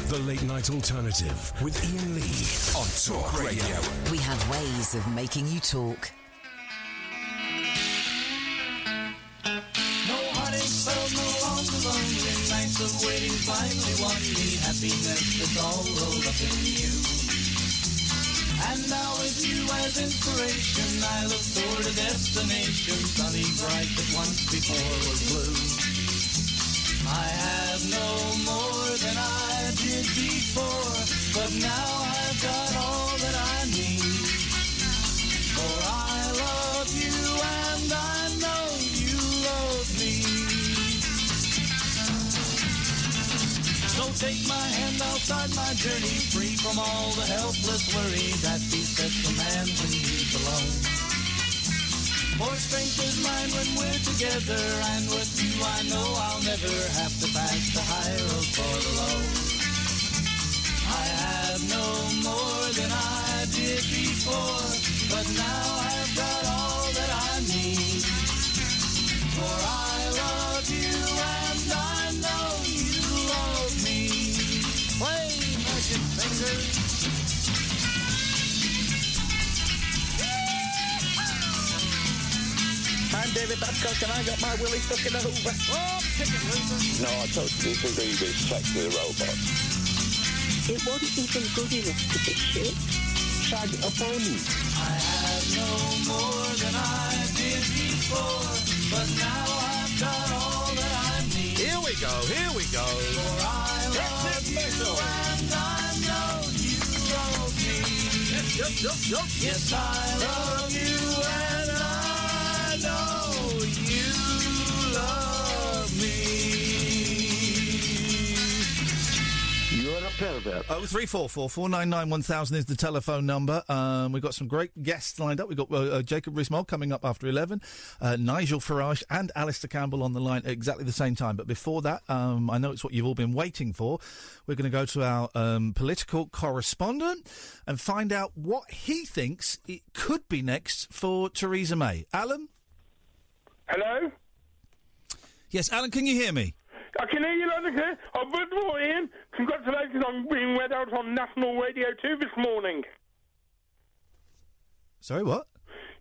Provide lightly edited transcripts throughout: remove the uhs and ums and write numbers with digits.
The Late Night Alternative with Iain Lee on Talk Radio. We have ways of making you talk. No heartache felt no longer lonely. Nights of waiting finally won me. Happiness is all rolled up in you. And now with you as inspiration, I look toward a destination sunny, bright that once before was blue. I have no more than I did before, but now I've got all that I need. For I love you and I know you love me. So take my hand, I'll start my journey, free from all the helpless worry that besets a man when he's alone. For strength is mine when we're together, and with you I know I'll never have to pass the high road for the low. I have no more than I did before, but now I've got all that I need. For I love you and I know you love me. Play, magic fingers. I'm David Babcock and I got my willy stuck in a hoover. Oh, chicken loser. No, I totally disagree with Sex to the Robot. It wasn't even good enough to be shit. Shag upon. I have no more than I did before, but now I've got all that I need. Here we go, here we go. For I love you and I know you love me. Yes, I love you and I know you love me. You're a pervert. 0344 499 1000 is the telephone number. We've got some great guests lined up. We've got Jacob Rees-Mogg coming up after 11, Nigel Farage and Alistair Campbell on the line at exactly the same time. But before that, I know it's what you've all been waiting for. We're going to go to our political correspondent and find out what he thinks it could be next for Theresa May. Alan? Hello? Yes, Alan, can you hear me? I can hear you loud and clear. Oh, first of all, Iain, congratulations on being read out on national radio 2 this morning. Sorry, what?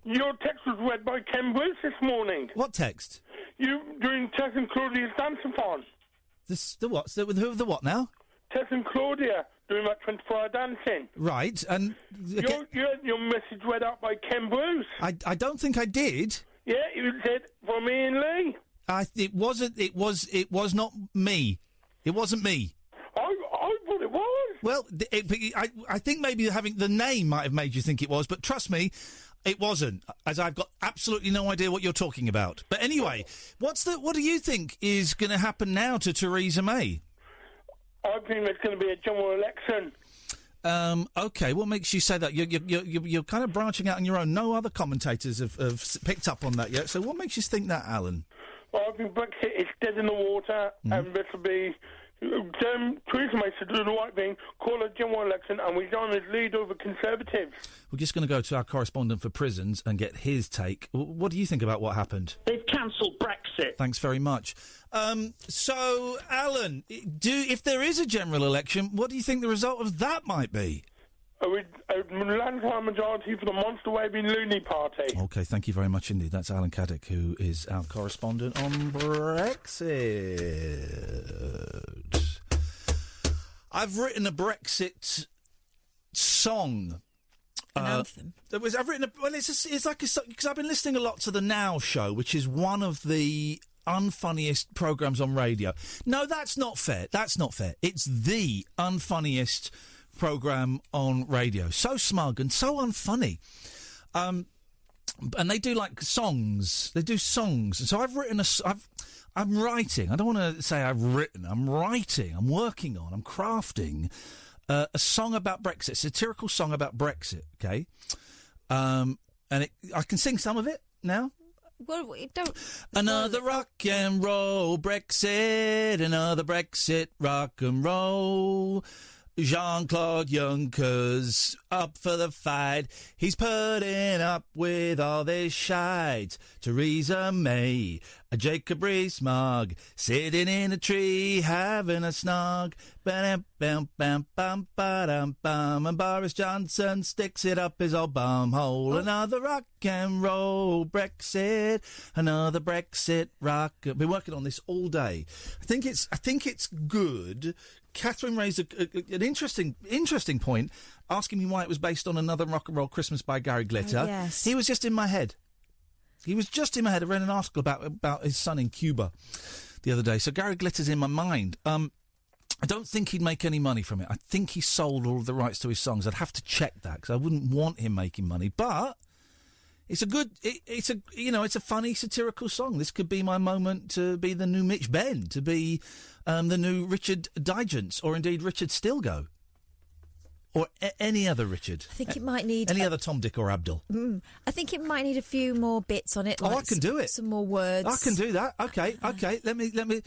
Your text was read by Ken Bruce this morning. What text? You doing Tess and Claudia's dance-a-thon. The what? The what now? Tess and Claudia doing that 24-hour dancing. Right, and... You had your message read out by Ken Bruce. I don't think I did. Yeah, you said from Iain Lee. It wasn't. It was not me. It wasn't me. I thought it was. Well, I think maybe having the name might have made you think it was, but trust me, it wasn't. As I've got absolutely no idea what you're talking about. But anyway, what do you think is going to happen now to Theresa May? I think there's going to be a general election. Okay, what makes you say that? You're kind of branching out on your own. No other commentators have picked up on that yet. So what makes you think that, Alan? Well, I think Brexit is dead in the water, and this will be... Theresa May should do the right thing, call a general election, and resign as leader of the Conservatives. We're just going to go to our correspondent for prisons and get his take. What do you think about what happened? They've cancelled Brexit. Thanks very much. So, Alan, if there is a general election, what do you think the result of that might be? A landslide majority for the monster waving loony party. OK, thank you very much indeed. That's Alan Caddick, who is our correspondent on Brexit. I've written a Brexit song. An anthem. I've written it's like a song, because I've been listening a lot to the Now Show, which is one of the unfunniest programmes on radio. No, that's not fair. That's not fair. It's the unfunniest programme on radio. So smug and so unfunny. And they do like songs. They do songs. And so I've written I'm writing. I don't want to say I've written. I'm writing. I'm working on. I'm crafting a song about Brexit. A satirical song about Brexit. Okay. And I can sing some of it now. Well, don't... Another rock and roll Brexit. Another Brexit rock and roll. Jean-Claude Juncker's up for the fight. He's putting up with all this shite. Theresa May A Jacob Rees-Mogg sitting in a tree having a snog. Ba-dum-bum-bum-ba-dum-bum. And Boris Johnson sticks it up his old bum hole. Oh. Another rock and roll Brexit. Another Brexit rock. I've been working on this all day. I think it's good. Katherine raised an interesting point, asking me why it was based on Another Rock and Roll Christmas by Gary Glitter. Yes. He was just in my head. I read an article about his son in Cuba the other day. So Gary Glitter's in my mind. I don't think he'd make any money from it. I think he sold all of the rights to his songs. I'd have to check that because I wouldn't want him making money. But it's a funny satirical song. This could be my moment to be the new Mitch Benn, to be the new Richard Digance, or indeed Richard Stilgo. Or any other Richard. I think it might need... Any other Tom, Dick or Abdul. I think it might need a few more bits on it. Like I can do it. Some more words. I can do that. Okay. Let me...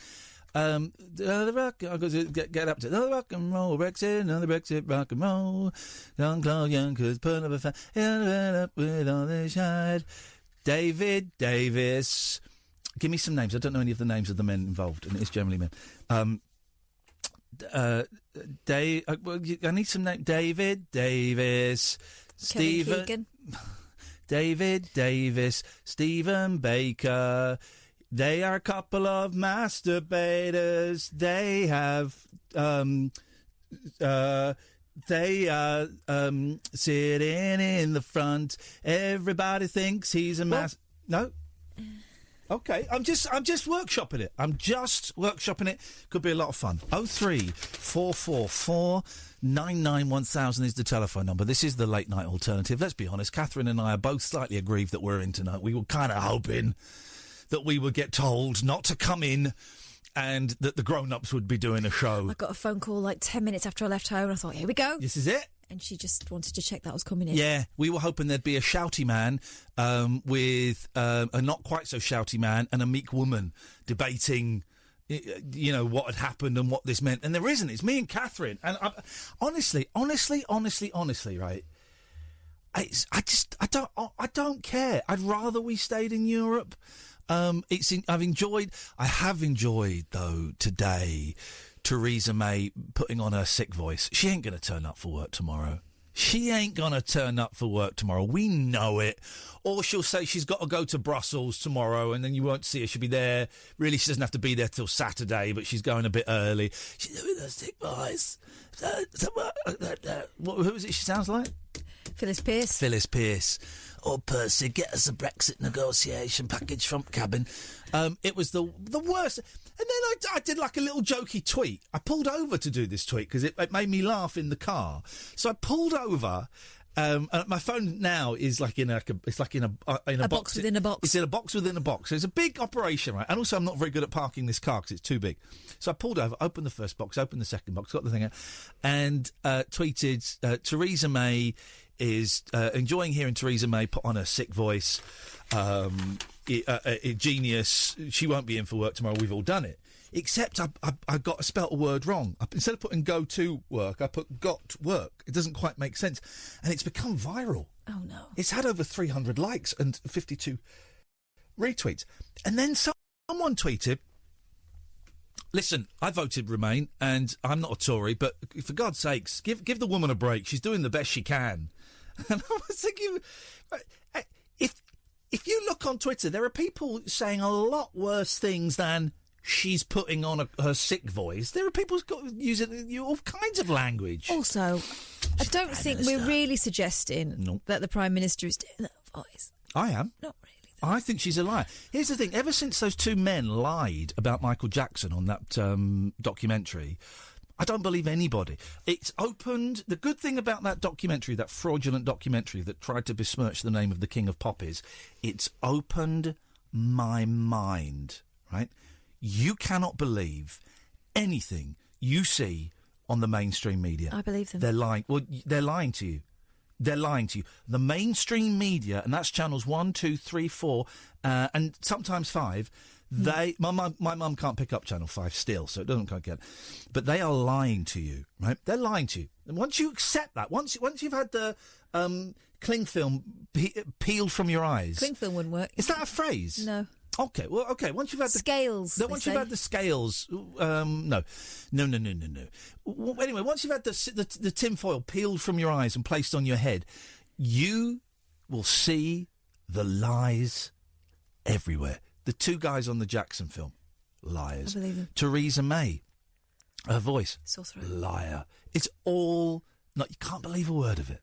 Another rock... I've got to get up to... Another rock and roll Brexit, another Brexit rock and roll. Young Claude Youngers, put up a fan... up with all the shine. David Davis. Give me some names. I don't know any of the names of the men involved, and it's generally men. I need some names. David Davis, Stephen Keegan. David Davis, Stephen Baker. They are a couple of masturbators. They have they are sitting in the front. Everybody thinks he's a No. Okay, I'm just workshopping it. Could be a lot of fun. 03444 991000 is the telephone number. This is the late night alternative. Let's be honest, Katherine and I are both slightly aggrieved that we're in tonight. We were kind of hoping that we would get told not to come in and that the grown-ups would be doing a show. I got a phone call like 10 minits after I left home and I thought, here we go. This is it. And she just wanted to check that was coming in. Yeah, we were hoping there'd be a shouty man with a not quite so shouty man and a meek woman debating, what had happened and what this meant. And there isn't. It's me and Katherine. And honestly, right? I don't care. I'd rather we stayed in Europe. I have enjoyed though today Theresa May putting on her sick voice. She ain't going to turn up for work tomorrow. We know it. Or she'll say she's got to go to Brussels tomorrow and then you won't see her. She'll be there. Really, she doesn't have to be there till Saturday, but she's going a bit early. She's doing her sick voice. Who is it she sounds like? Phyllis Pearce. Oh, Percy, get us a Brexit negotiation package from cabin. It was the worst. And then I did like a little jokey tweet. I pulled over to do this tweet because it made me laugh in the car. So I pulled over. And my phone now is like in a box within a box. It's in a box within a box. So it's a big operation, right? And also, I'm not very good at parking this car because it's too big. So I pulled over, opened the first box, opened the second box, got the thing out, and tweeted, Theresa May is enjoying hearing Theresa May put on her sick voice. Genius. She won't be in for work tomorrow. We've all done it. Except I got spelt a word wrong. Instead of putting go to work, I put got work. It doesn't quite make sense. And it's become viral. Oh, no. It's had over 300 likes and 52 retweets. And then someone tweeted, listen, I voted Remain, and I'm not a Tory, but for God's sakes, give the woman a break. She's doing the best she can. And I was thinking, if you look on Twitter, there are people saying a lot worse things than she's putting on her sick voice. There are people using all kinds of language. Also, I don't think we're really suggesting that the Prime Minister is doing that voice. I am. Not really. I think she's a liar. Here's the thing. Ever since those two men lied about Michael Jackson on that documentary, I don't believe anybody. It's opened... The good thing about that documentary, that fraudulent documentary that tried to besmirch the name of the King of Pop is, it's opened my mind, right? You cannot believe anything you see on the mainstream media. I believe them. They're lying. Well, they're lying to you. They're lying to you. The mainstream media, and that's channels 1, 2, 3, 4, and sometimes 5. My mum can't pick up channel 5 still, so it doesn't quite get it. But they are lying to you, right? They're lying to you. And once you accept that, once you've had the cling film peeled from your eyes, Cling film wouldn't work. Is that a phrase? No. Okay, well, okay. Once you've had the scales, once you've had the scales, no. Anyway, once you've had the tinfoil peeled from your eyes and placed on your head, you will see the lies everywhere. The two guys on the Jackson film, liars. I believe them. Theresa May, her voice, sore throat. Liar. It's all you can't believe a word of it.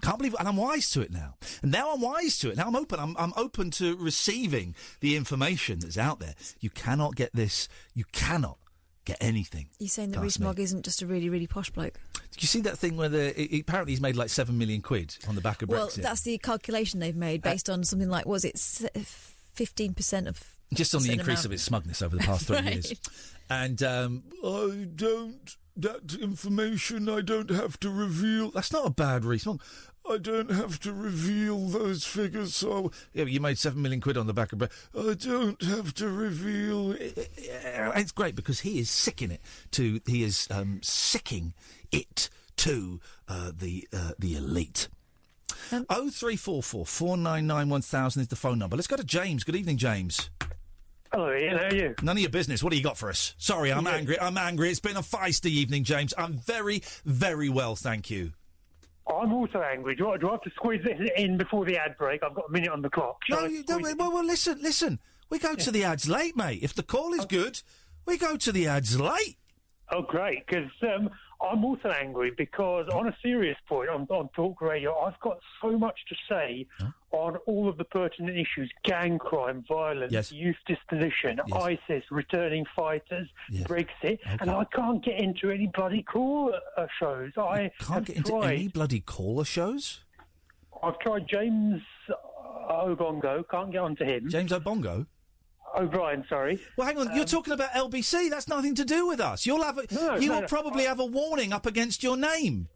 Can't believe it, and I'm wise to it now. And now I'm wise to it. Now I'm open. I'm open to receiving the information that's out there. You cannot get this. You cannot get anything. You're saying that Rees-Mogg isn't just a really, really posh bloke? Did you see that thing where apparently he's made like £7 million on the back of Brexit? Well, that's the calculation they've made based on something like, was it 15% of... Just on the increase of its smugness over the past 3 years. And that information I don't have to reveal. That's not a bad Rees-Mogg. I don't have to reveal those figures. So yeah, but you made £7 million on the back of Brexit. I don't have to reveal. It's great because he is sicking it to. He is sicking it to the elite. 0344 499 1000 is the phone number. Let's go to James. Good evening, James. Hello, Ian. How are you? None of your business. What do you got for us? Sorry, I'm angry. I'm angry. It's been a feisty evening, James. I'm very, very well, thank you. I'm also angry. Do I have to squeeze this in before the ad break? I've got a minute on the clock. No, you don't. Well, listen. We go to the ads late, mate. If the call is good, we go to the ads late. Oh, great, because I'm also angry because on a serious point, on Talk Radio, I've got so much to say on all of the pertinent issues: gang crime, violence, youth disposition, ISIS, returning fighters, Brexit, and I can't get into any bloody caller shows. I can't get into any bloody caller shows? I've tried James Obongo, can't get onto him. James Obongo? O'Brien, sorry. Well, hang on. You're talking about LBC. That's nothing to do with us. You'll have will probably have a warning up against your name.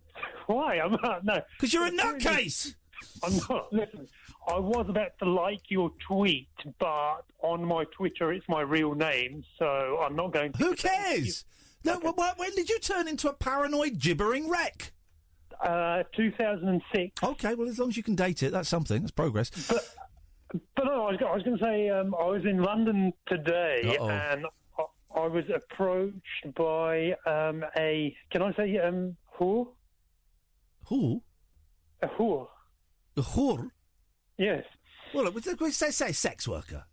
Why? I'm not. No. Because you're a nutcase. I'm not. Listen, I was about to like your tweet, but on my Twitter it's my real name, so I'm not going to... Who cares? No. Okay. When did you turn into a paranoid, gibbering wreck? 2006. Okay, well, as long as you can date it, that's something. That's progress. But no, I was going to say, I was in London today, and I was approached by can I say, whore? Who? A whore. A whore? Yes. Well, we say sex worker.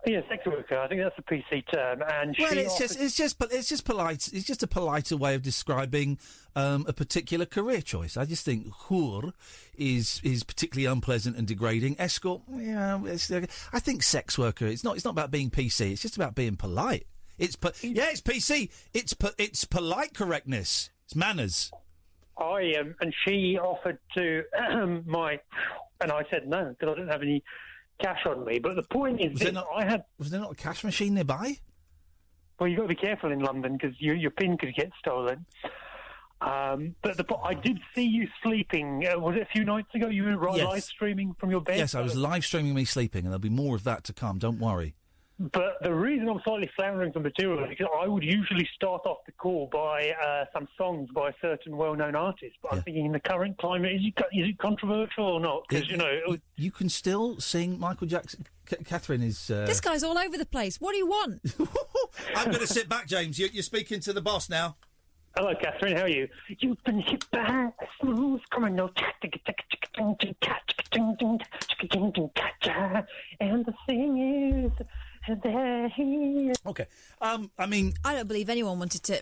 Yeah, sex worker. I think that's a PC term. And it's just polite. It's just a politer way of describing a particular career choice. I just think whore is particularly unpleasant and degrading. Escort, I think sex worker. It's not about being PC. It's just about being polite. It's PC. It's polite correctness. It's manners. And she offered to and I said no because I didn't have any cash on me, but the point is was there not a cash machine nearby? Well, you've got to be careful in London because your PIN could get stolen. But I did see you sleeping. Was it a few nights ago? You were live streaming from your bed? Yes, I was live streaming me sleeping, and there'll be more of that to come. Don't worry. But the reason I'm slightly floundering for material is because I would usually start off the call by some songs by a certain well-known artist. But I'm thinking in the current climate, is it controversial or not? Because, you can still sing Michael Jackson. Katherine is... This guy's all over the place. What do you want? I'm going to sit back, James. You're speaking to the boss now. Hello, Katherine. How are you? You've been hit by a smooth criminal. And the thing is... Okay. I mean, I don't believe anyone wanted to.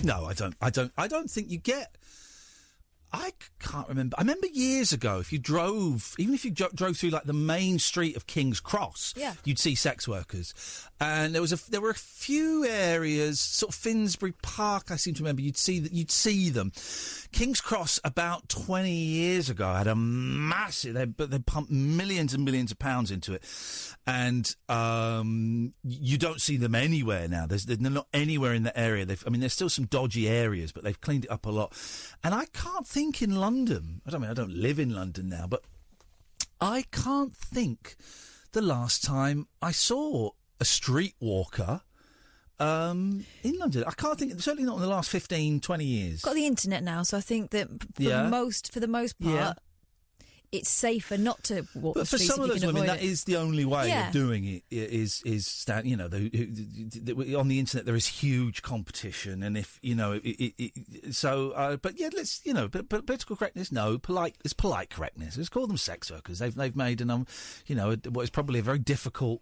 No, I don't think you get. I can't remember. I remember years ago, if you drove through like the main street of King's Cross, you'd see sex workers, and there were a few areas, sort of Finsbury Park, I seem to remember. You'd see them. King's Cross about 20 years ago had a massive. They pumped millions and millions of pounds into it, and you don't see them anywhere now. They're not anywhere in the area. There's still some dodgy areas, but they've cleaned it up a lot. And I can't think in London. I don't live in London now, but I can't think the last time I saw a streetwalker in London. I can't think, certainly not in the last 15, 20 years. Got the internet now, so I think that for the most part, it's safer not to walk But the for streets some of if you those can women, avoid that it. is the only way Yeah. of doing it. On the internet there is huge competition, and if but yeah, let's but political correctness, no, it's polite correctness. Let's call them sex workers. They've made what is probably a very difficult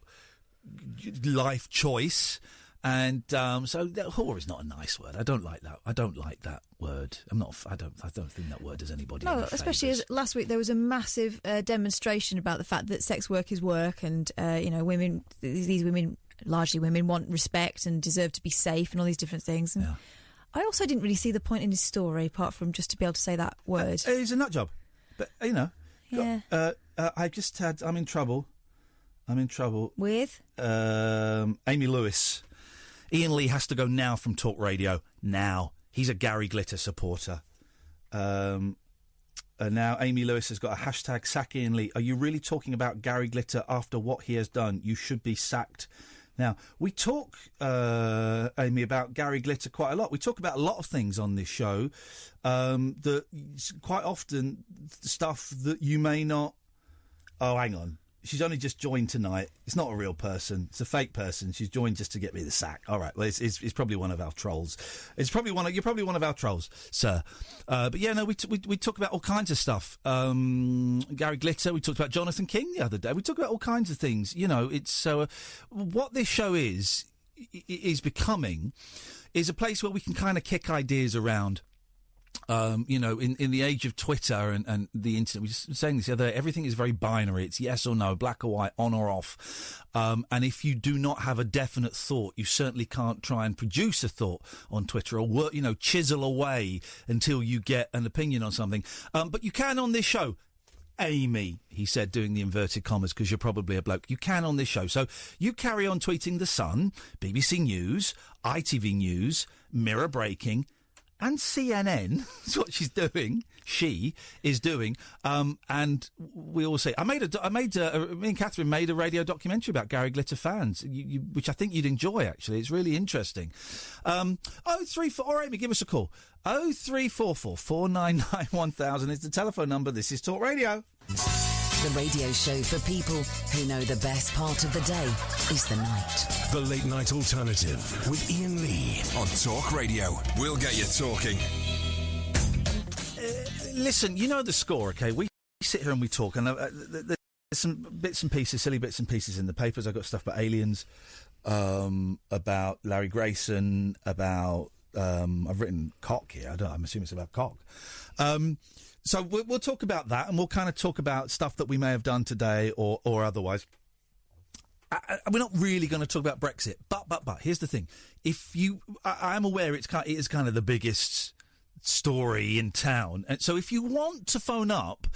life choice. And so whore is not a nice word. I don't like that. I don't like that word. I don't think that word does anybody. No, any especially favours. as last week there was a massive demonstration about the fact that sex work is work, and women, these women, largely women, want respect and deserve to be safe and all these different things. And I also didn't really see the point in his story apart from just to be able to say that word. It's a nut job, but Yeah. I'm in trouble. With Amy Lewis. Iain Lee has to go now from Talk Radio. Now. He's a Gary Glitter supporter. Now Amy Lewis has got a hashtag sack Iain Lee. Are you really talking about Gary Glitter after what he has done? You should be sacked. Now, we talk, Amy, about Gary Glitter quite a lot. We talk about a lot of things on this show. That quite often stuff that you may not... Oh, hang on. She's only just joined tonight. It's not a real person. It's a fake person. She's joined just to get me the sack. All right. Well, it's probably one of our trolls. You're probably one of our trolls, sir. But yeah, no, we talk about all kinds of stuff. Gary Glitter. We talked about Jonathan King the other day. We talk about all kinds of things. It's what this show is becoming is a place where we can kind of kick ideas around. In the age of Twitter and the internet, we were just saying this the other day, everything is very binary. It's yes or no, black or white, on or off. And if you do not have a definite thought, you certainly can't try and produce a thought on Twitter or work, chisel away until you get an opinion on something. But you can on this show. Amy, he said, doing the inverted commas, because you're probably a bloke. You can on this show. So you carry on tweeting The Sun, BBC News, ITV News, Mirror Breaking, and CNN. That's what she's doing. She is doing. And we all say, me and Katherine made a radio documentary about Gary Glitter fans, which I think you'd enjoy, actually. It's really interesting. 034, or Amy, give us a call. 0344 499 1000 is the telephone number. This is Talk Radio. The radio show for people who know the best part of the day is the night. The Late Night Alternative with Iain Lee on Talk Radio. We'll get you talking. Listen, you know the score, okay? We sit here and we talk, and there's some silly bits and pieces in the papers. I've got stuff about aliens, about Larry Grayson, about... I've written cock here. I'm assuming it's about cock. So we'll talk about that, and we'll kind of talk about stuff that we may have done today or otherwise. We're not really going to talk about Brexit, but here's the thing: I am aware it is kind of the biggest story in town, and so if you want to phone up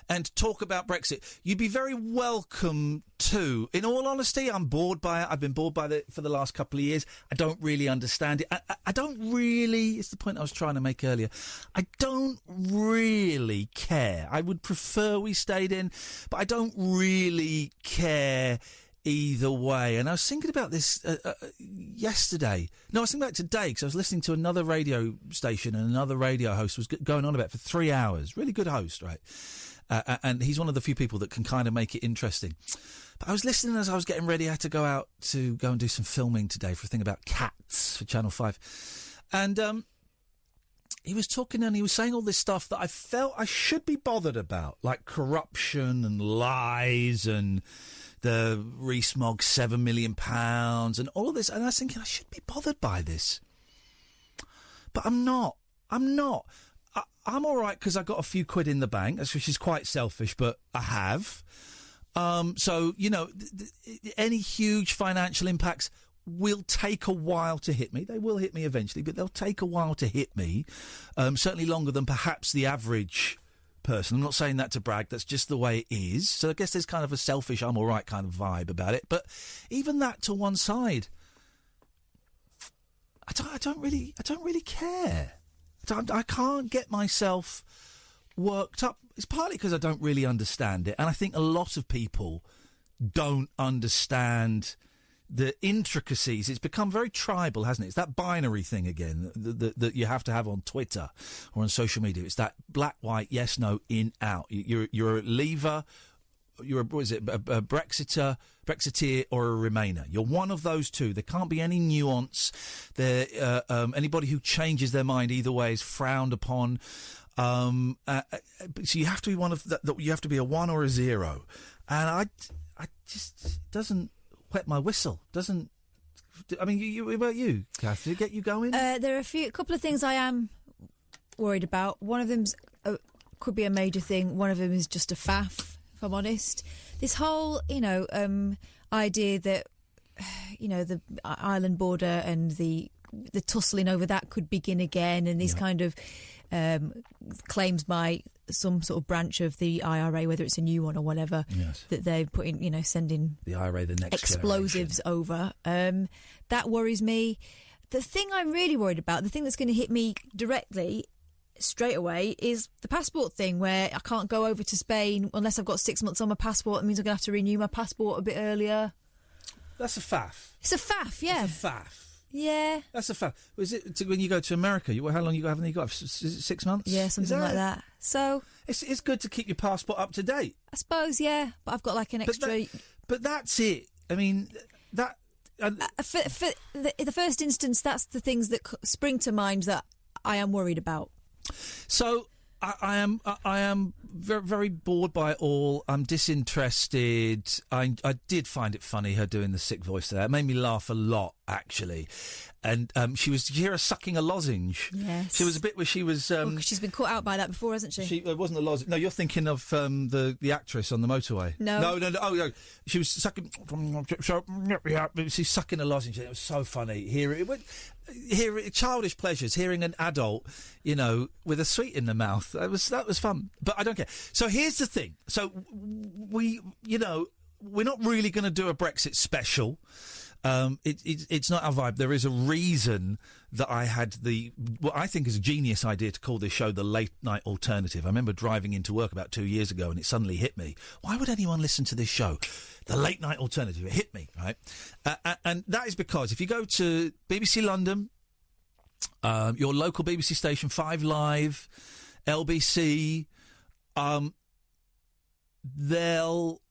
and talk about Brexit, you'd be very welcome to. In all honesty, I'm bored by it. I've been bored by it for the last couple of years. I don't really understand it. I don't really... It's the point I was trying to make earlier. I don't really care. I would prefer we stayed in, but I don't really care either way. And I was thinking about this yesterday. No, I was thinking about it today, because I was listening to another radio station, and another radio host was going on about it for 3 hours. Really good host, right? And he's one of the few people that can kind of make it interesting. But I was listening as I was getting ready. I had to go out to go and do some filming today for a thing about cats for Channel 5. And he was talking, and he was saying all this stuff that I felt I should be bothered about, like corruption and lies and the Rees-Mogg £7 million and all of this. And I was thinking, I should be bothered by this. But I'm not. I'm all right because I got a few quid in the bank, which is quite selfish, but I have. So, any huge financial impacts will take a while to hit me. They will hit me eventually, but they'll take a while to hit me. Certainly longer than perhaps the average person. I'm not saying that to brag. That's just the way it is. So I guess there's kind of a selfish, I'm all right kind of vibe about it. But even that to one side, I don't really care. I can't get myself worked up. It's partly because I don't really understand it, and I think a lot of people don't understand the intricacies. It's become very tribal, hasn't it? It's that binary thing again that you have to have on Twitter or on social media. It's that black, white, yes, no, in, out. You're a leaver, you're a Brexiteer or a Remainer. You're one of those two. There can't be any nuance. Anybody who changes their mind either way is frowned upon. So you have to be one of you have to be a 1 or a 0. And I just, it doesn't wet my whistle. Doesn't. I mean, what about you, Kath? Did it get you going? There are a couple of things I am worried about. One of them could be a major thing. One of them is just a faff, if I'm honest. This whole, idea that, the island border and the tussling over that could begin again, and these kind of claims by some sort of branch of the IRA, whether it's a new one or whatever, that they're putting, sending the IRA, the next explosives over. That worries me. The thing I'm really worried about, the thing that's going to hit me directly straight away, is the passport thing, where I can't go over to Spain unless I've got 6 months on my passport. It means I'm going to have to renew my passport a bit earlier. That's a faff. It's a faff, yeah. It's a faff. Yeah. That's a fact. Was it when you go to America? How long haven't you got? Is it 6 months? Yeah, something like that. So it's good to keep your passport up to date. I suppose, yeah. But I've got like an extra. But that's it. I mean, that. For the first instance, that's the things that spring to mind that I am worried about. So I am very, very bored by it all. I'm disinterested. I did find it funny, her doing the sick voice there. It made me laugh a lot, actually. And did you hear her sucking a lozenge? Yes. She was a bit where she was... she's been caught out by that before, hasn't she? It wasn't a lozenge. No, you're thinking of the actress on the motorway. No. No. Oh, no. She was sucking... She's sucking a lozenge. It was so funny. Childish pleasures, hearing an adult, with a sweet in the mouth. That was fun. But I don't care. So here's the thing. So we're not really going to do a Brexit special. It's not our vibe. There is a reason that I had what I think is a genius idea to call this show the Late Night Alternative. I remember driving into work about 2 years ago and it suddenly hit me. Why would anyone listen to this show? The Late Night Alternative. It hit me, right? And that is because if you go to BBC London, your local BBC station, 5 Live, LBC, they'll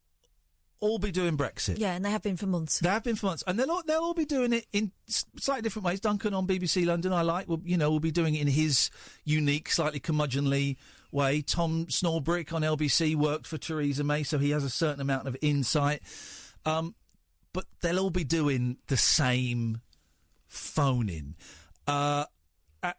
all be doing Brexit. Yeah, and they have been for months. And they'll all be doing it in slightly different ways. Duncan on BBC London, will be doing it in his unique, slightly curmudgeonly way. Tom Snorbrick on LBC worked for Theresa May, so he has a certain amount of insight. But they'll all be doing the same phone-in.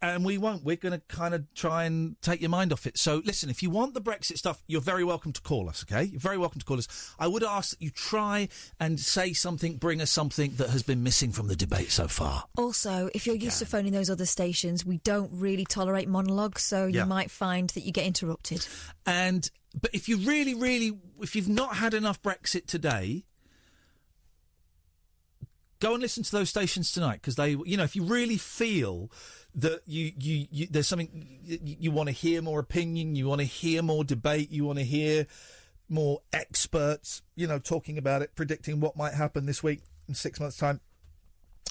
And we won't. We're going to kind of try and take your mind off it. So, listen, if you want the Brexit stuff, you're very welcome to call us, OK? You're very welcome to call us. I would ask that you try and say something, bring us something that has been missing from the debate so far. Also, if you're used to phoning those other stations, we don't really tolerate monologues, so you might find that you get interrupted. But if you if you've not had enough Brexit today... Go and listen to those stations tonight, because they, if you really feel that you there's something you want to hear more opinion, you want to hear more debate, you want to hear more experts, talking about it, predicting what might happen this week in 6 months' time,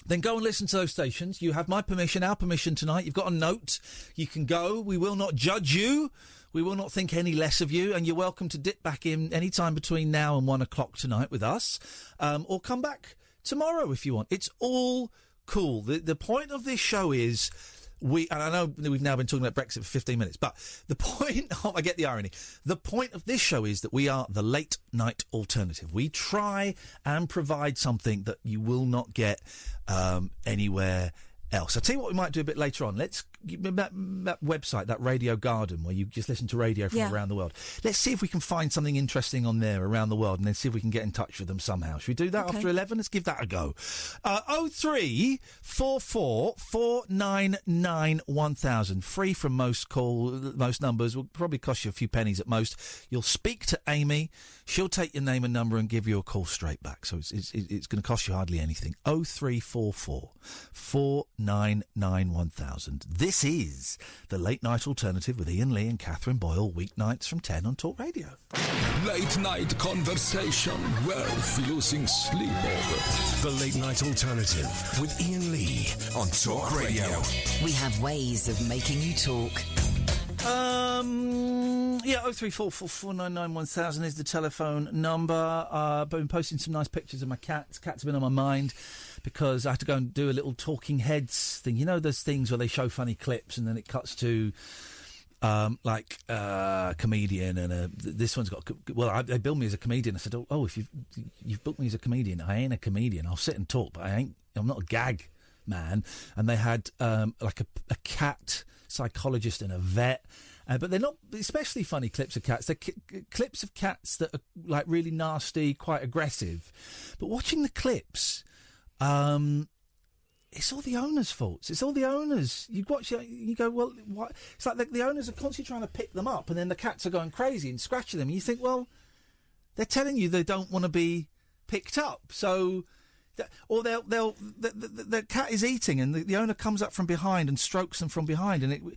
then go and listen to those stations. You have my permission, our permission tonight. You've got a note. You can go. We will not judge you. We will not think any less of you, and you're welcome to dip back in any time between now and 1 o'clock tonight with us, or come back tomorrow if you want. It's all cool. The point of this show is and I know we've now been talking about Brexit for 15 minutes, but the point I get the irony. The point of this show is that we are the Late Night Alternative. We try and provide something that you will not get anywhere else. I'll tell you what we might do a bit later on. Let's that website, that Radio Garden, where you just listen to radio from around the world. Let's see if we can find something interesting on there around the world, and then see if we can get in touch with them somehow. Should we do that after 11? Let's give that a go. 0344 499 1000. Free from most numbers. Will probably cost you a few pennies at most. You'll speak to Amy. She'll take your name and number and give you a call straight back. So it's going to cost you hardly anything. 0344 499 1000. This is the Late Night Alternative with Iain Lee and Katherine Boyle, weeknights from 10 on Talk Radio. Late night conversation worth losing sleep over. The Late Night Alternative with Iain Lee on Talk Radio. We have ways of making you talk. 03444991000 is the telephone number. I've been posting some nice pictures of my cats. Cats have been on my mind because I had to go and do a little talking heads thing. You know those things where they show funny clips and then it cuts to a comedian and this one's got... Well, they billed me as a comedian. I said, if you've booked me as a comedian, I ain't a comedian. I'll sit and talk, but I'm not a gag man. And they had a cat psychologist and a vet, but they're not especially funny clips of cats. They're clips of cats that are like really nasty, quite aggressive. But watching the clips, it's all the owners' faults. It's all the owners. You watch it, you go, well, what? It's like the owners are constantly trying to pick them up, and then the cats are going crazy and scratching them. And you think, well, they're telling you they don't want to be picked up, so. Or the cat is eating and the owner comes up from behind and strokes them from behind. And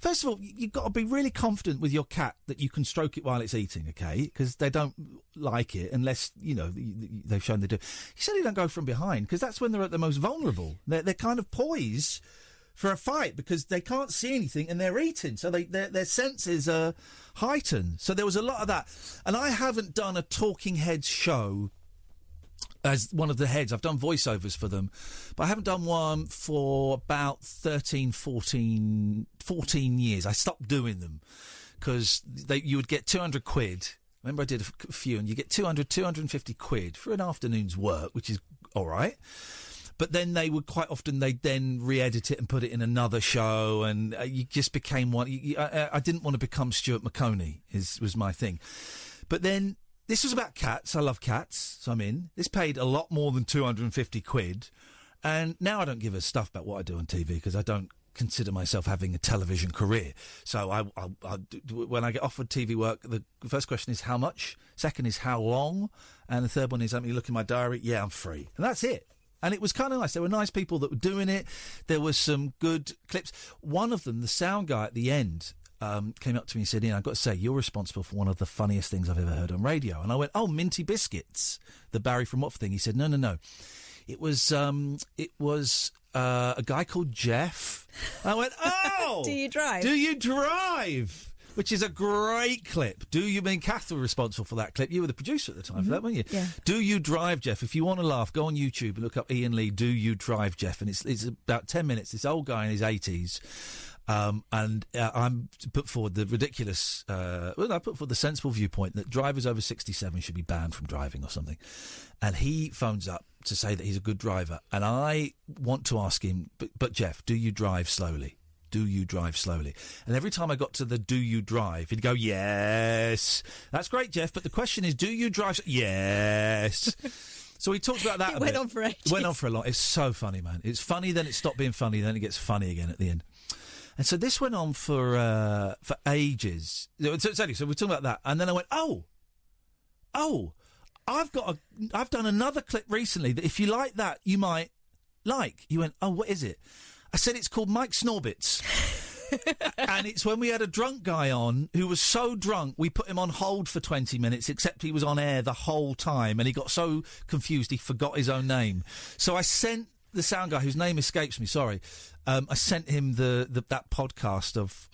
first of all, you've got to be really confident with your cat that you can stroke it while it's eating, okay? Because they don't like it unless, they've shown they do. You certainly don't go from behind because that's when they're at the most vulnerable. They're kind of poised for a fight because they can't see anything and they're eating. So their senses are heightened. So there was a lot of that. And I haven't done a Talking Heads show as one of the heads. I've done voiceovers for them, but I haven't done one for about 13, 14 years. I stopped doing them because you would get 200 quid. Remember I did a few, and you get 250 quid for an afternoon's work, which is all right. But then they'd then re-edit it and put it in another show, and you just became one. I didn't want to become Stuart McConey, was my thing. But then this was about cats. I love cats, so I'm in. This paid a lot more than 250 quid. And now I don't give a stuff about what I do on TV because I don't consider myself having a television career. So when I get offered TV work, the first question is how much, second is how long, and the third one is, let me look in my diary, yeah, I'm free. And that's it. And it was kind of nice. There were nice people that were doing it. There was some good clips. One of them, the sound guy at the end, came up to me and said, Iain, I've got to say, you're responsible for one of the funniest things I've ever heard on radio. And I went, Minty Biscuits, the Barry from Watford thing. He said, no. It was a guy called Jeff. I went, Do you drive? Do you drive? Which is a great clip. Do you mean Katherine was responsible for that clip? You were the producer at the time for that, weren't you? Yeah. Do you drive, Jeff? If you want to laugh, go on YouTube and look up Iain Lee, Do You Drive, Jeff? And it's about 10 minutes. This old guy in his 80s. I'm put forward the ridiculous, I put forward the sensible viewpoint that drivers over 67 should be banned from driving or something. And he phones up to say that he's a good driver. And I want to ask him, but Jeff, do you drive slowly? Do you drive slowly? And every time I got to the do you drive, he'd go, yes. That's great, Jeff, but the question is, do you drive? Yes. So we talked about that a bit. Went on for ages. Went on for a lot. It's so funny, man. It's funny, then it stopped being funny, then it gets funny again at the end. And so this went on for ages. So we're talking about that. And then I went, I've done another clip recently that if you like that, you might like. You went, what is it? I said it's called Mike Snorbits. And it's when we had a drunk guy on who was so drunk we put him on hold for 20 minutes, except he was on air the whole time and he got so confused he forgot his own name. So I sent the sound guy, whose name escapes me, sorry, I sent him that podcast of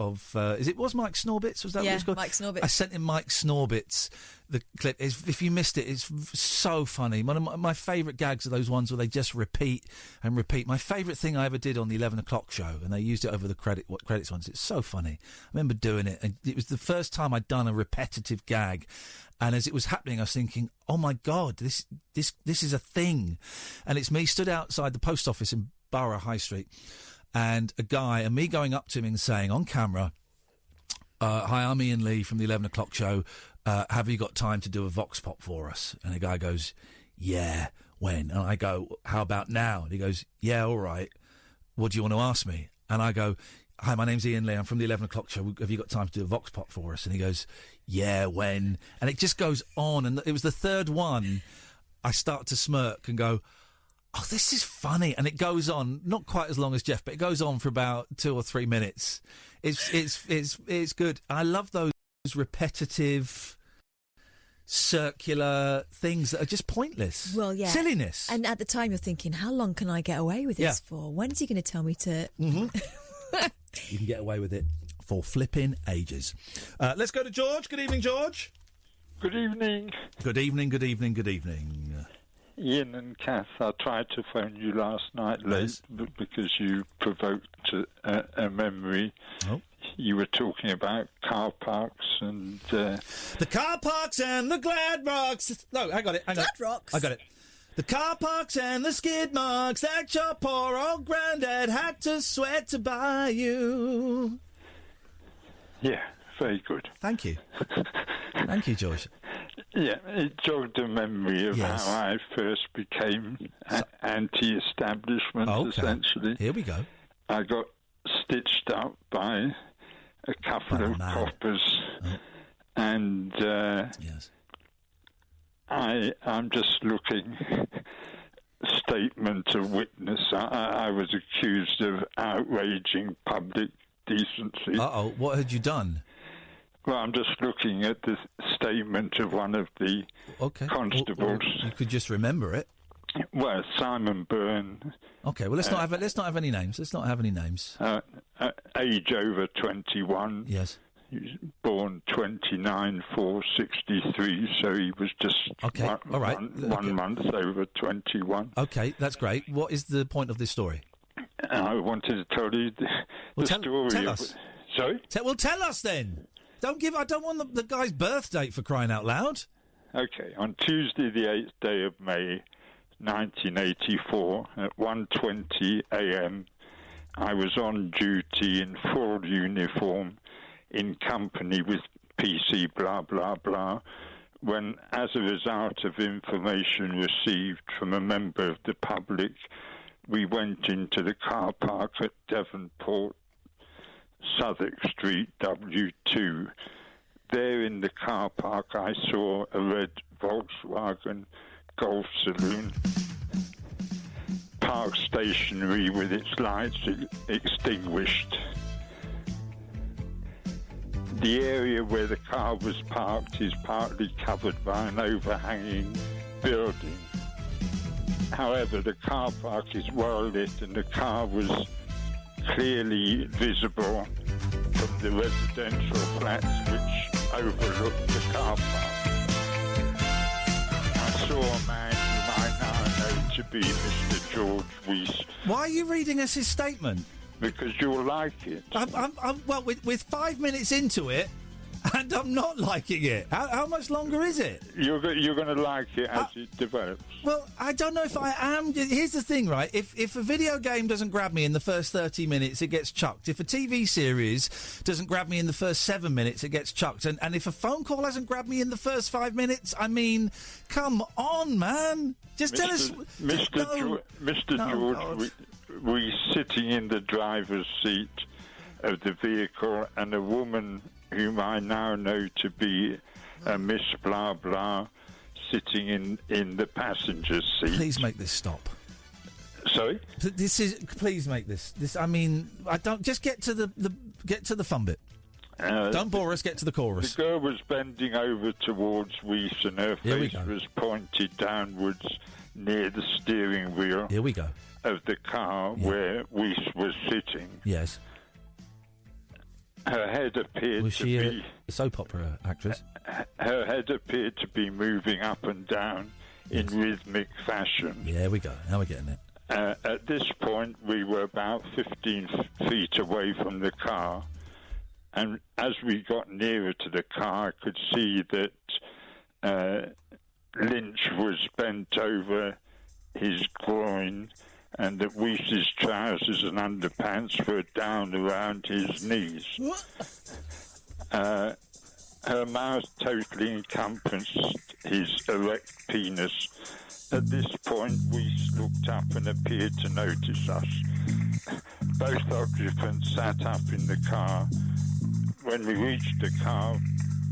was Mike Snorbits? Was that what it was called? Mike Snorbits. I sent him Mike Snorbits, the clip. If you missed it, it's so funny. One of my favourite gags are those ones where they just repeat and repeat. My favourite thing I ever did on the 11 o'clock show, and they used it over the credits ones. It's so funny. I remember doing it, and it was the first time I'd done a repetitive gag. And as it was happening, I was thinking, oh, my God, this is a thing. And it's me stood outside the post office in Borough High Street, and a guy, and me going up to him and saying on camera, hi, I'm Iain Lee from the 11 o'clock show. Have you got time to do a vox pop for us? And the guy goes, yeah, when? And I go, how about now? And he goes, yeah, all right. What do you want to ask me? And I go, hi, my name's Iain Lee. I'm from the 11 o'clock show. Have you got time to do a vox pop for us? And he goes, yeah, when? And it just goes on. And it was the third one. I start to smirk and go, Oh, this is funny, and it goes on not quite as long as Jeff, but it goes on for about 2 or 3 minutes. It's good. I love those repetitive, circular things that are just pointless. Well, yeah, silliness. And at the time, you're thinking, how long can I get away with this for? When is he going to tell me to? Mm-hmm. You can get away with it for flipping ages. Let's go to George. Good evening, George. Good evening. Good evening. Good evening. Good evening. Ian and Kath, I tried to phone you last night late because you provoked a memory. Oh. You were talking about car parks and... The car parks and the glad rocks. No, I got it. Glad rocks? I got it. The car parks and the skid marks that your poor old granddad had to sweat to buy you. Yeah, very good. Thank you. Thank you, George. Yeah, it jogged a memory of how I first became anti-establishment, essentially. Here we go. I got stitched up by a couple of coppers, and I'm just looking. Statement of witness. I was accused of outraging public decency. Uh-oh, what had you done? Well, I'm just looking at the statement of one of the constables. Well, you could just remember it. Well, Simon Byrne. Okay, well, let's not have any names. Let's not have any names. Age over 21. Yes. He was born 29/4/63, so he was just one month over 21. Okay, that's great. What is the point of this story? I wanted to tell you the story. Tell us. Sorry? Tell us then. I don't want the guy's birth date, for crying out loud. Okay, on Tuesday the 8th day of May, 1984, at 1:20 a.m., I was on duty in full uniform in company with PC blah, blah, blah, when, as a result of information received from a member of the public, we went into the car park at Devonport, Southwark Street, W2. There in the car park I saw a red Volkswagen Golf Saloon parked stationary with its lights extinguished. The area where the car was parked is partly covered by an overhanging building. However, the car park is well lit and the car was clearly visible from the residential flats which overlooked the car park. I saw a man whom I now know to be Mr. George Weiss. Why are you reading us his statement? Because you'll like it. Well, with 5 minutes into it, and I'm not liking it. How much longer is it? You're going to like it as it develops. Well, I don't know if I am. Here's the thing, right? If a video game doesn't grab me in the first 30 minutes, it gets chucked. If a TV series doesn't grab me in the first 7 minutes, it gets chucked. And if a phone call hasn't grabbed me in the first 5 minutes, I mean, come on, man. Just tell us... Mr. George, we sitting in the driver's seat of the vehicle, and a woman whom I now know to be Miss Blah Blah sitting in the passenger seat. Please make this stop. Sorry? Please make this. I mean, I don't. Just get to the fun bit. Don't bore us. Get to the chorus. The girl was bending over towards Weiss, and her face was pointed downwards near the steering wheel. Here we go. Of the car where Weiss was sitting. Yes. Her head appeared was she to be a soap opera actress? Her head appeared to be moving up and down in rhythmic fashion. Yeah, there we go. Now we're getting it. At this point, we were about 15 feet away from the car, and as we got nearer to the car, I could see that Lynch was bent over his groin, and that Weiss's trousers and underpants were down around his knees. Her mouth totally encompassed his erect penis. At this point, Weiss looked up and appeared to notice us. Both occupants sat up in the car. When we reached the car,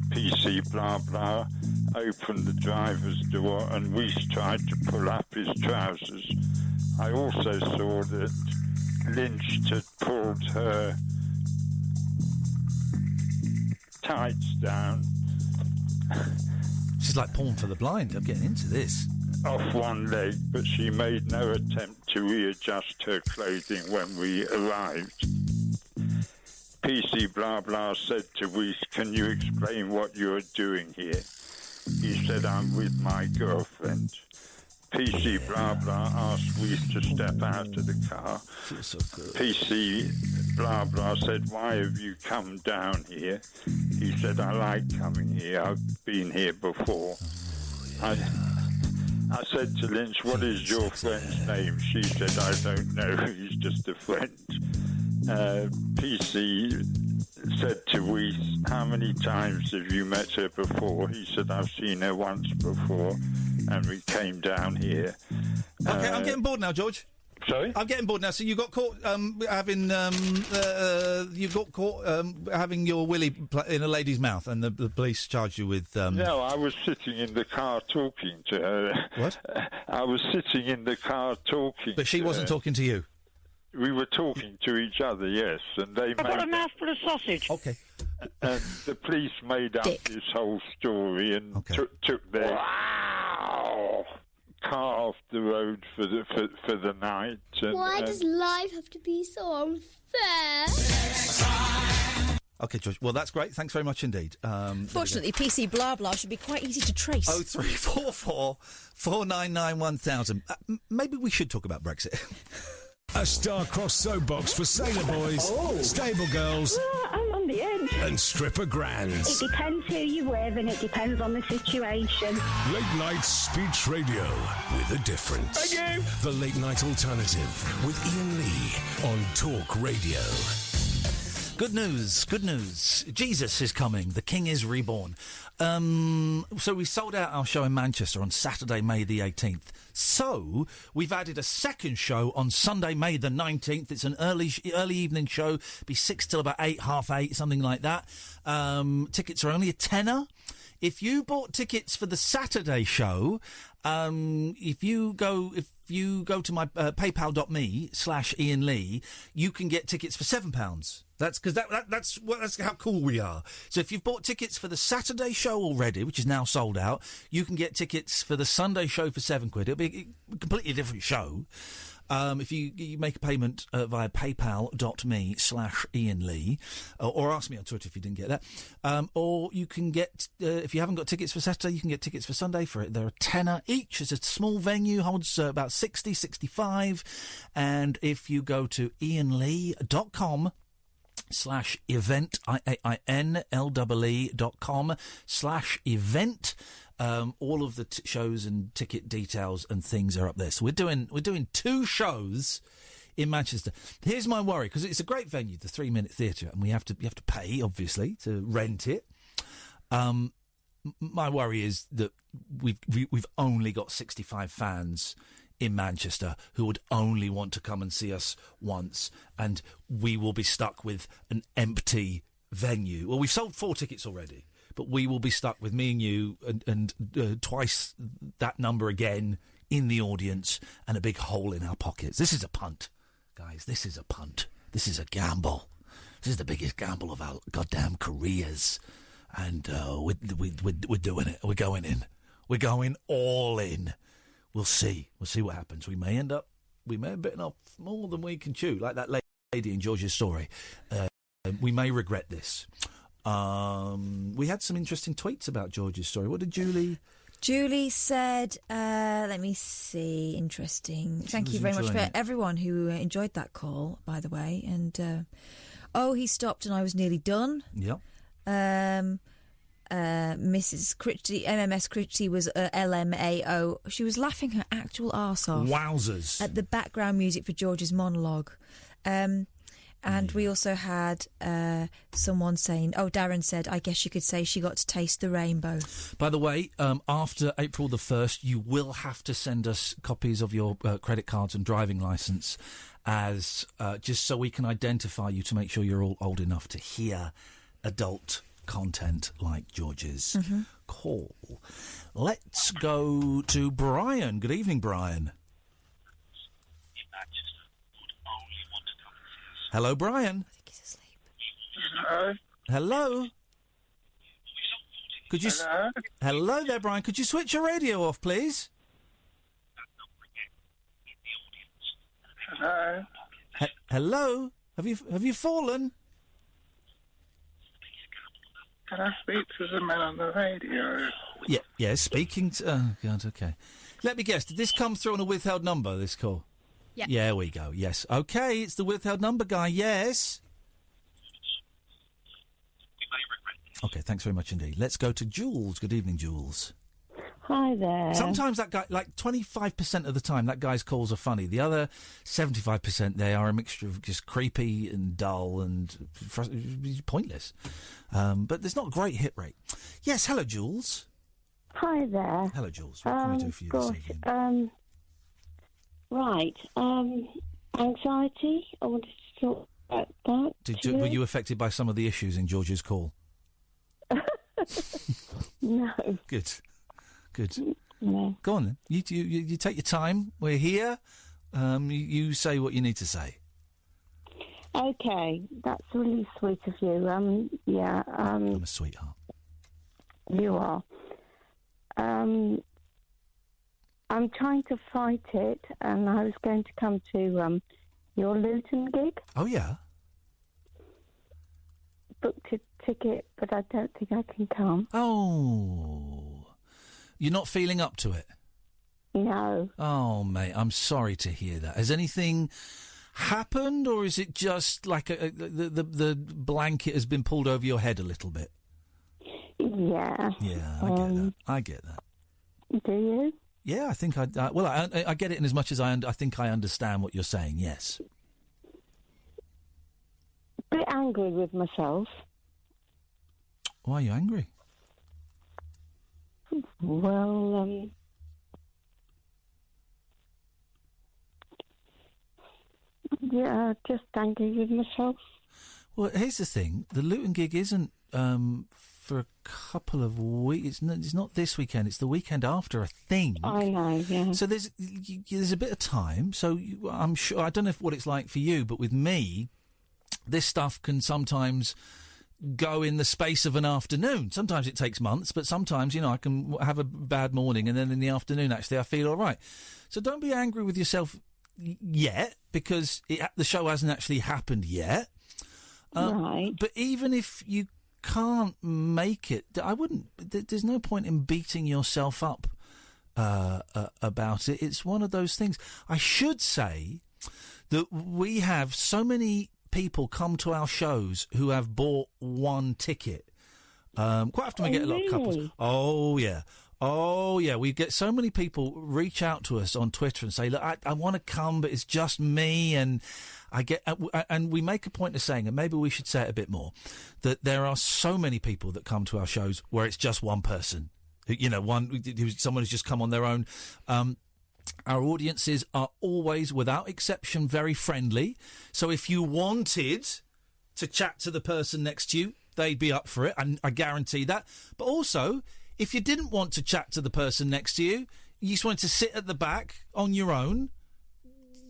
PC blah blah opened the driver's door, and Weiss tried to pull up his trousers. I also saw that Lynch had pulled her tights down. She's like porn for the blind. I'm getting into this. Off one leg, but she made no attempt to readjust her clothing when we arrived. PC blah blah said to Weiss, "Can you explain what you're doing here?" He said, "I'm with my girlfriend." PC blah blah asked Weiss to step out of the car. Feels so good. PC blah blah said, "Why have you come down here?" He said, "I like coming here. I've been here before." I said to Lynch, "What is your friend's name?" She said, "I don't know. He's just a friend." PC said to Weiss, "How many times have you met her before?" He said, "I've seen her once before, and we came down here." Okay, I'm getting bored now, George. Sorry? I'm getting bored now. So you got caught having having your willy in a lady's mouth, and the police charged you with. No, I was sitting in the car talking to her. What? I was sitting in the car talking. But she wasn't talking to you. We were talking to each other, yes, and they. I've got a mouthful of sausage. Okay. And the police made up this whole story and took their car off the road for the night. And, why does life have to be so unfair? Okay, George. Well, that's great. Thanks very much indeed. Fortunately, PC blah blah should be quite easy to trace. 0344 499 1000. Maybe we should talk about Brexit. A star-crossed soapbox for sailor boys, stable girls, I'm on the edge. and stripper grands. It depends who you're with and it depends on the situation. Late night speech radio with a difference. Thank you. The Late Night Alternative with Iain Lee on Talk Radio. Good news, good news. Jesus is coming. The King is reborn. So we sold out our show in Manchester on Saturday, May the 18th. So we've added a second show on Sunday, May the 19th. It's an early evening show. Be 6 till about 8, half 8, something like that. Tickets are only a tenner. If you bought tickets for the Saturday show, if you go to my paypal.me/Iain Lee, you can get tickets for £7. That's because that's how cool we are. So if you've bought tickets for the Saturday show already, which is now sold out, you can get tickets for the Sunday show for £7. It'll be a completely different show. If you make a payment via paypal.me/Iain Lee, or ask me on Twitter if you didn't get that, or you can get, if you haven't got tickets for Saturday, you can get tickets for Sunday for it. They're a tenner each. It's a small venue, holds about 60, 65, and if you go to iainlee.com/event, IAINLEE.com/event. All of the shows and ticket details and things are up there. So we're doing 2 shows in Manchester. Here's my worry, because it's a great venue, the 3 Minute Theatre, and you have to pay obviously to rent it. My worry is that we've only got 65 fans in Manchester who would only want to come and see us once, and we will be stuck with an empty venue. Well, we've sold 4 tickets already, but we will be stuck with me and you and twice that number again in the audience and a big hole in our pockets. This is a punt, guys. This is a punt. This is a gamble. This is the biggest gamble of our goddamn careers. And we're doing it. We're going in. We're going all in. We'll see. We'll see what happens. We may have bitten off more than we can chew, like that lady in George's story. We may regret this. We had some interesting tweets about George's story. What did Julie... Julie said, let me see, interesting. Thank you very much for everyone who enjoyed that call, by the way. And, he stopped and I was nearly done. Yep. Mrs. Critchley, MMS Critchley was LMAO. She was laughing her actual arse off. Wowzers. At the background music for George's monologue. And we also had someone saying, Darren said, I guess you could say she got to taste the rainbow. By the way, after April the 1st, you will have to send us copies of your credit cards and driving licence as just so we can identify you to make sure you're all old enough to hear adult content like George's call. Let's go to Brian. Good evening, Brian. Hello, Brian. I think he's asleep. Hello? Hello? Could you... Hello? Hello there, Brian. Could you switch your radio off, please? Hello? Hello? Have you fallen? Can I speak to the man on the radio? Yeah, speaking to... Oh, God, OK. Let me guess, did this come through on a withheld number, this call? Yeah. Yeah, we go, yes. OK, it's the withheld number guy, yes. OK, thanks very much indeed. Let's go to Jules. Good evening, Jules. Hi there. Sometimes that guy, like 25% of the time, that guy's calls are funny. The other 75%, they are a mixture of just creepy and dull and pointless. But there's not a great hit rate. Yes, hello, Jules. Hi there. Hello, Jules. What can we do for you this evening? Right. Anxiety. I wanted to talk about that. Were you affected by some of the issues in George's call? No. Good. No. Go on then. You take your time. We're here. You say what you need to say. Okay, that's really sweet of you. Yeah. I'm a sweetheart. You are. I'm trying to fight it, and I was going to come to your Luton gig. Oh, yeah? Booked a ticket, but I don't think I can come. Oh. You're not feeling up to it? No. Oh, mate, I'm sorry to hear that. Has anything happened, or is it just like the blanket has been pulled over your head a little bit? Yeah. Yeah, I get that. Do you? Yeah, I think I get it in as much as I think I understand what you're saying, yes. A bit angry with myself. Why are you angry? Well, yeah, just angry with myself. Well, here's the thing. The Luton gig isn't for a couple of weeks. It's not this weekend. It's the weekend after, I think. I know, yeah. So there's a bit of time. So I'm sure... I don't know what it's like for you, but with me, this stuff can sometimes go in the space of an afternoon. Sometimes it takes months, but sometimes, I can have a bad morning and then in the afternoon, actually, I feel all right. So don't be angry with yourself yet, because the show hasn't actually happened yet. Right. But even if you can't make it, there's no point in beating yourself up about it. It's one of those things. I should say that we have so many people come to our shows who have bought one ticket. Quite often we get a lot of couples. Oh, yeah. We get so many people reach out to us on Twitter and say, look, I want to come, but it's just me. And and we make a point of saying, and maybe we should say it a bit more, that there are so many people that come to our shows where it's just one person. Someone who's just come on their own. Our audiences are always, without exception, very friendly. So if you wanted to chat to the person next to you, they'd be up for it, and I guarantee that. But also, if you didn't want to chat to the person next to you, you just wanted to sit at the back on your own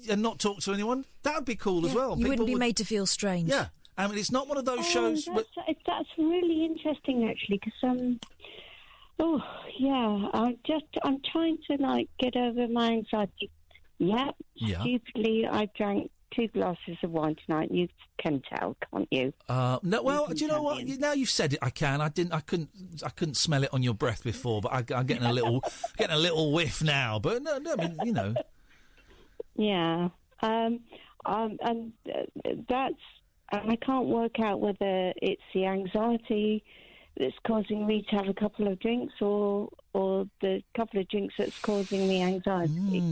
and not talk to anyone, that would be cool as well. You wouldn't be made to feel strange. Yeah. I mean, it's not one of those shows... That's really interesting, actually, because... I'm trying to get over my anxiety. Yeah. Stupidly, I drank 2 glasses of wine tonight. You can tell, can't you? No. Well, do you know what? Now you've said it, I can. I couldn't smell it on your breath before, but I'm getting a little whiff now. But no. I mean, Yeah. And that's. And I can't work out whether it's the anxiety that's causing me to have a couple of drinks, or the couple of drinks that's causing me anxiety.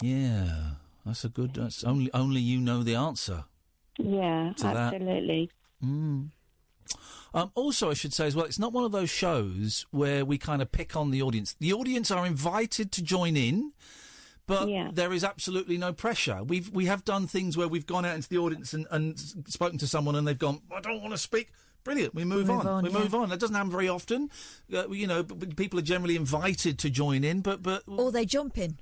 Yeah, that's a good. That's only you know the answer. Yeah, absolutely. Also, I should say as well, it's not one of those shows where we kind of pick on the audience. The audience are invited to join in, but there is absolutely no pressure. We have done things where we've gone out into the audience and spoken to someone, and they've gone, I don't want to speak. Brilliant. We move on. We move on. That doesn't happen very often. People are generally invited to join in, but or they jump in.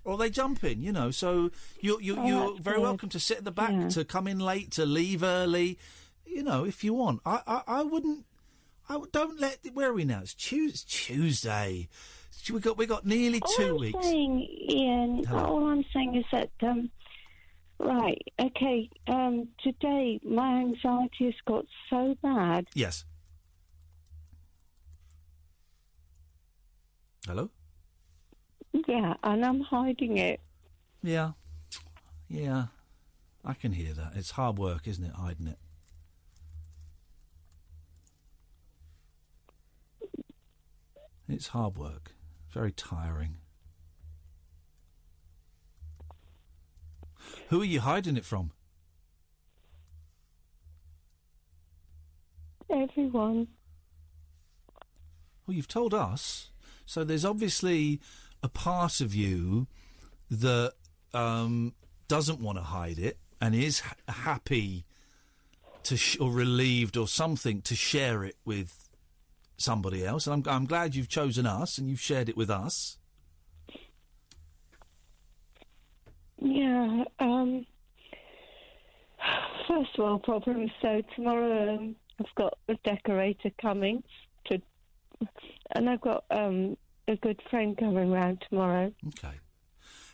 So you're very welcome to sit at the back, to come in late, to leave early. If you want. I wouldn't. Don't let. Where are we now? It's Tuesday. We got nearly 2 weeks. All I'm saying, Ian. Hello. All I'm saying is that. Right. Okay. Today, my anxiety has got so bad. Yes. Hello? Yeah, and I'm hiding it. Yeah. I can hear that. It's hard work, isn't it, hiding it? It's hard work. Very tiring. Who are you hiding it from? Everyone. Well, you've told us. So there's obviously a part of you that doesn't want to hide it and is happy to or relieved or something to share it with somebody else. And I'm glad you've chosen us and you've shared it with us. Yeah. First of all, problem. So tomorrow I've got a decorator coming and I've got a good friend coming round tomorrow. Okay.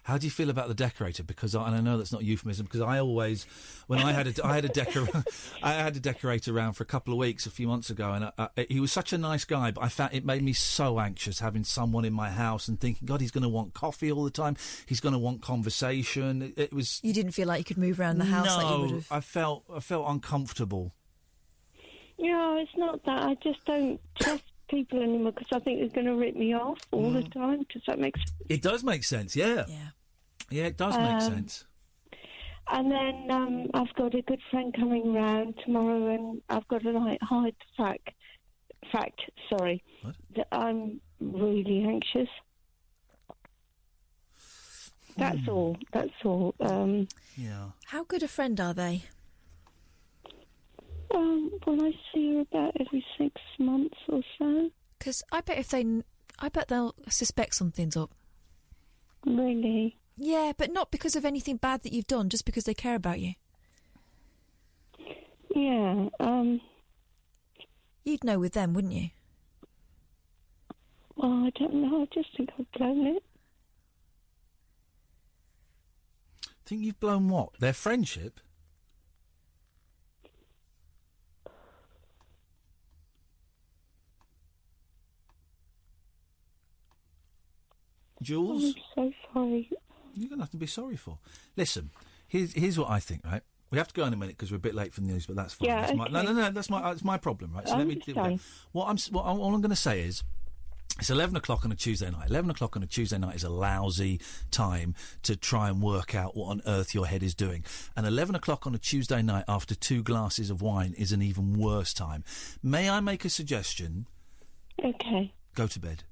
How do you feel about the decorator? Because and I know that's not euphemism. Because I always, when I had a decorator around for a couple of weeks a few months ago, and he was such a nice guy. But I found it made me so anxious having someone in my house and thinking, God, he's going to want coffee all the time. He's going to want conversation. It was. You didn't feel like you could move around the house like you would have. I felt uncomfortable. Yeah, it's not that. I just don't trust people anymore because I think they're going to rip me off all the time. Does that make sense? It does make sense, yeah. Yeah, it does make sense. And then I've got a good friend coming round tomorrow and I've got to hide the fact, that I'm really anxious. That's all. Yeah. How good a friend are they? Well, I see her about every 6 months or so. Because I bet they'll suspect something's up. Really? Yeah, but not because of anything bad that you've done, just because they care about you. Yeah. You'd know with them, wouldn't you? Well, I don't know. I just think I've blown it. Think you've blown what? Their friendship? Jules? I'm so sorry. You've got nothing to be sorry for. Listen, here's what I think, right? We have to go in a minute because we're a bit late for the news, but that's fine. Yeah, that's okay. No, that's my problem, right? So let me deal with that. All I'm going to say is, it's 11 o'clock on a Tuesday night. 11 o'clock on a Tuesday night is a lousy time to try and work out what on earth your head is doing. And 11 o'clock on a Tuesday night after 2 glasses of wine is an even worse time. May I make a suggestion? Okay. Go to bed.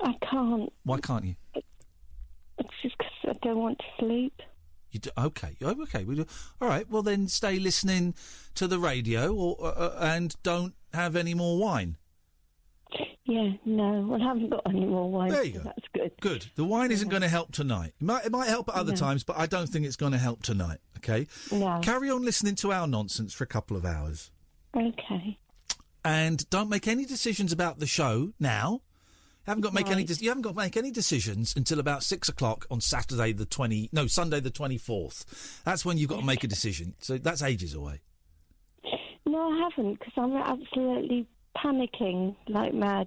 I can't. Why can't you? It's just because I don't want to sleep. You do, okay. We do. All right. Well, then stay listening to the radio, and don't have any more wine. Yeah, no. Well, I haven't got any more wine. There you go. That's good. Good. The wine isn't going to help tonight. It might help at other times, but I don't think it's going to help tonight. Okay. No. Carry on listening to our nonsense for a couple of hours. Okay. And don't make any decisions about the show now. You haven't got to make any decisions until about 6 o'clock on Sunday the 24th. That's when you've got to make a decision. So that's ages away. No, I haven't, because I'm absolutely panicking like mad.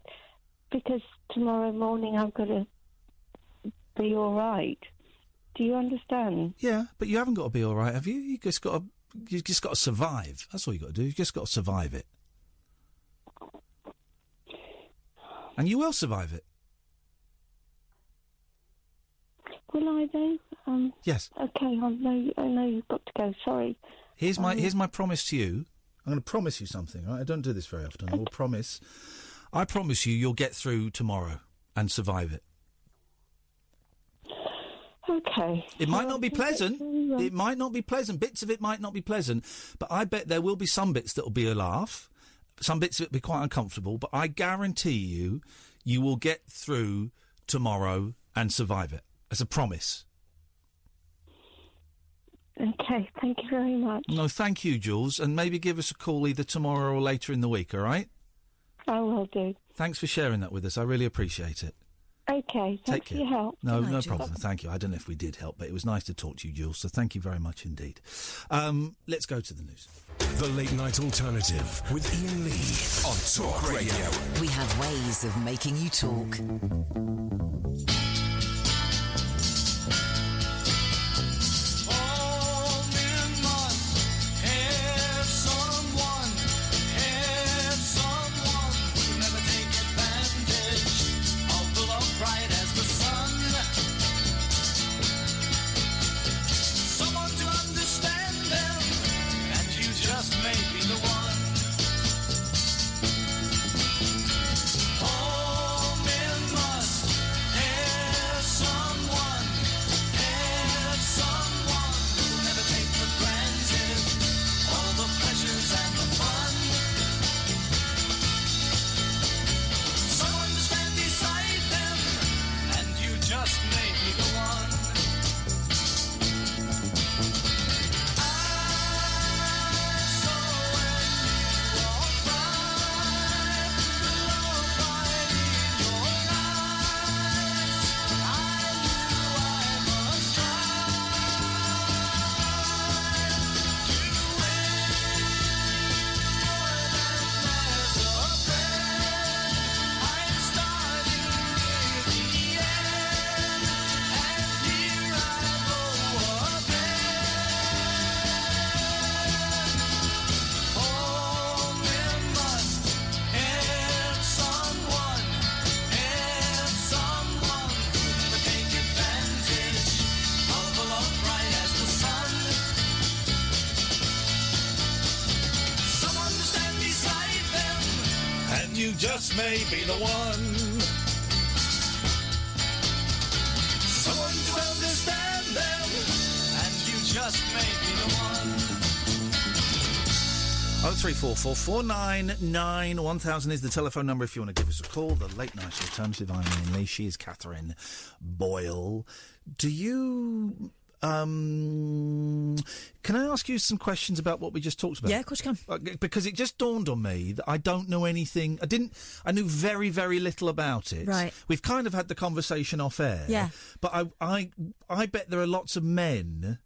Because tomorrow morning I've got to be all right. Do you understand? Yeah, but you haven't got to be all right, have you? You just got to survive. That's all you got to do. You just got to survive it. And you will survive it. Will I though? Yes. Okay, I know you've got to go. Sorry. Here's my promise to you. I'm going to promise you something. Right? I don't do this very often. I promise you'll get through tomorrow and survive it. Okay. It might not be pleasant. It might not be pleasant. Bits of it might not be pleasant. But I bet there will be some bits that will be a laugh. Some bits of it will be quite uncomfortable. But I guarantee you will get through tomorrow and survive it. As a promise. Okay, thank you very much. No, thank you, Jules. And maybe give us a call either tomorrow or later in the week, all right? I will do. Thanks for sharing that with us. I really appreciate it. Okay, thanks for your help. No, Good night, no Jules. problem. Thank you. I don't know if we did help, but it was nice to talk to you, Jules. So thank you very much indeed. Let's go to the news. The Late Night Alternative with Iain Lee on Talk Radio. We have ways of making you talk. You just may be the one. Someone to understand them, and you just may be the one. 0344 499 1000 is the telephone number if you want to give us a call. The Late Night Alternative. I'm Iain Lee. She is Katherine Boyle. Do you... can I ask you some questions about what we just talked about? Yeah, of course you can. Because it just dawned on me that I don't know anything. I knew very, very little about it. Right. We've kind of had the conversation off air. Yeah. But I bet there are lots of men,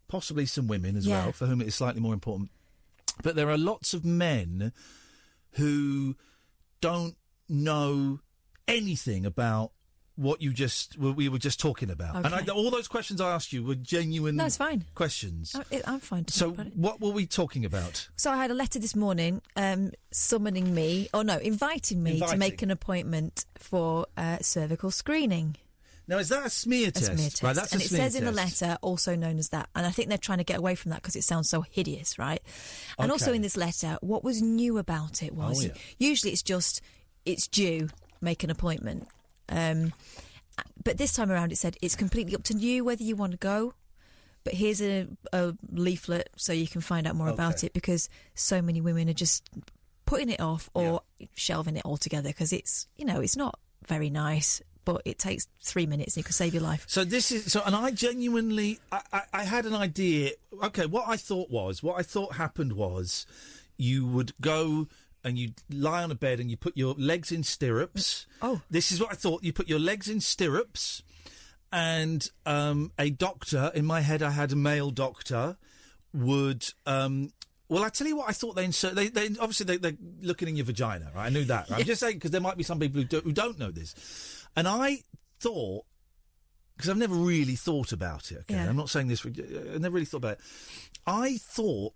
possibly some women as well, for whom it is slightly more important. But there are lots of men who don't know anything about what we were just talking about. Okay. And all those questions I asked you were genuine No, it's fine. questions. I'm fine to So talk about it. what were we talking about? So I had a letter this morning inviting me to make an appointment for cervical screening. Now, is that a smear test? A smear test. Right, that's and a it smear says in the test. letter, also known as that. And I think they're trying to get away from that because it sounds so hideous, right? And also Okay. in this letter, what was new about it was usually it's due, make an appointment. But this time around it said it's completely up to you whether you want to go. But here's a leaflet so you can find out more about it, because so many women are just putting it off or shelving it altogether because it's not very nice. But it takes 3 minutes and it could save your life. So and I genuinely, I had an idea. Okay, what I thought happened was you would go and you'd lie on a bed and you put your legs in stirrups. Oh. This is what I thought. You put your legs in stirrups and a doctor, in my head I had a male doctor, would... well, I tell you what I thought they insert... They obviously, they're looking in your vagina, right? I knew that. Right? I'm just saying, because there might be some people who don't know this. And I thought, because I've never really thought about it, okay? Yeah. I'm not saying this... I never really thought about it. I thought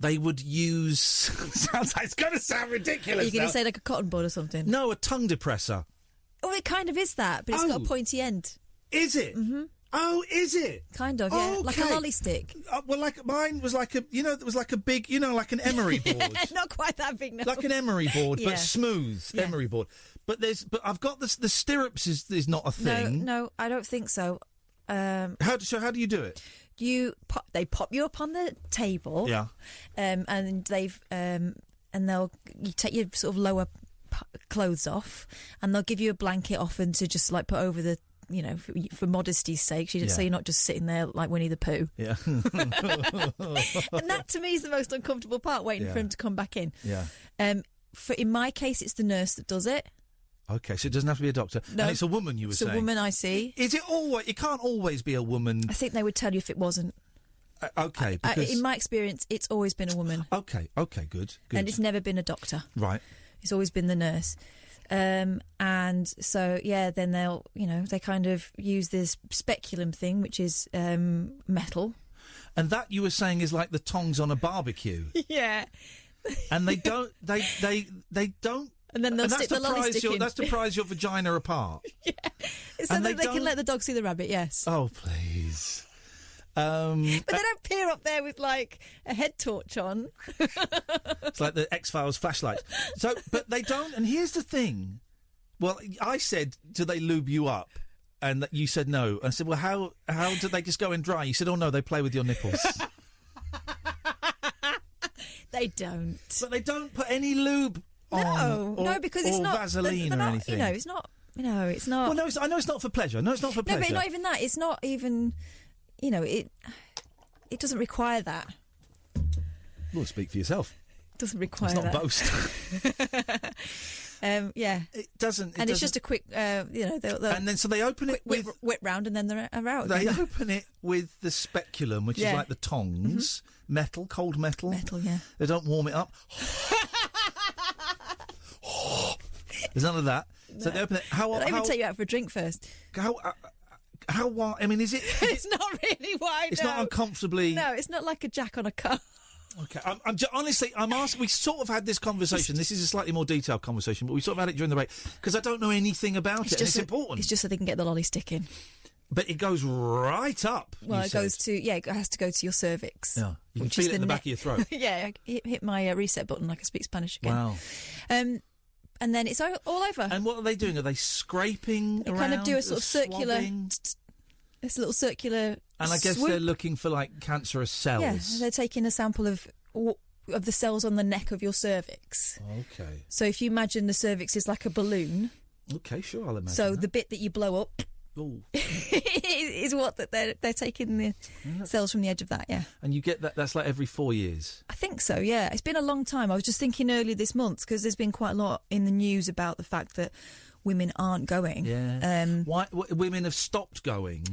they would use... it's going to sound ridiculous. Are you going to say like a cotton bud or something? No, a tongue depressor. Oh, it kind of is that, but it's got a pointy end. Is it? Mm-hmm. Oh, is it? Kind of, yeah. Oh, Like a okay. lolly stick. Well, like mine was like it was like a big, like an emery board. Not quite that big, no. Like an emery board, Yeah. but smooth emery board. But I've got the stirrups is not a thing. No, I don't think so. How do you do it? They pop you up on the table. Yeah. And you take your sort of lower clothes off, and they'll give you a blanket often to just like put over the, for modesty's sake, so you're not just sitting there like Winnie the Pooh. Yeah. And that to me is the most uncomfortable part, waiting for him to come back in. Yeah. In my case, it's the nurse that does it. Okay, so it doesn't have to be a doctor. No, and it's a woman, you were saying. It's a woman I see. Is it always? It can't always be a woman. I think they would tell you if it wasn't. Okay, because... in my experience, it's always been a woman. Okay, good. And it's never been a doctor. Right. It's always been the nurse. And so, then they'll, they kind of use this speculum thing, which is metal. And that, you were saying, is like the tongs on a barbecue. Yeah. And they don't... They don't... And then they'll stick the lolly stick in. That's to prise your vagina apart. Yeah. So that they can let the dog see the rabbit, yes. Oh, please. But they don't peer up there with, like, a head torch on. It's like the X-Files flashlights. So, but they don't... And here's the thing. Well, I said, do they lube you up? And you said no. I said, well, how do they just go in dry? You said, oh, no, they play with your nipples. They don't. But they don't put any lube on. No, because it's not Vaseline or anything. It's not. It's not. Well, no, I know it's not for pleasure. No, it's not for pleasure. No, but not even that. It's not even. It doesn't require that. Well, speak for yourself. It doesn't require that. It's not boast. Yeah. It doesn't. It's just a quick, and then so they open it with whip round, and then they're out. They open it with the speculum, which is like the tongs, metal, cold metal. Metal, yeah. They don't warm it up. There's none of that. No. So they open it. They even take you out for a drink first. How wide? I mean, is it? It's not really wide. It's not uncomfortably. No, it's not like a jack on a car. Okay, honestly, I'm asking. We sort of had this conversation. This is a slightly more detailed conversation, but we sort of had it during the break because I don't know anything about it. And it's important. It's just so they can get the lolly stick in. But it goes right up. Well, it goes to it has to go to your cervix. Yeah, you can feel it in the back of your throat. Yeah, hit my reset button like I speak Spanish again. Wow. And then it's all over. And what are they doing? Are they scraping they around? Kind of do a sort of circular. It's a little circular. And I guess they're looking for like cancerous cells. Yeah, they're taking a sample of the cells on the neck of your cervix. Okay. So if you imagine the cervix is like a balloon. Okay, sure, I'll imagine. So the bit that you blow up is what they're taking the cells from the edge of that. Yeah. And you get that. That's like every 4 years. I think so. Yeah, it's been a long time. I was just thinking earlier this month because there's been quite a lot in the news about the fact that women aren't going. Yeah. Why women have stopped going?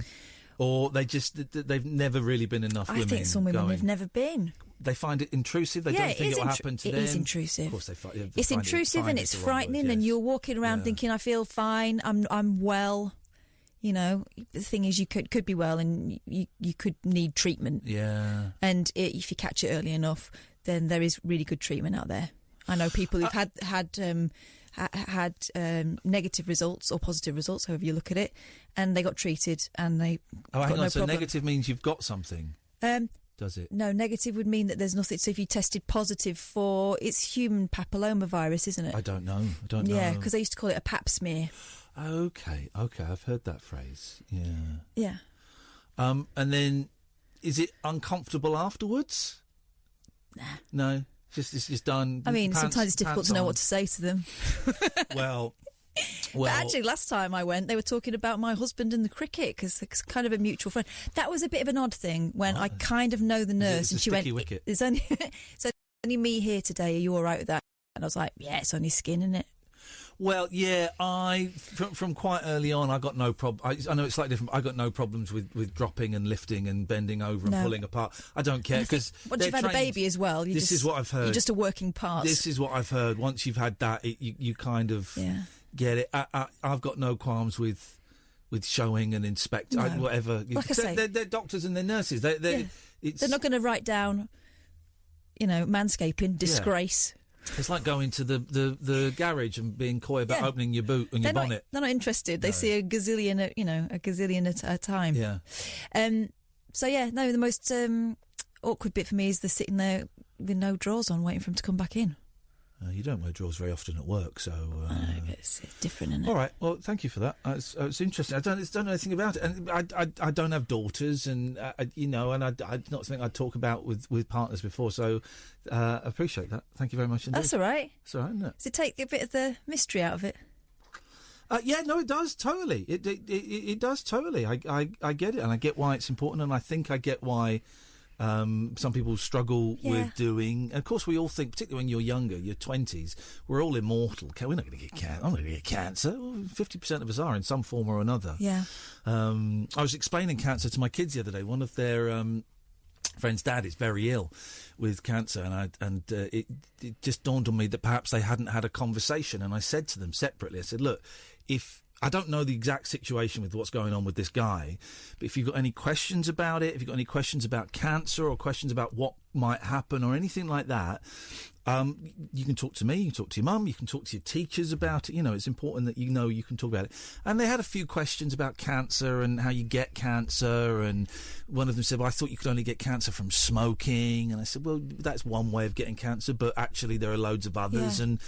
Or they've never really been enough women. I think some women have never been. They find it intrusive. They don't think it will happen to them. It is intrusive. Of course, it's intrusive and it's frightening. And you're walking around thinking, "I feel fine. I'm well." The thing is, you could be well, and you could need treatment. Yeah. And if you catch it early enough, then there is really good treatment out there. I know people who've had negative results or positive results, however you look at it, and they got treated and they got hang on, no so problem. Negative means you've got something, does it? No, negative would mean that there's nothing. So if you tested positive for, it's human papillomavirus, isn't it? I don't know. Yeah, because they used to call it a pap smear. Okay, I've heard that phrase. Yeah. And then, is it uncomfortable afterwards? Nah. No. It's just done. I mean, sometimes it's difficult to know what to say to them. Well, but actually, last time I went, they were talking about my husband and the cricket because it's kind of a mutual friend. That was a bit of an odd thing when I kind of know the nurse, and she went, wicket. "It's only me here today. Are you all right with that?" And I was like, "Yeah, it's only skin, isn't it?" Well, yeah, from quite early on, I got no problem. I know it's slightly different. I got no problems with dropping and lifting and bending over and pulling apart. I don't care because once you've had a baby as well, this is what I've heard. You're just a working part. This is what I've heard. Once you've had that, you kind of get it. I've got no qualms with showing and inspecting whatever. Like I say, they're doctors and they're nurses. They're not going to write down, manscaping, disgrace. Yeah. It's like going to the garage and being coy about opening your boot and your bonnet. They're not interested. They see a gazillion at a time. Yeah. The most awkward bit for me is the sitting there with no drawers on, waiting for him to come back in. You don't wear drawers very often at work, so... I know, but it's different, isn't it? All right, well, thank you for that. It's interesting. I don't know anything about it. And I don't have daughters, and, and I not something I'd talk about with partners before, so I appreciate that. Thank you very much indeed. That's all right. It's all right, isn't it? Does it take a bit of the mystery out of it? Yeah, no, it does, totally. It does, totally. I get it, and I get why it's important, and I think I get why... some people struggle with doing. And of course, we all think, particularly when you're younger, your 20s, we're all immortal. We're not going to get cancer. I'm not going to get cancer. 50% of us are in some form or another. Yeah. I was explaining cancer to my kids the other day. One of their friend's dad is very ill with cancer, and it just dawned on me that perhaps they hadn't had a conversation. And I said to them separately, I said, look, if I don't know the exact situation with what's going on with this guy, but if you've got any questions about it, if you've got any questions about cancer or questions about what might happen or anything like that, you can talk to me, you can talk to your mum, you can talk to your teachers about it. It's important that you can talk about it. And they had a few questions about cancer and how you get cancer, and one of them said, well, I thought you could only get cancer from smoking. And I said, well, that's one way of getting cancer, but actually there are loads of others. Yeah. And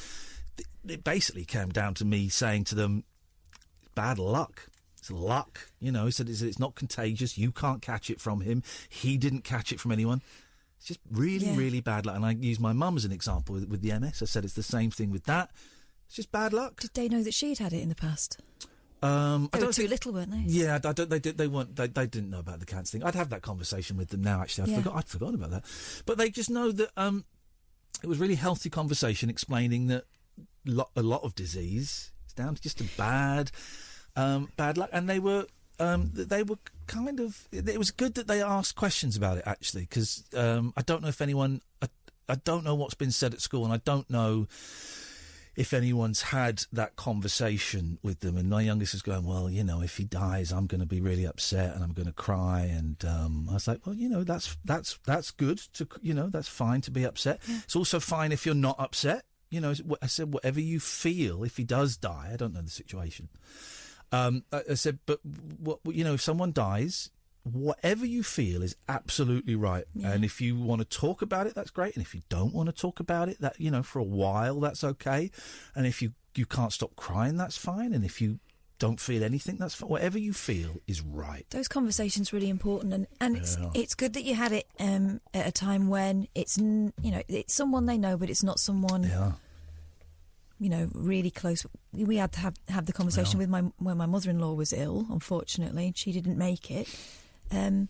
it basically came down to me saying to them, bad luck. It's luck. He said it's not contagious. You can't catch it from him. He didn't catch it from anyone. It's just really, really bad luck. And I used my mum as an example with the MS. I said it's the same thing with that. It's just bad luck. Did they know that she'd had it in the past? They were too little, weren't they? Yeah, they weren't. They didn't know about the cancer thing. I'd have that conversation with them now. Actually, I'd forgotten about that. But they just know that it was really healthy conversation explaining that a lot of disease is down to just a bad luck, and they were kind of. It was good that they asked questions about it, actually, because I don't know if anyone. I don't know what's been said at school, and I don't know if anyone's had that conversation with them. And my youngest is going, well, if he dies, I'm going to be really upset and I'm going to cry. And I was like, well, that's good to, that's fine to be upset. Yeah. It's also fine if you're not upset. I said, whatever you feel, if he does die, I don't know the situation. I said, but if someone dies, whatever you feel is absolutely right. Yeah. And if you want to talk about it, that's great. And if you don't want to talk about it, that for a while, that's okay. And if you can't stop crying, that's fine. And if you don't feel anything, that's fine. Whatever you feel is right. Those conversations are really important, and it's good that you had it at a time when it's it's someone they know, but it's not someone. Yeah. Really close. We had to have the conversation with when my mother-in-law was ill, unfortunately. She didn't make it. The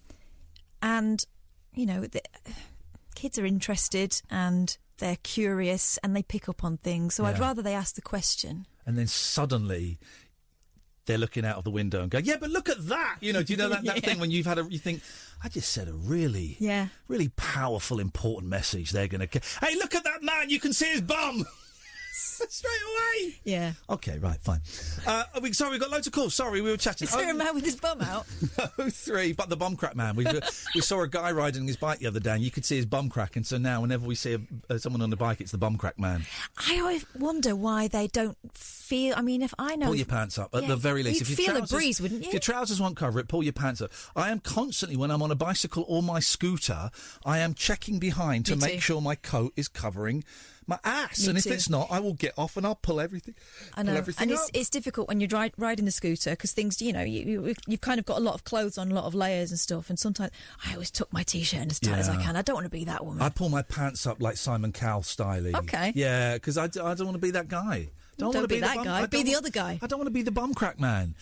kids are interested and they're curious and they pick up on things. So I'd rather they ask the question. And then suddenly they're looking out of the window and go, yeah, but look at that. Do you know that thing when you think, I just said a really powerful, important message. They're going to, hey, look at that man. You can see his bum. Straight away. Yeah. Okay, right, fine. We've got loads of calls. Sorry, we were chatting. Is there a man with his bum out? 03, but the bum crack man. We saw a guy riding his bike the other day and you could see his bum crack, and so now whenever we see someone on the bike, it's the bum crack man. I always wonder why they don't feel... I mean, if I know... Pull your pants up, at the very least. You'd feel a breeze, wouldn't you? If your trousers won't cover it, pull your pants up. I am constantly, when I'm on a bicycle or my scooter, I am checking behind to make sure my coat is covering my ass. Me and too. If it's not, I will get off and I'll pull everything. I know, and it's difficult when you're riding the scooter because things, you've kind of got a lot of clothes on, a lot of layers and stuff. And sometimes I always tuck my t-shirt in as tight as I can. I don't want to be that woman. I pull my pants up like Simon Cowell styling. Okay. Yeah, because I don't want to be that guy. Don't want to be that guy. Be the other guy. I don't want to be the bum crack man.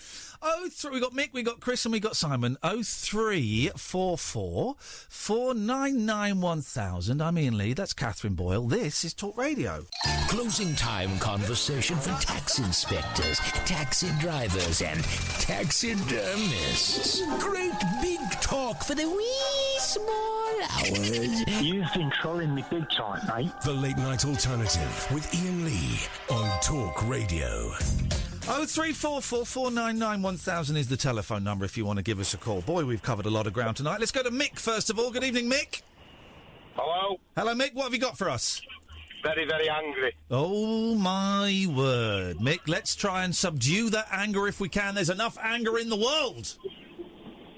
03, we got Mick, we got Chris, and we got Simon. 0344 499 1000. I'm Iain Lee. That's Katherine Boyle. This is Talk Radio. Closing time conversation for tax inspectors, taxi drivers, and taxidermists. Great big talk for the wee small hours. You've been trolling me big time, mate. The Late Night Alternative with Iain Lee on Talk Radio. 0344 499 1000 is the telephone number if you want to give us a call. Boy, we've covered a lot of ground tonight. Let's go to Mick first of all. Good evening, Mick. Hello. Hello, Mick. What have you got for us? Very, very angry. Oh, my word. Mick, let's try and subdue that anger if we can. There's enough anger in the world.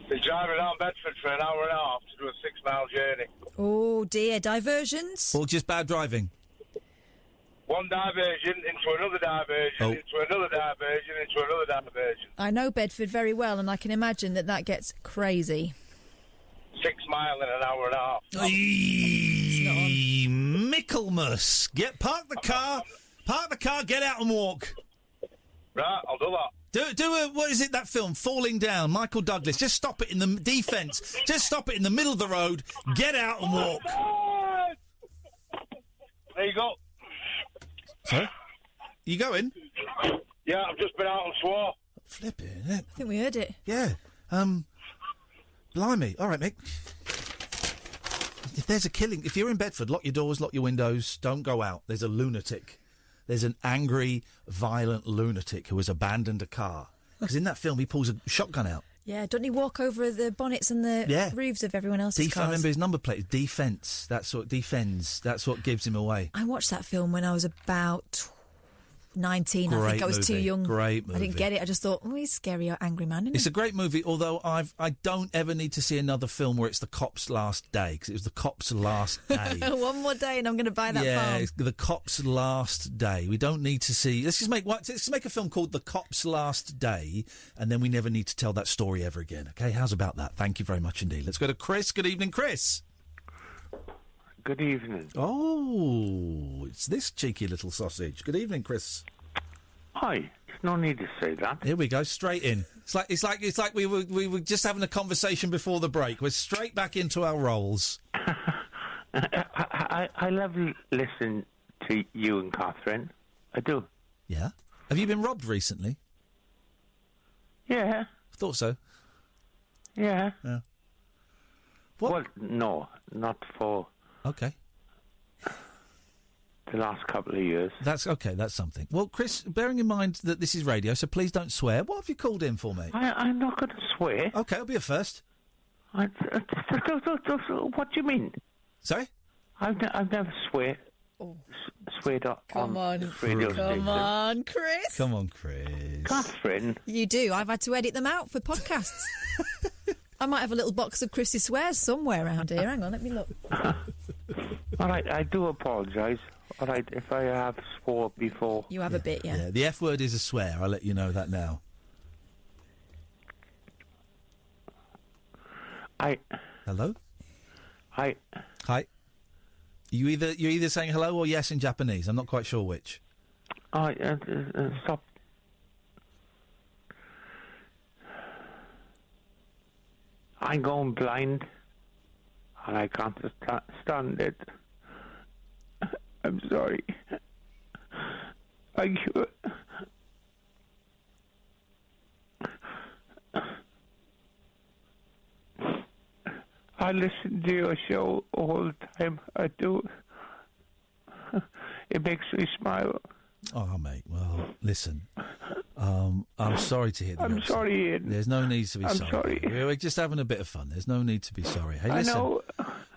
Been driving around Bedford for an hour and a half to do a 6-mile journey. Oh, dear. Diversions? Or just bad driving? One diversion into another diversion, into another diversion, into another diversion. I know Bedford very well, and I can imagine that gets crazy. 6 miles in an hour and a half. Michaelmas. Park the car, get out and walk. Right, I'll do that. What is it, that film, Falling Down, Michael Douglas. Just stop it in the defence. Just stop it in the middle of the road, get out and walk. There you go. Sorry? You going? Yeah, I've just been out and swore. Flipping it. I think we heard it. Yeah. Blimey. All right, Mick. If there's a killing, if you're in Bedford, lock your doors, lock your windows, don't go out. There's a lunatic. There's an angry, violent lunatic who has abandoned a car. Because in that film, he pulls a shotgun out. Yeah, doesn't he walk over the bonnets and the roofs of everyone else's cars? I remember his number plate is Defence. That's what defends. That's what gives him away. I watched that film when I was about 19. I think I was too young. Great movie. I didn't get it. I just thought, he's a scary, angry man, isn't he? It's a great movie, although I don't ever need to see another film where it's the cop's last day, because it was the cop's last day. One more day and I'm going to buy that farm. Yeah, it's the cop's last day. We don't need to see... Let's just make a film called The Cop's Last Day, and then we never need to tell that story ever again. OK, how's about that? Thank you very much indeed. Let's go to Chris. Good evening, Chris. Good evening. Oh, it's this cheeky little sausage. Good evening, Chris. Hi. There's no need to say that. Here we go, straight in. It's like we were just having a conversation before the break. We're straight back into our roles. I love listening to you and Katherine. I do. Yeah. Have you been robbed recently? Yeah. I thought so. Yeah. Yeah. What? Well, no, not for... Okay. The last couple of years. That's okay, that's something. Well, Chris, bearing in mind that this is radio, so please don't swear, what have you called in for, mate? I'm not going to swear. Okay, it'll be a first. What do you mean? Sorry? I've never sweared on radio station. Come on, Chris. Come on, Chris. Katherine. You do. I've had to edit them out for podcasts. I might have a little box of Chris's swears somewhere around here. Hang on, let me look. All right, I do apologise. All right, if I have swore before. You have a bit, yeah. The F word is a swear. I'll let you know that now. Hello? Hi. You're either saying hello or yes in Japanese. I'm not quite sure which. Stop. I'm going blind, and I can't stand it. I'm sorry. I listen to your show all the time. I do. It makes me smile. Oh, mate. Well, listen. I'm sorry to hear that. I'm sorry, Ian. There's no need to be sorry. I'm sorry. We're just having a bit of fun. There's no need to be sorry. Hey, listen. I know.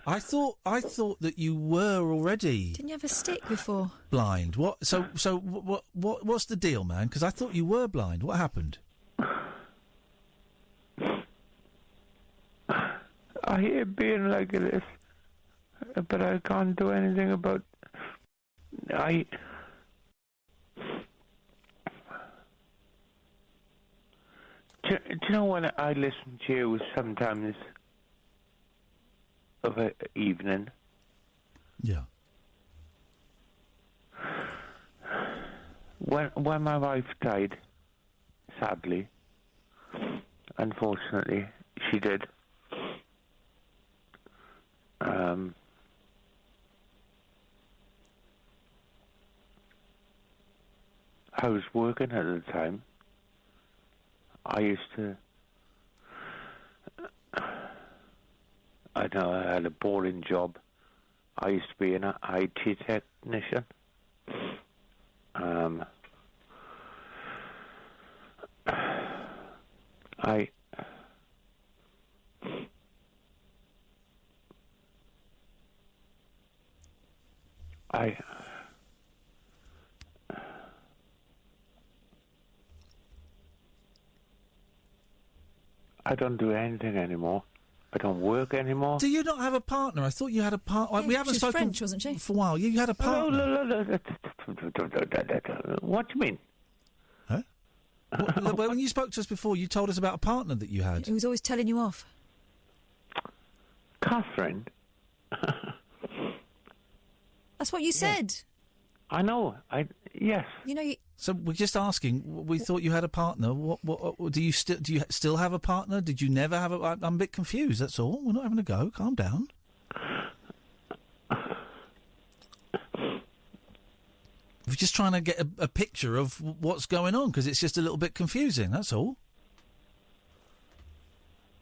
I thought that you were already. Didn't you have a stick before? Blind. What? So what's the deal, man? Because I thought you were blind. What happened? I hate being like this, but I can't do anything about. Do you know when I listen to you sometimes of an evening? Yeah. When my wife died, sadly, unfortunately, she did. I was working at the time. I had a boring job. I used to be an IT technician. I don't do anything anymore. I don't work anymore. Do you not have a partner? I thought you had a partner. We haven't she was spoken French, wasn't she? for a while. You had a partner. What do you mean? Huh? Well, when you spoke to us before, you told us about a partner that you had. He was always telling you off. Katherine? That's what you said. I know. Yes. You know, So we're just asking. We thought you had a partner. What do you still have a partner? Did you never have a? I'm a bit confused. That's all. We're not having a go. Calm down. We're just trying to get a picture of what's going on because it's just a little bit confusing. That's all.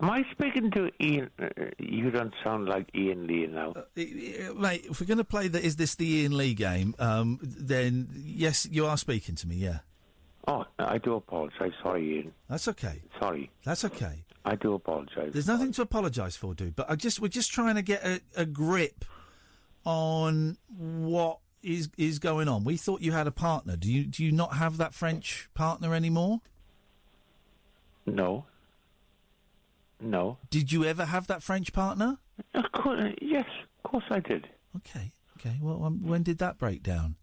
Am I speaking to Ian? You don't sound like Ian Lee now. Mate, if we're going to play Is This the Ian Lee game, then yes, you are speaking to me, yeah. Oh, I do apologise. Sorry, Ian. That's okay. Sorry. That's okay. I do apologise. There's nothing to apologise for, dude, but we're just trying to get a grip on what is going on. We thought you had a partner. Do you not have that French partner anymore? No. No. Did you ever have that French partner? Of course, yes, of course I did. Okay. Well, when did that break down?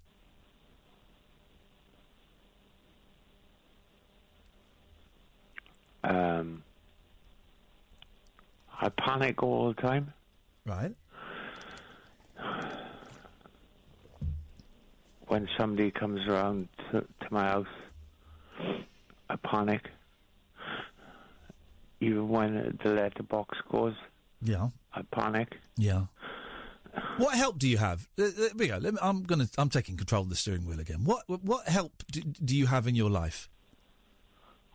I panic all the time. Right. When somebody comes around to my house, I panic. Even when the letterbox goes, yeah, I panic. Yeah. What help do you have? I'm taking control of the steering wheel again. What help do you have in your life?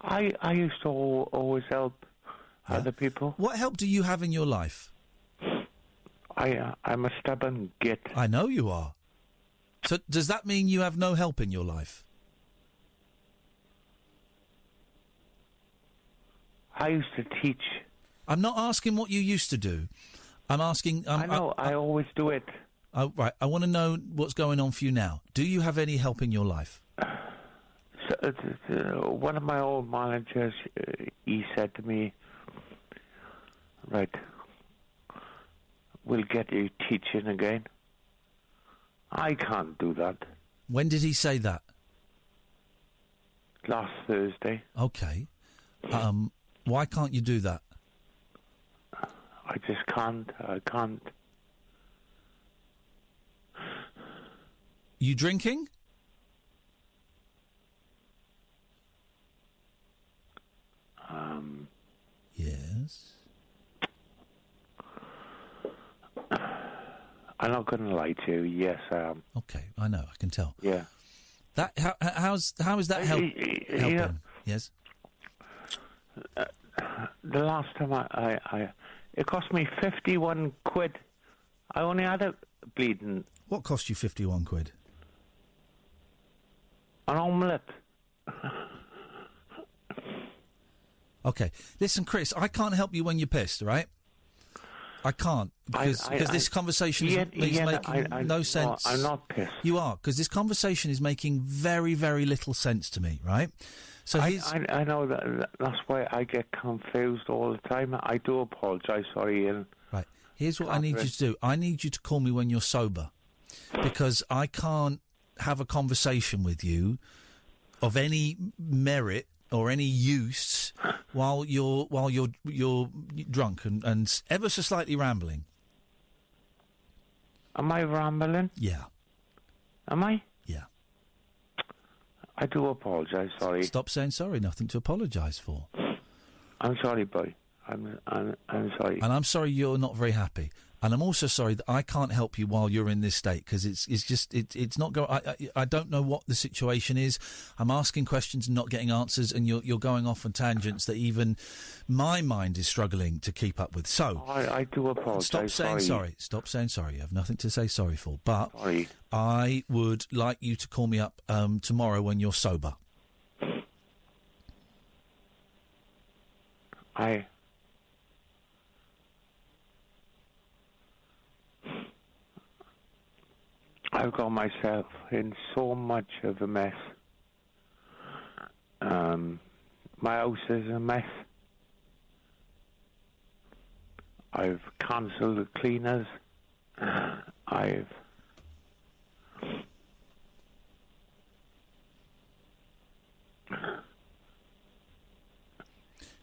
I used to always help other people. What help do you have in your life? I'm a stubborn git. I know you are. So does that mean you have no help in your life? I used to teach. I'm not asking what you used to do. I'm asking... I know, I always do it. Oh, right, I want to know what's going on for you now. Do you have any help in your life? One of my old managers, he said to me, right, we'll get you teaching again. I can't do that. When did he say that? Last Thursday. Okay. Why can't you do that? I just can't. I can't. You drinking? Yes. I'm not going to lie to you. Yes, I am. Okay, I know. I can tell. Yeah. That how is that helping? Yeah. Yes. The last time it cost me 51 quid. I only had a bleeding. What cost you 51 quid? An omelette. Okay, listen, Chris. I can't help you when you're pissed, right? I can't because this conversation is making no sense. No, I'm not pissed. You are, because this conversation is making very, very little sense to me, right? So I know that's why I get confused all the time. I do apologise, sorry, Ian. Right. Here's what I need you to do. I need you to call me when you're sober, because I can't have a conversation with you of any merit or any use while you're drunk and ever so slightly rambling. Am I rambling? Yeah. Am I? Yeah. I do apologise, sorry. Stop saying sorry, nothing to apologise for. I'm sorry, boy. I'm sorry. And I'm sorry you're not very happy. And I'm also sorry that I can't help you while you're in this state, because it's not going. I don't know what the situation is. I'm asking questions and not getting answers, and you're going off on tangents that even my mind is struggling to keep up with. So I do apologise. Stop saying sorry. Stop saying sorry. You have nothing to say sorry for. But sorry. I would like you to call me up tomorrow when you're sober. I've got myself in so much of a mess. My house is a mess. I've cancelled the cleaners. I've...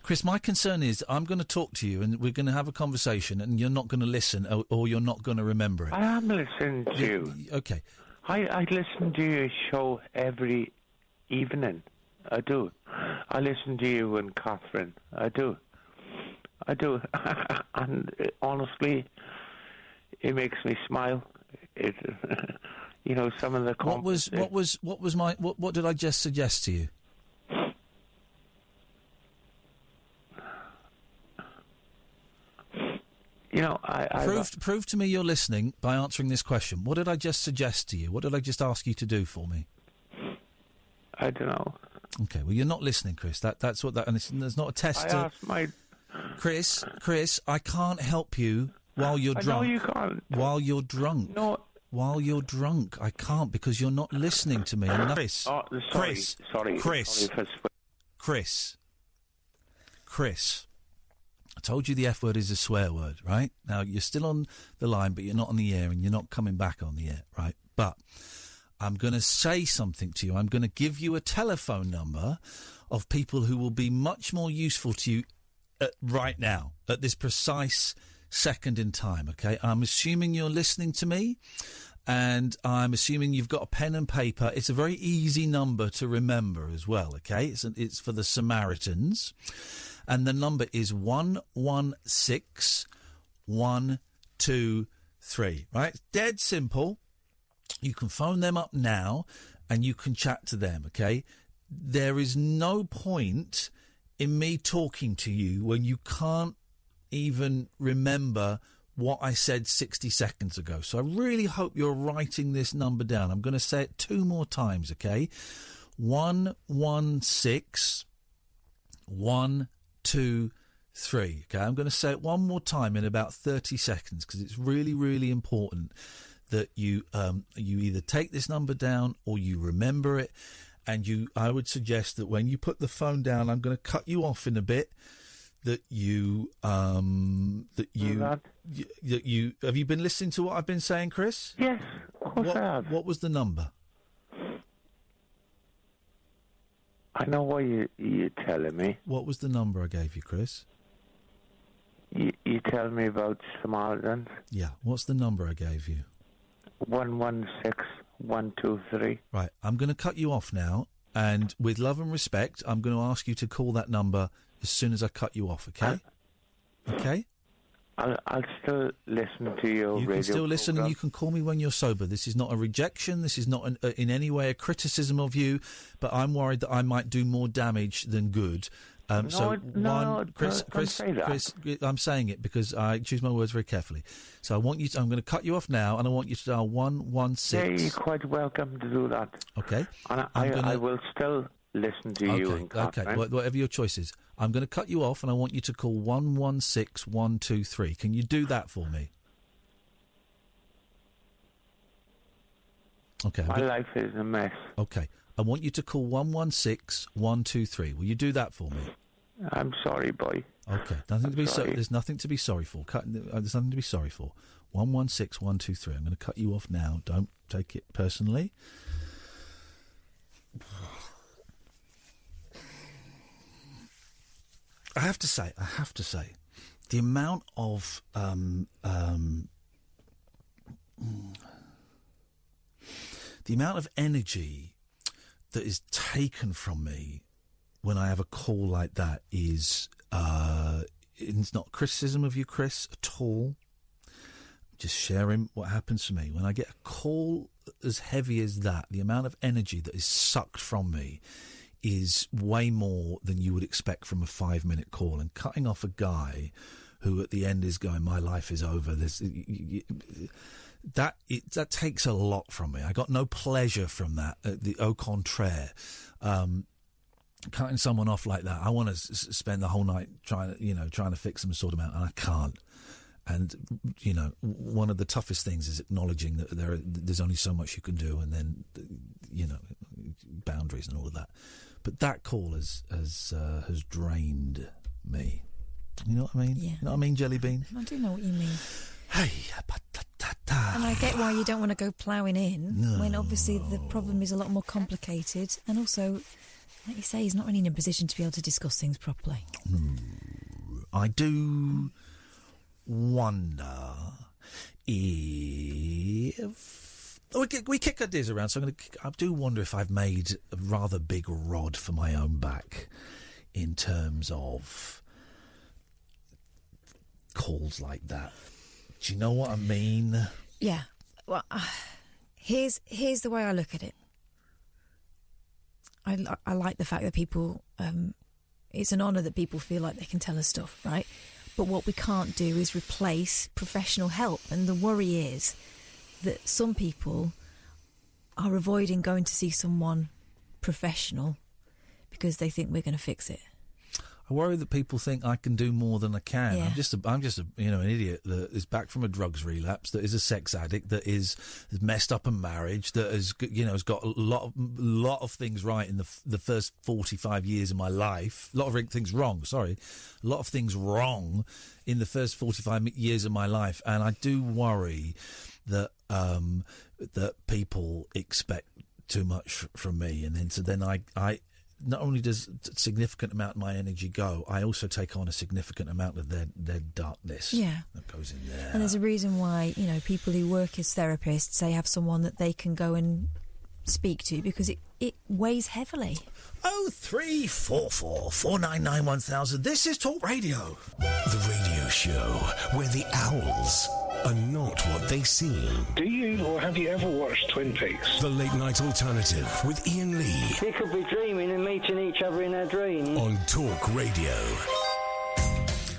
Chris, my concern is I'm going to talk to you and we're going to have a conversation and you're not going to listen or you're not going to remember it. I am listening to you. Okay. I listen to your show every evening. I do. I listen to you and Katherine. I do. And honestly, it makes me smile. It, you know, some of the comments... What did I just suggest to you? You know, Prove to me you're listening by answering this question. What did I just suggest to you? What did I just ask you to do for me? I don't know. Okay, well, you're not listening, Chris. That's what that... And there's not a test Chris, I can't help you while you're drunk. No, you can't. While you're drunk. No. While you're drunk. I can't because you're not listening to me. And Chris. Oh, sorry. Chris. I told you the F word is a swear word, right? Now, you're still on the line, but you're not on the air and you're not coming back on the air, right? But I'm going to say something to you. I'm going to give you a telephone number of people who will be much more useful to you right now, at this precise second in time, okay? I'm assuming you're listening to me, and I'm assuming you've got a pen and paper. It's a very easy number to remember as well, okay? It's for the Samaritans. And the number is 116123, right? It's dead simple. You can phone them up now and you can chat to them, okay? There is no point in me talking to you when you can't even remember what I said 60 seconds ago. So I really hope you're writing this number down. I'm going to say it 2 more times, okay? 116123. Okay, I'm going to say it 1 more time in about 30 seconds because it's really, really important that you either take this number down or you remember it. And I would suggest that when you put the phone down, I'm going to cut you off in a bit. Have you been listening to what I've been saying, Chris? Yes, of course I have. What was the number? I know what you're telling me. What was the number I gave you, Chris? You tell me about Samaritans. Yeah, what's the number I gave you? 116123. Right, I'm going to cut you off now, and with love and respect, I'm going to ask you to call that number as soon as I cut you off, okay? Okay? I'll still listen to your radio. You can still listen program. and you can call me when you're sober. This is not a rejection. This is not in any way a criticism of you, but I'm worried that I might do more damage than good. Chris, I'm saying it because I choose my words very carefully. So I'm going to cut you off now, and I want you to dial 116. Yeah, you're quite welcome to do that. Okay. And I will still listen to you. And okay, whatever your choice is. I'm going to cut you off, and I want you to call 116123. Can you do that for me? Okay. My life is a mess. Okay. I want you to call 116123. Will you do that for me? I'm sorry, boy. Okay. There's nothing to be sorry for. There's nothing to be sorry for. 116123. I'm going to cut you off now. Don't take it personally. I have to say, the amount of energy that is taken from me when I have a call like that is it's not criticism of you, Chris, at all. Just sharing what happens to me when I get a call as heavy as that. The amount of energy that is sucked from me is way more than you would expect from a 5-minute call. And cutting off a guy who at the end is going, my life is over, that takes a lot from me. I got no pleasure from that. Au contraire, cutting someone off like that, I want to spend the whole night trying to fix them and sort them out, and I can't. And one of the toughest things is acknowledging that there's only so much you can do, and then boundaries and all of that. But that call has drained me. You know what I mean? Yeah. You know what I mean, Jelly Bean? I do know what you mean. Hey, and I get why you don't want to go ploughing in when obviously the problem is a lot more complicated, and also, like you say, he's not really in a position to be able to discuss things properly. I do wonder if we kick ideas around. So I do wonder if I've made a rather big rod for my own back in terms of calls like that. Do you know what I mean? Yeah. Well, here's the way I look at it. I like the fact that people. It's an honour that people feel like they can tell us stuff, right? But what we can't do is replace professional help. And the worry is that some people are avoiding going to see someone professional because they think we're going to fix it. I worry that people think I can do more than I can. Yeah. I'm just an idiot that is back from a drugs relapse, that is a sex addict, that is messed up in marriage, that has got a lot of things right in the first 45 years of my life. A lot of things wrong. Sorry, a lot of things wrong in the first 45 years of my life, and I do worry that that people expect too much from me, and then I not only does a significant amount of my energy go, I also take on a significant amount of their darkness. Yeah. That goes in there. And there's a reason why, people who work as therapists, they have someone that they can go and speak to because it weighs heavily. 0344 499 1000. This is Talk Radio. The radio show where the owls are not what they seem. Do you or have you ever watched Twin Peaks? The Late Night Alternative with Iain Lee. We could be dreaming and meeting each other in our dreams. On Talk Radio.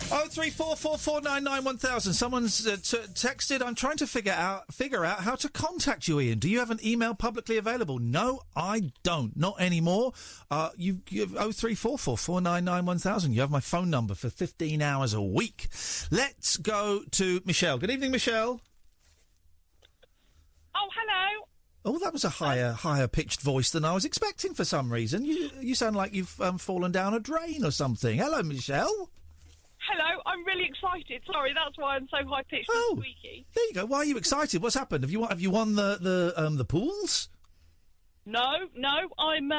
0344 499 1000. Someone's texted. I'm trying to figure out how to contact you, Iain. Do you have an email publicly available? No, I don't. Not anymore. You 0344 499 1000. You have my phone number for 15 hours a week. Let's go to Michelle. Good evening, Michelle. Oh, hello. Oh, that was a higher pitched voice than I was expecting for some reason. You sound like you've fallen down a drain or something. Hello, Michelle. Hello, I'm really excited. Sorry, that's why I'm so high pitched and squeaky. There you go. Why are you excited? What's happened? Have you won the pools? No, I'm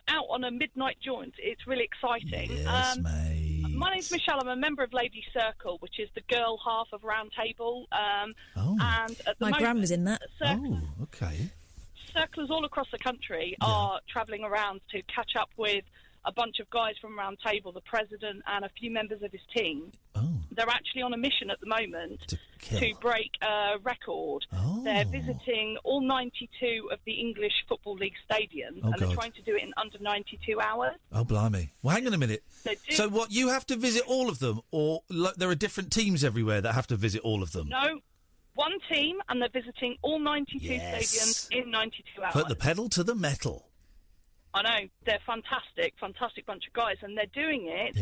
out on a midnight jaunt. It's really exciting. Yes, mate. My name's Michelle. I'm a member of Lady Circle, which is the girl half of Round Table. And at the My gran was in that. Okay. Circlers all across the country are travelling around to catch up with a bunch of guys from Round Table, the president and a few members of his team. They're actually on a mission at the moment to break a record. They're visiting all 92 of the English Football League stadiums, and they're trying to do it in under 92 hours. Oh, blimey. Well, hang on a minute. So what, you have to visit all of them, or there are different teams everywhere that have to visit all of them? No, one team, and they're visiting all 92 stadiums in 92 hours. Put the pedal to the metal. I know, they're fantastic bunch of guys, and they're doing it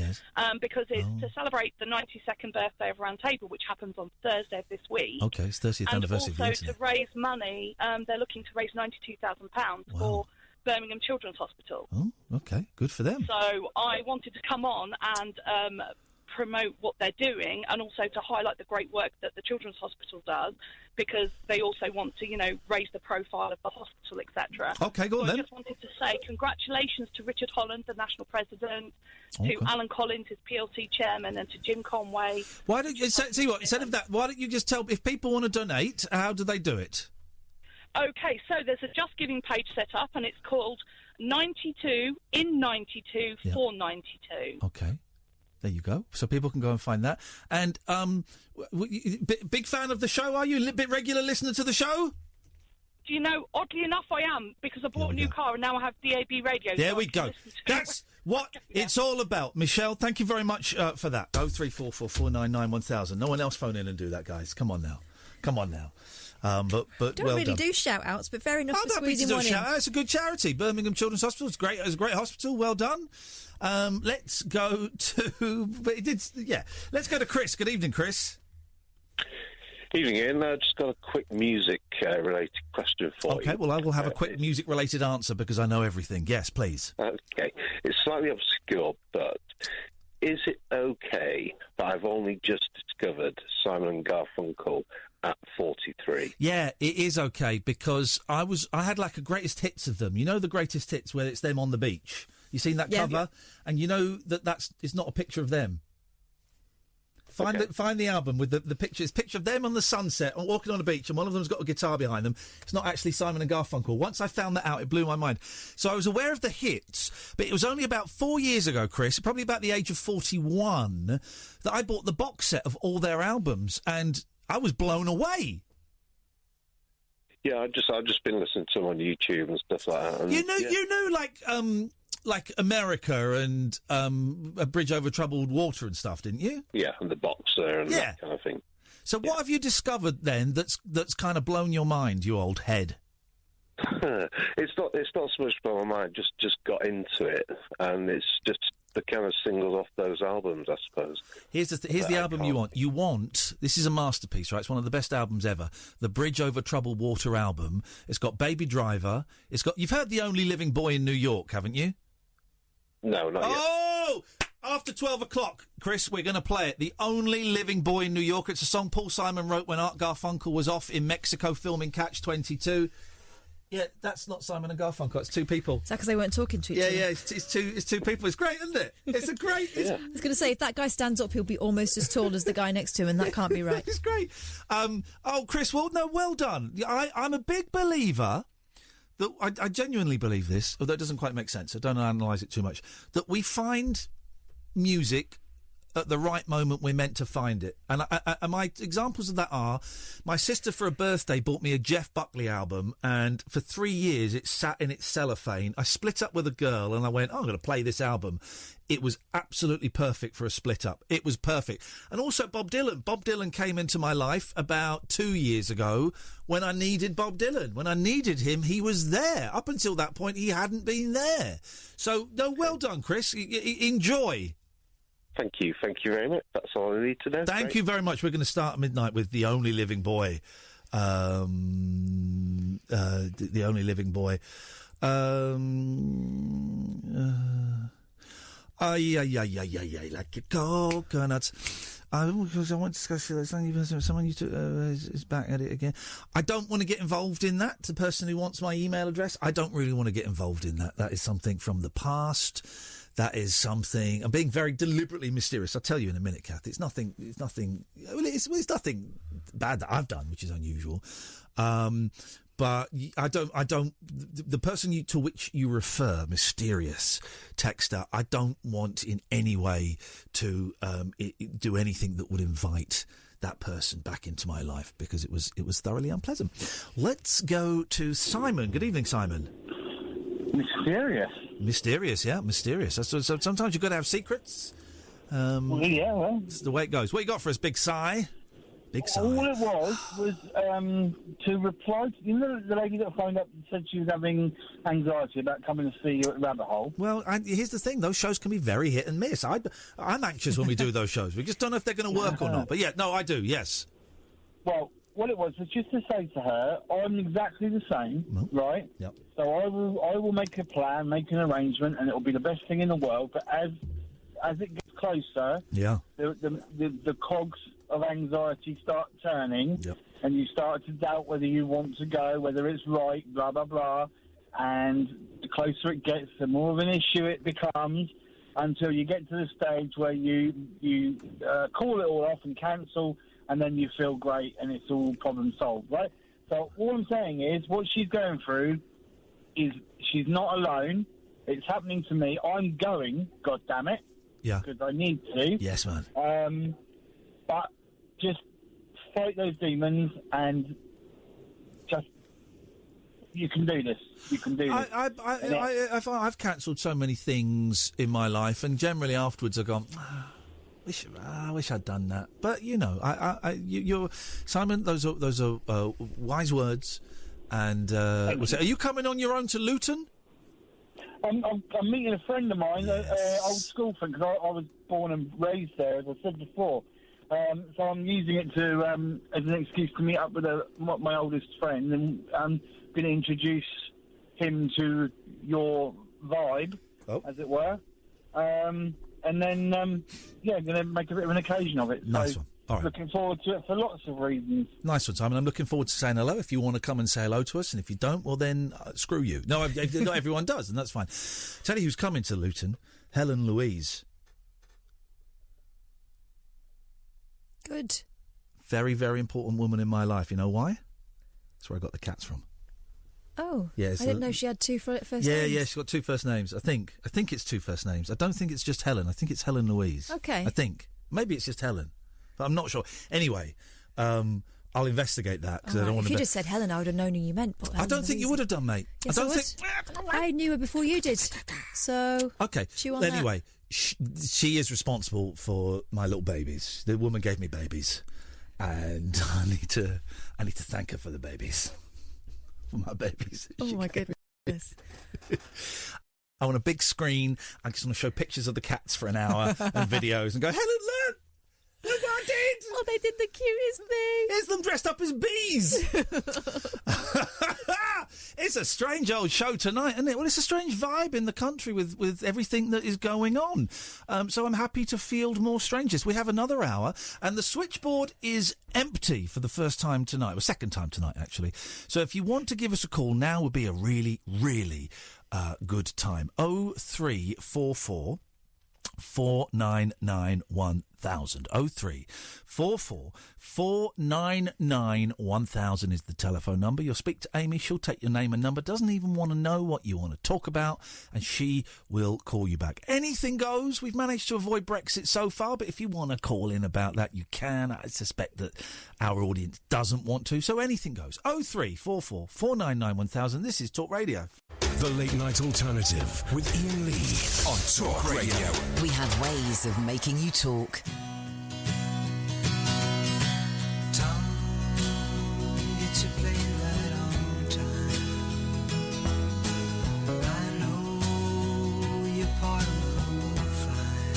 because it's to celebrate the 92nd birthday of Round Table, which happens on Thursday of this week. Okay, it's 30th anniversary of the And also internet. to raise money, they're looking to raise £92,000 for Birmingham Children's Hospital. Oh, okay, good for them. So I wanted to come on and promote what they're doing, and also to highlight the great work that the Children's Hospital does, because they also want to, raise the profile of the hospital, etc. Okay, go on then. I just wanted to say congratulations to Richard Holland, the national president, to Alan Collins, his PLC chairman, and to Jim Conway. Why don't you instead of that? Why don't you just tell if people want to donate, how do they do it? Okay, so there's a Just Giving page set up, and it's called 92 in 92 for 92. Okay. There you go. So people can go and find that. And big fan of the show, are you? A bit regular listener to the show? Do you know, oddly enough, I am, because I bought a new car and now I have DAB radio. There we go. That's what it's all about. Michelle, thank you very much for that. 0344 499 1000. No one else phone in and do that, guys. Come on now. But Don't well really done. do shout-outs, but fair enough for squeezing one in. It's a good charity. Birmingham Children's Hospital. It's a great hospital. Well done. Let's go to... Let's go to Chris. Good evening, Chris. Evening, Ian. Just got a quick music-related question for you. Okay, well, I will have a quick music-related answer because I know everything. Yes, please. Okay. It's slightly obscure, but is it okay that I've only just discovered Simon and Garfunkel at 43? Yeah, it is okay, because I had like a greatest hits of them. You know, the greatest hits where it's them on the beach. You seen that cover, and you know it's not a picture of them. Find the album with the picture. It's a picture of them on the sunset, walking on a beach, and one of them's got a guitar behind them. It's not actually Simon and Garfunkel. Once I found that out, it blew my mind. So I was aware of the hits, but it was only about 4 years ago, Chris, probably about the age of 41, that I bought the box set of all their albums, and I was blown away. Yeah, I've just been listening to them on YouTube and stuff like that. And, you know, like America and A Bridge Over Troubled Water and stuff, didn't you? Yeah, and the Boxer and that kind of thing. So what have you discovered then that's kind of blown your mind, you old head? It's not so much blown my mind. Just got into it, and it's just the kind of singles off those albums, I suppose. Here's the album you want. You want, this is a masterpiece, right? It's one of the best albums ever. The Bridge Over Troubled Water album. It's got Baby Driver. You've heard The Only Living Boy in New York, haven't you? No, not yet. Oh! After 12 o'clock, Chris, we're going to play it. The Only Living Boy in New York. It's a song Paul Simon wrote when Art Garfunkel was off in Mexico filming Catch 22. Yeah, that's not Simon and Garfunkel. It's two people. Is that because they weren't talking to each other? Yeah, it's two people. It's great, isn't it? It's a great... I was going to say, if that guy stands up, he'll be almost as tall as the guy next to him, and that can't be right. It's great. Chris, well done. I'm a big believer... I genuinely believe this, although it doesn't quite make sense, so don't analyse it too much, that we find music at the right moment we're meant to find it. And my examples of that are, my sister for a birthday bought me a Jeff Buckley album, and for 3 years it sat in its cellophane. I split up with a girl and I went, I'm going to play this album. It was absolutely perfect for a split up. It was perfect. And also Bob Dylan. Bob Dylan came into my life about 2 years ago when I needed Bob Dylan. When I needed him, he was there. Up until that point, he hadn't been there. So, no, well done, Chris. Enjoy. Thank you very much. That's all I need to know. Thank you very much. We're going to start at midnight with The Only Living Boy. The Only Living Boy. Like your coconuts. I want to discuss someone is back at it again. I don't want to get involved in that. The person who wants my email address, I don't really want to get involved in that. That is something from the past. That is something. I'm being very deliberately mysterious. I'll tell you in a minute, Kath. It's nothing. Well, it's nothing bad that I've done, which is unusual. But I don't. The person to which you refer, mysterious texter, I don't want in any way to do anything that would invite that person back into my life, because it was thoroughly unpleasant. Let's go to Simon. Good evening, Simon. Mysterious, yeah, mysterious. So sometimes you've got to have secrets. Well. It's the way it goes. What you got for us, Big Sigh? Big Sigh. All it was to reply to, you know, the lady that phoned up and said she was having anxiety about coming to see you at Rabbit Hole. Well, here's the thing. Those shows can be very hit and miss. I'm anxious when we do those shows. We just don't know if they're going to work or not. But yeah, no, I do, yes. Well, what it was just to say to her, I'm exactly the same, right? Yep. So I will make a plan, make an arrangement, and it will be the best thing in the world. But as it gets closer, the cogs of anxiety start turning, and you start to doubt whether you want to go, whether it's right, blah blah blah. And the closer it gets, the more of an issue it becomes, until you get to the stage where you call it all off and cancel. And then you feel great, and it's all problem solved, right? So all I'm saying is, what she's going through is she's not alone. It's happening to me. I'm going, God damn it, because I need to. Yes, man. But just fight those demons, and just you can do this. You can do this. I've cancelled so many things in my life, and generally afterwards I've gone, I wish I'd done that. But you know, you're Simon. Those are wise words. And are you coming on your own to Luton? I'm meeting a friend of mine, old school friend, because I was born and raised there, as I said before. So I'm using it to as an excuse to meet up with my oldest friend, and I'm going to introduce him to your vibe, as it were. and then going to make a bit of an occasion of it. Nice one. All right. Looking forward to it for lots of reasons. Nice one, Simon. I'm looking forward to saying hello. If you want to come and say hello to us, and if you don't, well then screw you. No, not everyone does, and that's fine. Tell you who's coming to Luton. Helen Louise. Good. Very, very important woman in my life. You know why? That's where I got the cats from. Oh, yeah, I didn't know she had two first names. Yeah, she's got two first names. I think it's two first names. I don't think it's just Helen. I think it's Helen Louise. Okay. I think. Maybe it's just Helen. But I'm not sure. Anyway, I'll investigate that because I don't want to... If you just said Helen, I would have known who you meant. But I don't think you would have done, mate. Yes, I don't think... I knew her before you did. So... Okay. Chew on anyway, she is responsible for my little babies. The woman gave me babies. And I need to thank her for the babies. For my babies. Oh, my goodness. I want a big screen. I just want to show pictures of the cats for an hour and videos and go, Helen, look! Look what I did! Oh, they did the cutest thing. Here's them dressed up as bees. It's a strange old show tonight, isn't it? Well, it's a strange vibe in the country with everything that is going on. So I'm happy to field more strangers. We have another hour, and the switchboard is empty for the first time tonight. Well, second time tonight, actually. So if you want to give us a call, now would be a really, really good time. 0344 499 1000. 0344 499 1000 is the telephone number. You'll speak to Amy. She'll take your name and number. Doesn't even want to know what you want to talk about, and she will call you back. Anything goes. We've managed to avoid Brexit so far, but if you want to call in about that, you can. I suspect that our audience doesn't want to, so anything goes. 0344 499 1000. This is Talk Radio. The Late Night Alternative with Iain Lee on Talk Radio. We have ways of making you talk. Tom, get your plane right on time. I know you're part of the whole fine.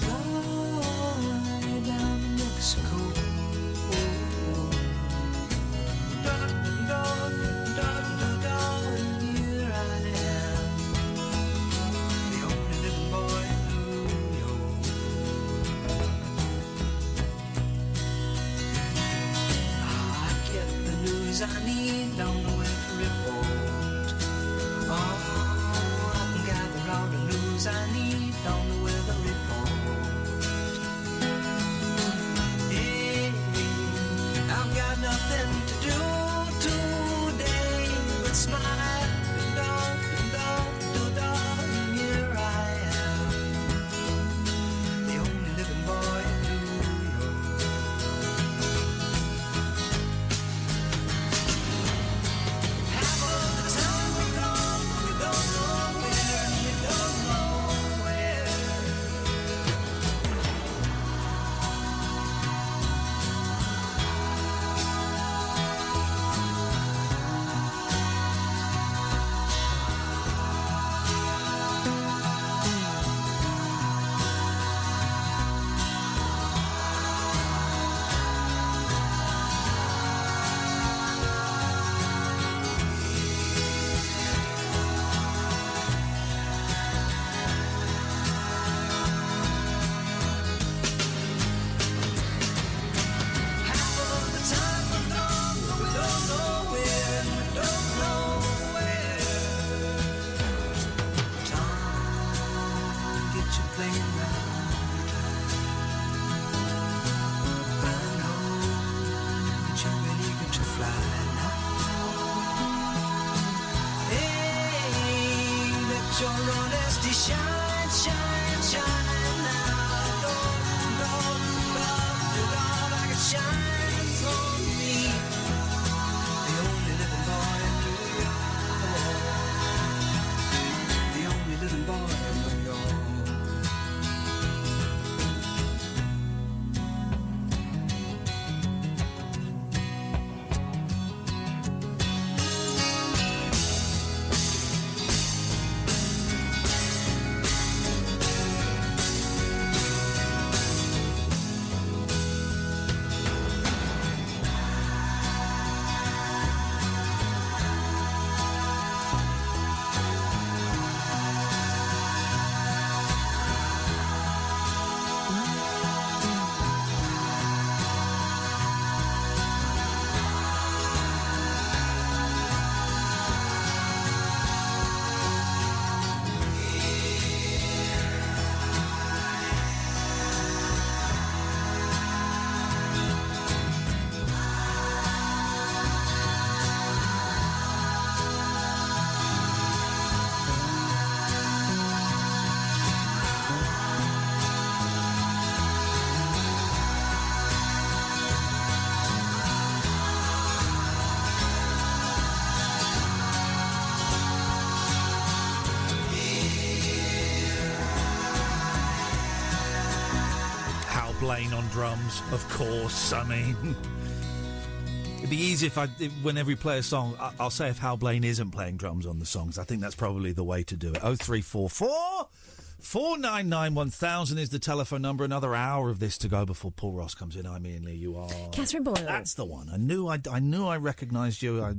Fly down to Mexico. Here I am, the only living boy in New York. I get the news I need on the weather report. Oh, I can gather all the news I need on the weather report. Hey, I've got nothing to do today but smile. Here I am, the only living boy in New York. Half of the time we're gone, we don't know where, and we don't know where. Half of the time we're gone, but we don't know where, and we don't know where. Tom, get your plane right on time. I know that you've been eager to fly now. Hey, let your honesty shine, shine, shine now. Like it shines on me. The only living boy in New York. The only living boy in New York. Blaine on drums, of course. I mean, it'd be easy if whenever we play a song, I'll say if Hal Blaine isn't playing drums on the songs. I think that's probably the way to do it. 0344 499 1000 is the telephone number. Another hour of this to go before Paul Ross comes in. I'm Iain Lee. You are Katherine Boyle. That's the one. I knew I recognised you.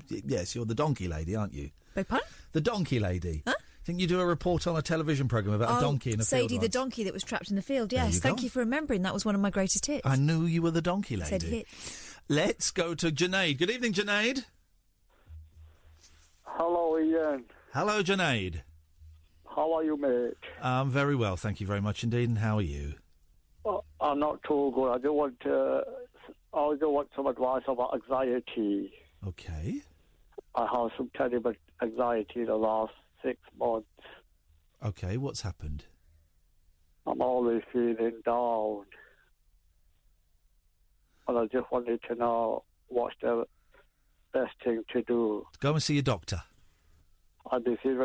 Yes, you're the donkey lady, aren't you? Beg pardon? The donkey lady. Huh? I think you do a report on a television programme about a donkey in a field. Sadie the donkey that was trapped in the field. Yes, thank you for remembering. That was one of my greatest hits. I knew you were the donkey lady. Said hit. Let's go to Junaid. Good evening, Junaid. Hello, Iain. Hello, Junaid. How are you, mate? I'm very well, thank you very much indeed. And how are you? I'm not too good. I do want some advice about anxiety. Okay. I have some terrible anxiety the last 6 months. Okay, what's happened? I'm always feeling down. And I just wanted to know what's the best thing to do. Go and see your doctor. I've seen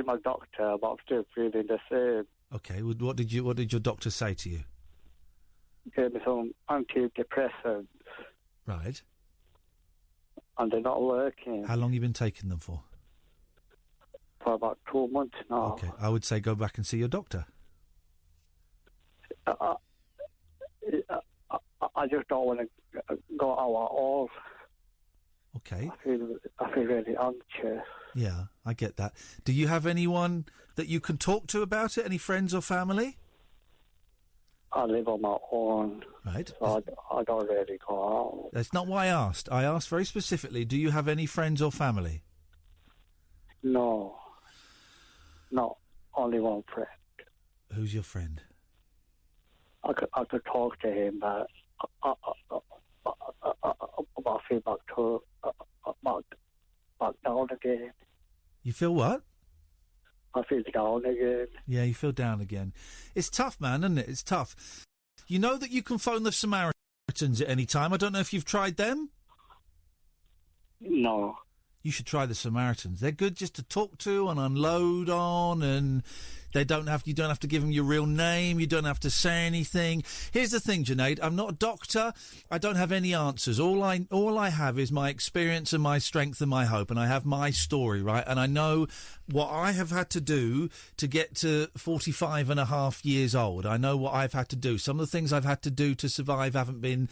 my doctor, but I'm still feeling the same. Okay, what did your doctor say to you? He gave me some antidepressants. Right. And they're not working. How long have you been taking them for? For about 2 months now. Okay, I would say go back and see your doctor. I just don't want to go out at all. Okay. I feel really anxious. Yeah, I get that. Do you have anyone that you can talk to about it? Any friends or family? I live on my own. Right. So I don't really go out. That's not why I asked. I asked very specifically, do you have any friends or family? No. Not only one friend. Who's your friend? I could talk to him, but I feel back down again. You feel what? I feel down again. Yeah, you feel down again. It's tough, man, isn't it? It's tough. You know that you can phone the Samaritans at any time. I don't know if you've tried them. No. You should try the Samaritans. They're good just to talk to and unload on, and you don't have to give them your real name. You don't have to say anything. Here's the thing, Junaid. I'm not a doctor. I don't have any answers. All I have is my experience and my strength and my hope, and I have my story, right? And I know what I have had to do to get to 45 and a half years old. I know what I've had to do. Some of the things I've had to do to survive haven't been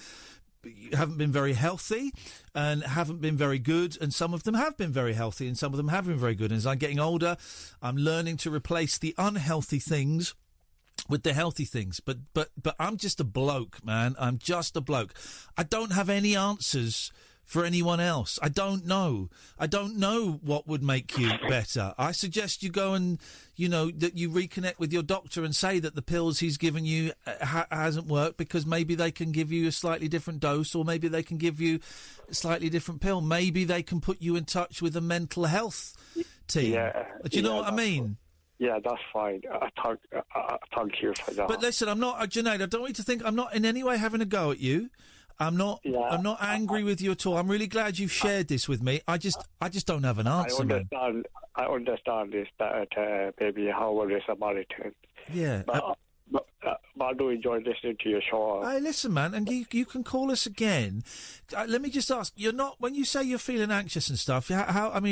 very healthy and haven't been very good, and some of them have been very healthy and some of them have been very good. And as I'm getting older, I'm learning to replace the unhealthy things with the healthy things. But I'm just a bloke, man. I'm just a bloke. I don't have any answers for anyone else. I don't know what would make you better. I suggest you go and, that you reconnect with your doctor and say that the pills he's given you hasn't worked, because maybe they can give you a slightly different dose, or maybe they can give you a slightly different pill. Maybe they can put you in touch with a mental health team. Do you know what I mean? Yeah, that's fine. Thank you for that. But listen, I'm not, Junaid, I don't want you to think I'm not in any way having a go at you. I'm not angry with you at all. I'm really glad you've shared this with me. I just don't have an answer, man. I understand this better, maybe how are the Samaritan. Yeah. But I do enjoy listening to your show. Hey, listen, man, and you can call us again. Let me just ask, you're not, when you say you're feeling anxious and stuff, are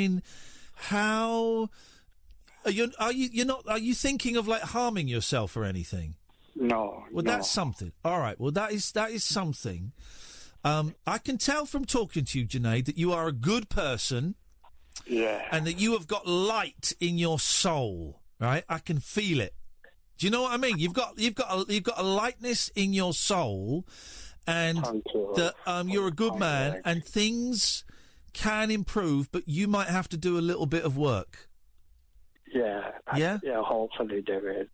you thinking of like harming yourself or anything? No. Well, that's something. All right. Well, that is something. I can tell from talking to you, Junaid, that you are a good person. Yeah. And that you have got light in your soul. Right? I can feel it. Do you know what I mean? You've got a lightness in your soul, and that you're a good man, and things can improve, but you might have to do a little bit of work. Yeah. Yeah. Yeah. Hopefully, do it.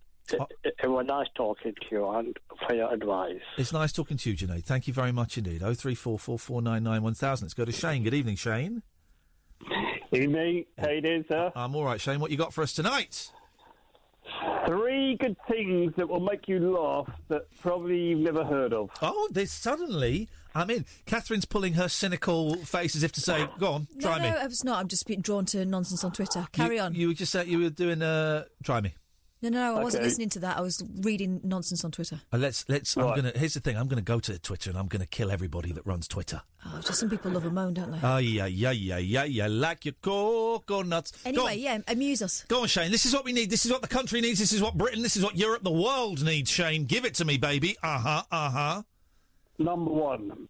It was nice talking to you and for your advice. It's nice talking to you, Junaid. Thank you very much indeed. 0344 499 1000. Let's go to Shane. Good evening, Shane. Evening. How you doing, sir? I'm all right, Shane. What you got for us tonight? 3 good things that will make you laugh that probably you've never heard of. Oh, there's suddenly... I'm in. Catherine's pulling her cynical face as if to say, go on, try me. No, it's not. I'm just being drawn to nonsense on Twitter. Carry on. You were just saying you were doing... try me. No, I wasn't listening to that. I was reading nonsense on Twitter. Let's. Right. Here's the thing. I'm going to go to Twitter and I'm going to kill everybody that runs Twitter. Oh, just some people love a moan, don't they? Oh, yeah, like your coconuts. Anyway, amuse us. Go on, Shane. This is what we need. This is what the country needs. This is what Britain, this is what Europe, the world needs, Shane. Give it to me, baby. Number one.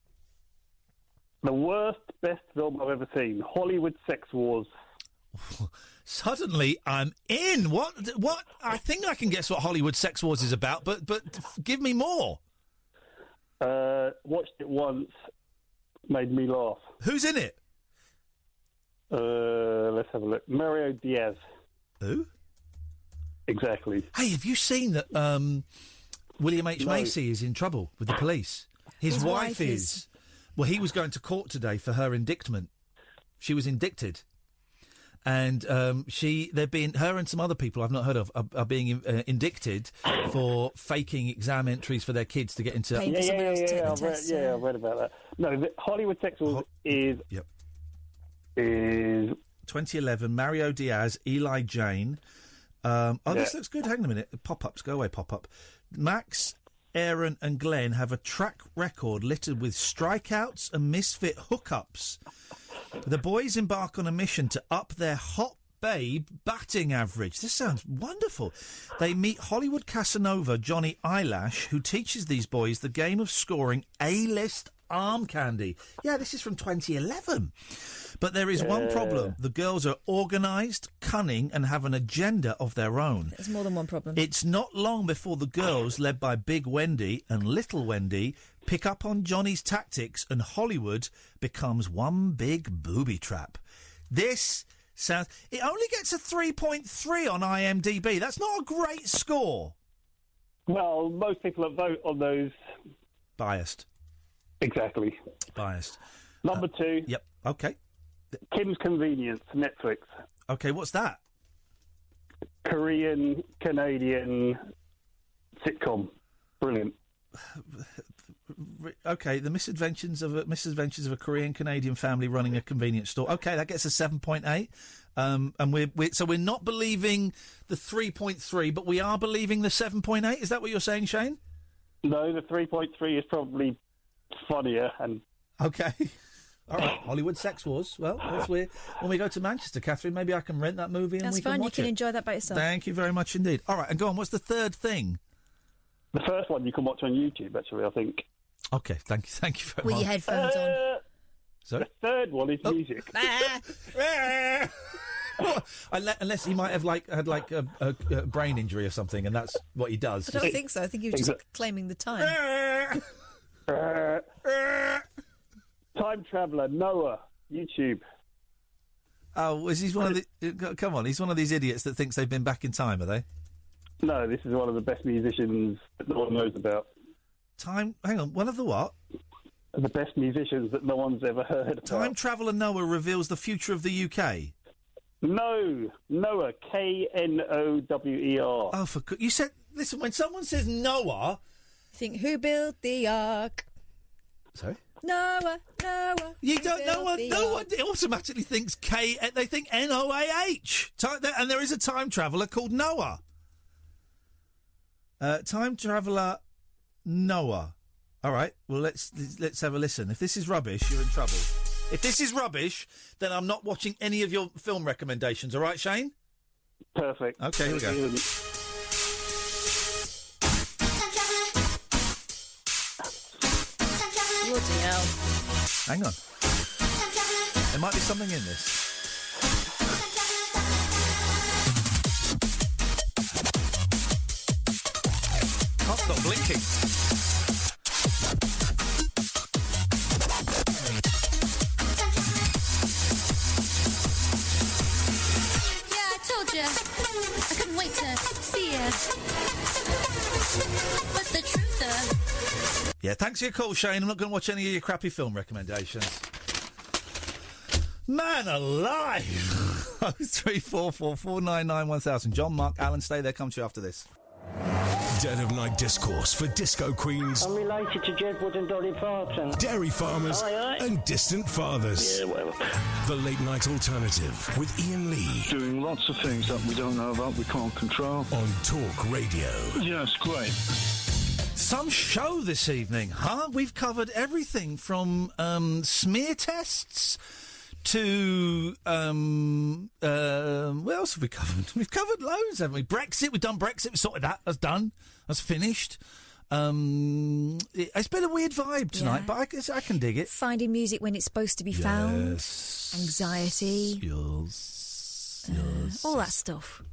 The worst, best film I've ever seen. Hollywood Sex Wars. Suddenly, I'm in. What? I think I can guess what Hollywood Sex Wars is about, but give me more. Watched it once. Made me laugh. Who's in it? Let's have a look. Mario Diaz. Who? Exactly. Hey, have you seen that William H. Macy is in trouble with the police? His wife is. Well, he was going to court today for her indictment. She was indicted. And her and some other people I've not heard of are being indicted for faking exam entries for their kids to get into. I've read about that. No, the Hollywood Sex Wars is 2011. Mario Diaz, Eli Jane. This looks good. Hang on a minute. Pop-ups, go away. Pop-up. Max, Aaron, and Glenn have a track record littered with strikeouts and misfit hookups. The boys embark on a mission to up their hot babe batting average. This sounds wonderful. They meet Hollywood Casanova Johnny Eyelash, who teaches these boys the game of scoring A-list arm candy. Yeah, this is from 2011. But there is one problem. The girls are organised, cunning, and have an agenda of their own. There's more than one problem. It's not long before the girls, led by Big Wendy and Little Wendy, pick up on Johnny's tactics and Hollywood becomes one big booby trap. This sounds... It only gets a 3.3 on IMDb. That's not a great score. Well, most people that vote on those... Biased. Exactly. Biased. Number two. Yep, OK. Kim's Convenience, Netflix. OK, what's that? Korean, Canadian sitcom. Brilliant. OK, the misadventures of a Korean Canadian family running a convenience store. OK, that gets a 7.8. And we're not believing the 3.3, but we are believing the 7.8. Is that what you're saying, Shane? No, the 3.3 is probably funnier and. OK. All right, Hollywood Sex Wars. Well, when we go to Manchester, Katherine, maybe I can rent that movie and we can watch it. That's fine, you can enjoy that by yourself. Thank you very much indeed. All right, and go on, what's the third thing? The first one you can watch on YouTube, actually, I think. OK, thank you very much. With your headphones on. Sorry? The third one is music. Unless he might have had a brain injury or something, and that's what he does. I don't think so. I think he was just claiming the time. Time Traveller, Noah, YouTube. Oh, is he one of the... Come on, he's one of these idiots that thinks they've been back in time, are they? No, this is one of the best musicians that no one knows about. Hang on, one of the what? The best musicians that no one's ever heard about. Time Traveller Noah reveals the future of the UK. No, Noah, Knower. Oh, you said... Listen, when someone says Noah... Think, who built the ark? Sorry? Noah. You don't know what? No one automatically thinks K. They think Noah. And there is a time traveller called Noah. Time Traveller Noah. All right. Well, let's have a listen. If this is rubbish, you're in trouble. If this is rubbish, then I'm not watching any of your film recommendations. All right, Shane? Perfect. Okay, here we go. Bloody hell. Hang on. There might be something in this. Can't stop blinking. Yeah, I told you. I couldn't wait to see you. What's the truth, though? Yeah, thanks for your call, Shane. I'm not going to watch any of your crappy film recommendations. Man alive! 0344 499 1000. John, Mark, Alan, stay there. Come to you after this. Dead of Night discourse for disco queens, I'm related to Jed Wood and Dolly Parton. dairy farmers, Aye, aye. and distant fathers. Yeah, whatever. The Late Night Alternative with Iain Lee. Doing lots of things that we don't know about, we can't control. On Talk Radio. Yes, great. Some show this evening, huh? We've covered everything from smear tests to what else have we covered? We've covered loads, haven't we? Brexit, we've done Brexit, we sorted that, that's done, that's finished. It's been a weird vibe tonight, but I can dig it. Finding music when it's supposed to be found. Anxiety. Yes. All that stuff.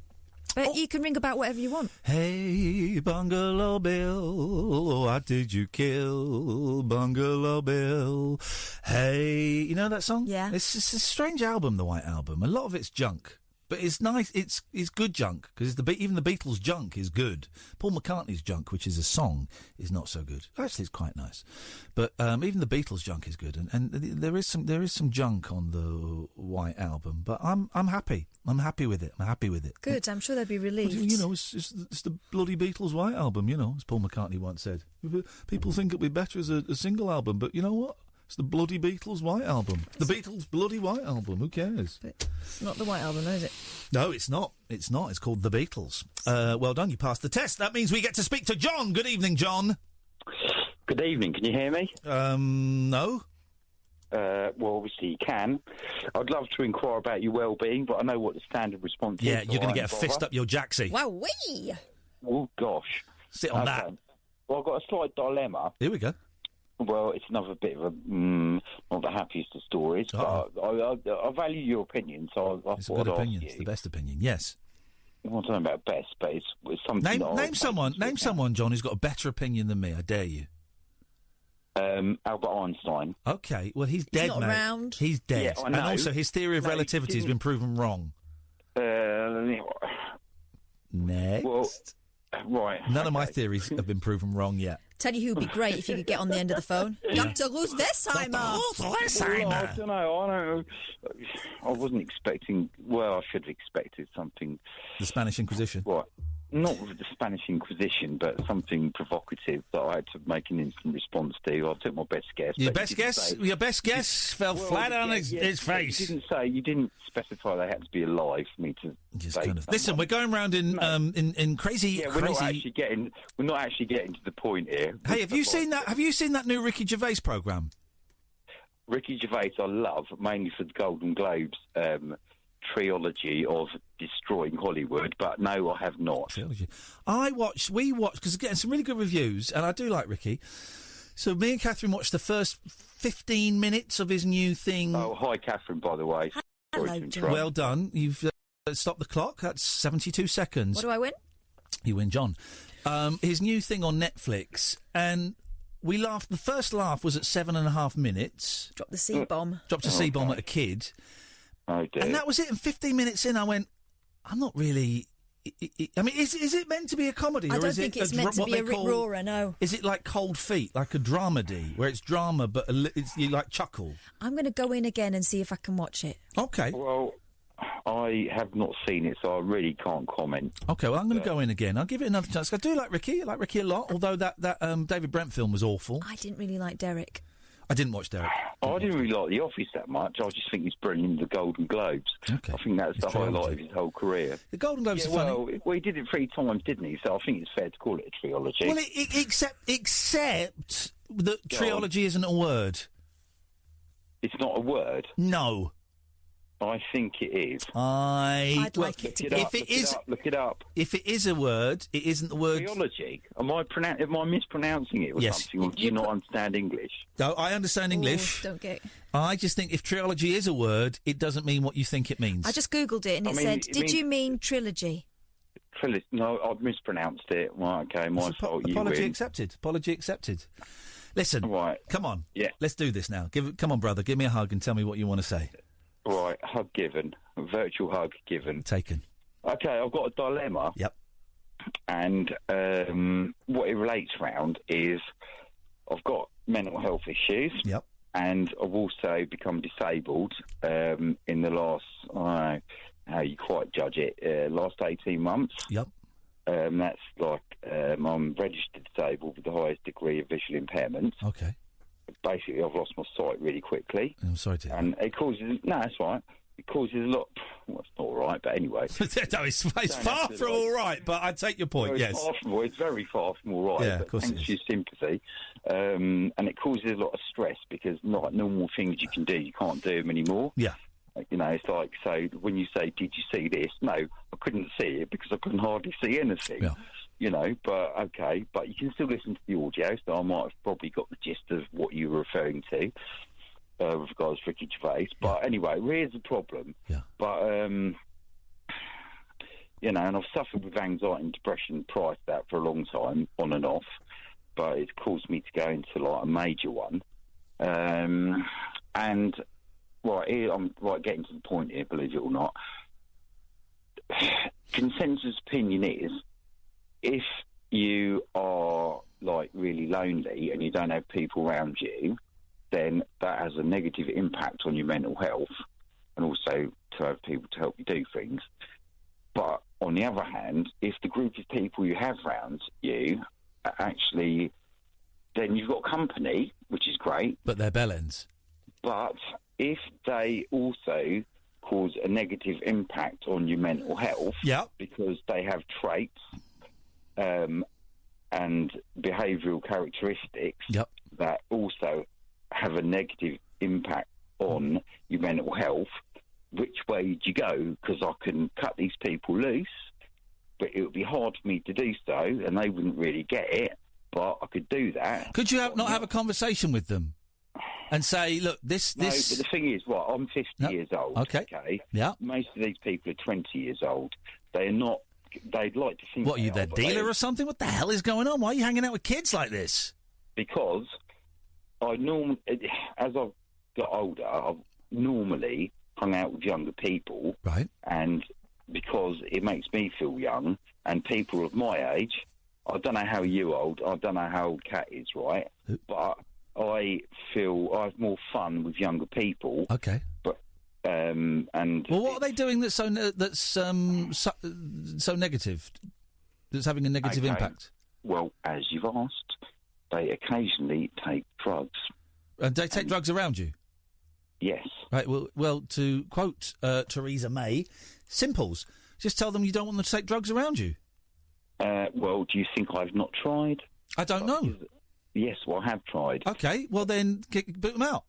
But you can ring about whatever you want. Hey, Bungalow Bill, what did you kill, Bungalow Bill? Hey, you know that song? Yeah. It's a strange album, the White Album. A lot of it's junk. But it's nice. It's good junk because even the Beatles' junk is good. Paul McCartney's junk, which is a song, is not so good. Actually, it's quite nice. But even the Beatles' junk is good, and there is some junk on the White Album. But I'm happy. I'm happy with it. Good. I'm sure they'll be relieved. You know, it's the bloody Beatles' White Album. You know, as Paul McCartney once said. People think it'll be better as a single album, but you know what? It's the bloody Beatles' White Album. The Beatles' bloody White Album. Who cares? But it's not the White Album, though, is it? No, it's not. It's not. It's called The Beatles. Well done. You passed the test. That means we get to speak to John. Good evening, John. Good evening. Can you hear me? No. Well, obviously you can. I'd love to inquire about your well-being, but I know what the standard response is. Yeah, you're going to get a fist up your jacksie. Wowee! Oh, gosh. Sit on that. Well, I've got a slight dilemma. Here we go. Well, it's another bit of a not the happiest of stories, but I value your opinion, so I It's a thought good I'd opinion. ask It's you. the best opinion. Yes. Well, I don't know about best, but it's something. Name someone, John, who's got a better opinion than me. I dare you. Albert Einstein. Okay, well, he's dead, not mate. around. He's dead. Yeah, I And know. also, his theory of relativity has been proven wrong. Next. Well, right. None of my theories have been proven wrong yet. Tell you who'd be great if you could get on the end of the phone. Dr. Ruth Westheimer. Well, I don't know. I wasn't expecting. Well, I should have expected something. The Spanish Inquisition. What? Not with the Spanish Inquisition, but something provocative that I had to make an instant response to. I took my best guess. Your best guess fell flat on its face. You didn't specify they had to be alive for me to say. Listen, we're going round in crazy. Yeah, we're not actually getting to the point here. Hey, have you seen that? Have you seen that new Ricky Gervais programme? Ricky Gervais, I love mainly for the Golden Globes. Trilogy of destroying Hollywood, but no, I have not. We watched because getting some really good reviews, and I do like Ricky. So me and Katherine watched the first 15 minutes of his new thing. Oh, hi, Katherine, by the way. Hello, John. Well done. You've stopped the clock. That's 72 seconds. What do I win? You win, John. His new thing on Netflix, and we laughed. The first laugh was at 7.5 minutes. Drop the C-bomb. Dropped a C-bomb at a kid. Oh, dear. And that was it. And 15 minutes in, I went, I'm not really... I mean, is it meant to be a comedy? I don't think it's meant to be a Rick Roarer, no. Is it like Cold Feet, like a dramedy, where it's drama, but you like chuckle? I'm going to go in again and see if I can watch it. Okay. Well, I have not seen it, so I really can't comment. Okay, well, I'm going to go in again. I'll give it another chance. I do like Ricky. I like Ricky a lot, although that David Brent film was awful. I didn't really like Derek. I didn't watch Derek. I didn't really like The Office that much. I just think he's brilliant in the Golden Globes. Okay. I think that's the highlight of his whole career. The Golden Globes are funny. Well, he did it 3 times, didn't he? So I think it's fair to call it a trilogy. Well, except that trilogy isn't a word. It's not a word? No. I think it is. I'd like it to be. Look it up. If it is a word, it isn't the word. Trilogy. Am I mispronouncing it or something? Or do you not understand English? No, I understand English. Don't get. I just think if trilogy is a word, it doesn't mean what you think it means. I just Googled it and it said, did you mean trilogy? No, I've mispronounced it. Well, okay, my fault. Apology accepted. Apology accepted. Listen, come on. Yeah. Let's do this now. Come on, brother. Give me a hug and tell me what you want to say. Right, hug given. A virtual hug given. Taken. Okay, I've got a dilemma. Yep. And what it relates around is I've got mental health issues. Yep. And I've also become disabled in the last, I don't know how you quite judge it, last 18 months. Yep. That's like I'm registered disabled with the highest degree of visual impairment. Okay. Basically, I've lost my sight really quickly. I'm sorry to hear. And it causes... No, that's right. It causes a lot... Well, it's not all right, but anyway. No, it's far from all right, but I take your point, Well, yes. It's very far from all right. Yeah, but of course thanks it for your sympathy. And it causes a lot of stress because not normal things you can do, you can't do them anymore. Yeah. You know, it's like, so when you say, did you see this? No, I couldn't see it because I couldn't hardly see anything. Yeah. You know, but okay, but you can still listen to the audio, so I might have probably got the gist of what you were referring to with regards to Ricky Gervais. But anyway, here's the problem. Yeah. But, you know, and I've suffered with anxiety and depression prior to that for a long time, on and off, but it's caused me to go into, like, a major one. And, right, here, I'm getting to the point here, believe it or not. Consensus opinion is, if you are, like, really lonely and you don't have people around you, then that has a negative impact on your mental health and also to have people to help you do things. But on the other hand, if the group of people you have around you are actually, then you've got company, which is great. But they're bellends. But if they also cause a negative impact on your mental health because they have traits and behavioural characteristics that also have a negative impact on your mental health, which way do you go? Because I can cut these people loose, but it would be hard for me to do so, and they wouldn't really get it, but I could do that. Could you not have a conversation with them and say, look, this... No, but the thing is, I'm 50 years old, okay? Yeah. Most of these people are 20 years old. They're not... They'd like to think... What, are you their dealer or something? What the hell is going on? Why are you hanging out with kids like this? Because I normally... As I've got older, I've normally hung out with younger people. Right. And because it makes me feel young, and people of my age... I don't know how you old... I don't know how old Kat is, right? But I feel I have more fun with younger people. Okay. But... and well, what are they doing that's so negative? That's having a negative impact. Well, as you've asked, they occasionally take drugs. And they take drugs around you? Yes. Right. Well, to quote Theresa May, simples. Just tell them you don't want them to take drugs around you. Well, do you think I've not tried? I don't know. Yes, well, I have tried. Okay. Well, then boot them out.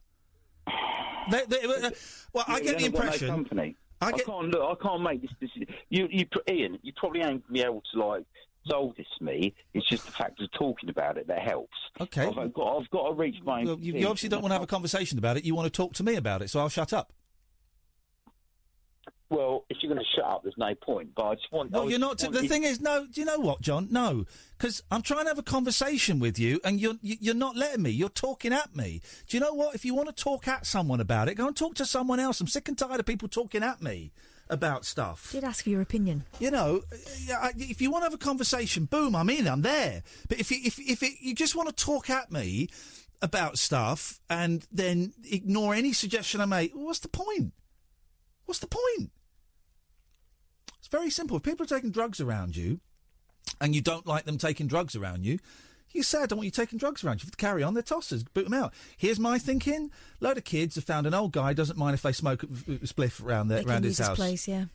Well, I get the impression. No company. I can't make this decision. Ian, you probably ain't gonna be able to like solve this for me. It's just the fact of talking about it that helps. Okay. I've got to reach my. Well, you obviously don't want to have a conversation about it. You want to talk to me about it, so I'll shut up. Well, if you're going to shut up, there's no point. But I just want. Well, you're not. The thing is, no. Do you know what, John? No, because I'm trying to have a conversation with you, and you're not letting me. You're talking at me. Do you know what? If you want to talk at someone about it, go and talk to someone else. I'm sick and tired of people talking at me about stuff. Did ask for your opinion. You know, if you want to have a conversation, boom, I'm in. I'm there. But if you just want to talk at me about stuff and then ignore any suggestion I make, what's the point? What's the point? It's very simple. If people are taking drugs around you and you don't like them taking drugs around you, you say, I don't want you taking drugs around you. If you carry on, they're tossers. Boot them out. Here's my thinking. Load of kids have found an old guy, doesn't mind if they smoke a spliff around his house. Place, yeah.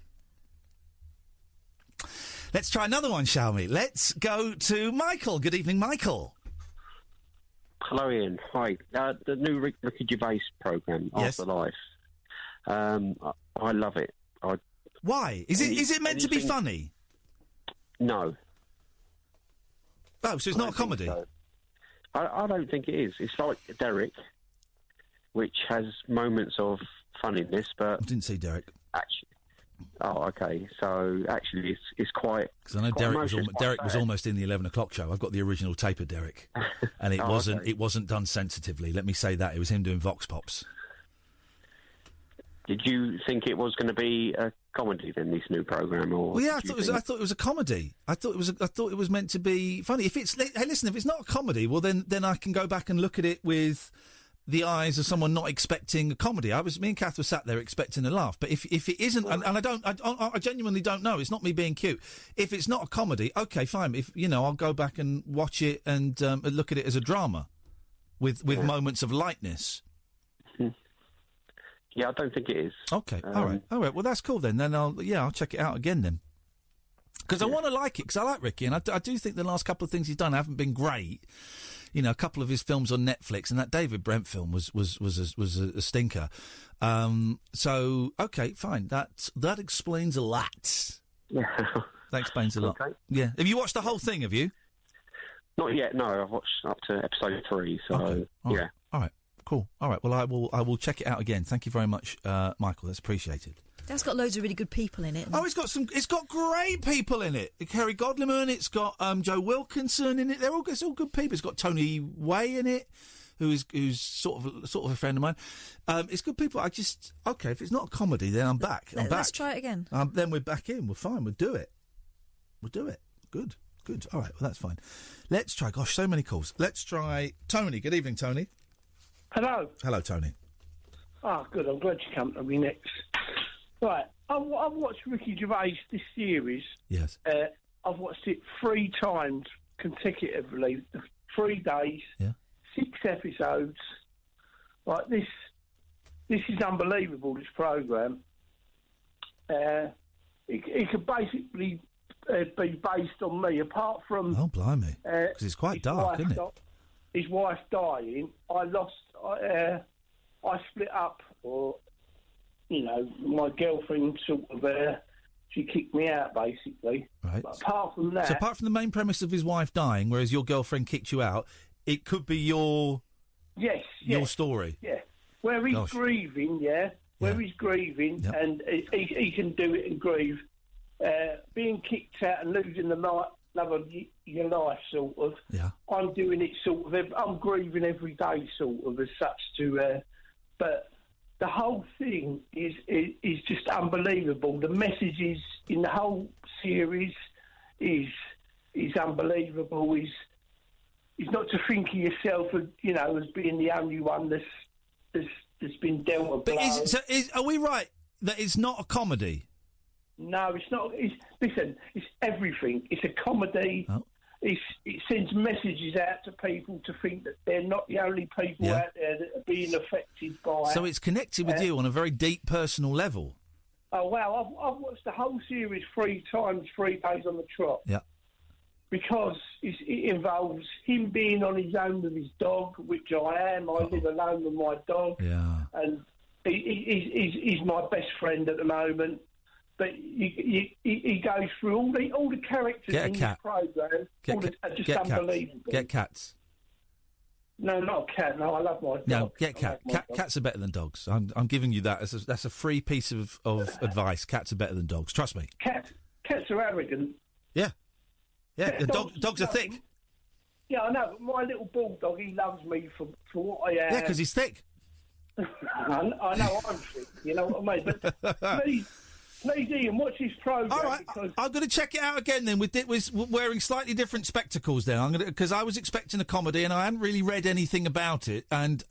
Let's try another one, shall we? Let's go to Michael. Good evening, Michael. Hello, Ian. Hi. The new Ricky Gervais programme, Yes. After Life. I love it. Why? Is it meant to be funny? No. Oh, so it's not a comedy? So. I don't think it is. It's like Derek, which has moments of funniness, but... I didn't see Derek. Actually, oh, okay. So, actually, it's quite... Because I know Derek was almost in the 11 o'clock show. I've got the original tape of Derek. And it wasn't done sensitively. Let me say that. It was him doing Vox Pops. Did you think it was going to be a comedy then, this new programme? Well, yeah, I thought it was a comedy. I thought it was meant to be funny. If it's, hey, listen, if it's not a comedy, well then I can go back and look at it with the eyes of someone not expecting a comedy. Me and Kath were sat there expecting a laugh. But if it isn't, and I genuinely don't know. It's not me being cute. If it's not a comedy, okay, fine. If I'll go back and watch it and look at it as a drama, with moments of lightness. Yeah, I don't think it is. Okay, all right. Well, that's cool then. Then I'll check it out again then. Because I want to like it, because I like Ricky, and I do think the last couple of things he's done haven't been great. A couple of his films on Netflix, and that David Brent film was a stinker. So, okay, fine. That explains a lot. Yeah. That explains a lot. Okay. Yeah. Have you watched the whole thing, have you? Not yet, no. I've watched up to episode 3, so, okay. Yeah. All right, cool. All right, well, I will check it out again. Thank you very much, Michael. That's appreciated. That's got loads of really good people in it. Oh, it's got great people in it. Kerry Godliman, it's got Joe Wilkinson in it. It's all good people. It's got Tony Way in it, who's sort of a friend of mine. It's good people. Okay, if it's not a comedy, then I'm back. Let's try it again. Then we're back in. We're fine. We'll do it. Good. All right, well, that's fine. Let's try. Gosh, so many calls. Let's try Tony. Good evening, Tony. Hello. Hello, Tony. Oh, good. I'm glad you come to me next. Right, I've watched Ricky Gervais this series. Yes. I've watched it 3 times consecutively, 3 days, 6 episodes. Like this is unbelievable. This program. It could basically be based on me, apart from. Oh, blimey! Because it's quite dark, isn't it? His wife dying. I split up, or. My girlfriend sort of, she kicked me out, basically. Right. But apart from that... So apart from the main premise of his wife dying, whereas your girlfriend kicked you out, it could be your story. Yeah. Where he's grieving, he's grieving, and he can do it and grieve. Being kicked out and losing the love of your life, sort of. Yeah. I'm doing it sort of... I'm grieving every day, sort of, as such to... but... The whole thing is just unbelievable. The messages in the whole series is unbelievable. Is not to think of yourself as being the only one that's been dealt a blow. But are we right that it's not a comedy? No, it's not. Listen, it's everything. It's a comedy. Oh. It sends messages out to people to think that they're not the only people out there that are being affected by. So it's connected with you on a very deep personal level. Oh wow! I've watched the whole series 3 times, 3 days on the trot. Yeah. Because it involves him being on his own with his dog, which I am. I live alone with my dog. Yeah. And he's my best friend at the moment. But he goes through all the characters in this programme are just unbelievable. Get cats. No, not a cat. No, I love my dog. No, get cat. Cats are better than dogs. I'm giving you that. That's a free piece of advice. Cats are better than dogs. Trust me. Cats are arrogant. Yeah. The dogs are thick. Yeah, I know. But my little bulldog, he loves me for what I am. Yeah, because he's thick. I know I'm thick. You know what I mean? But please, Ian, watch this programme. All right, I'm going to check it out again then. We're wearing slightly different spectacles then. Because I was expecting a comedy and I hadn't really read anything about it. And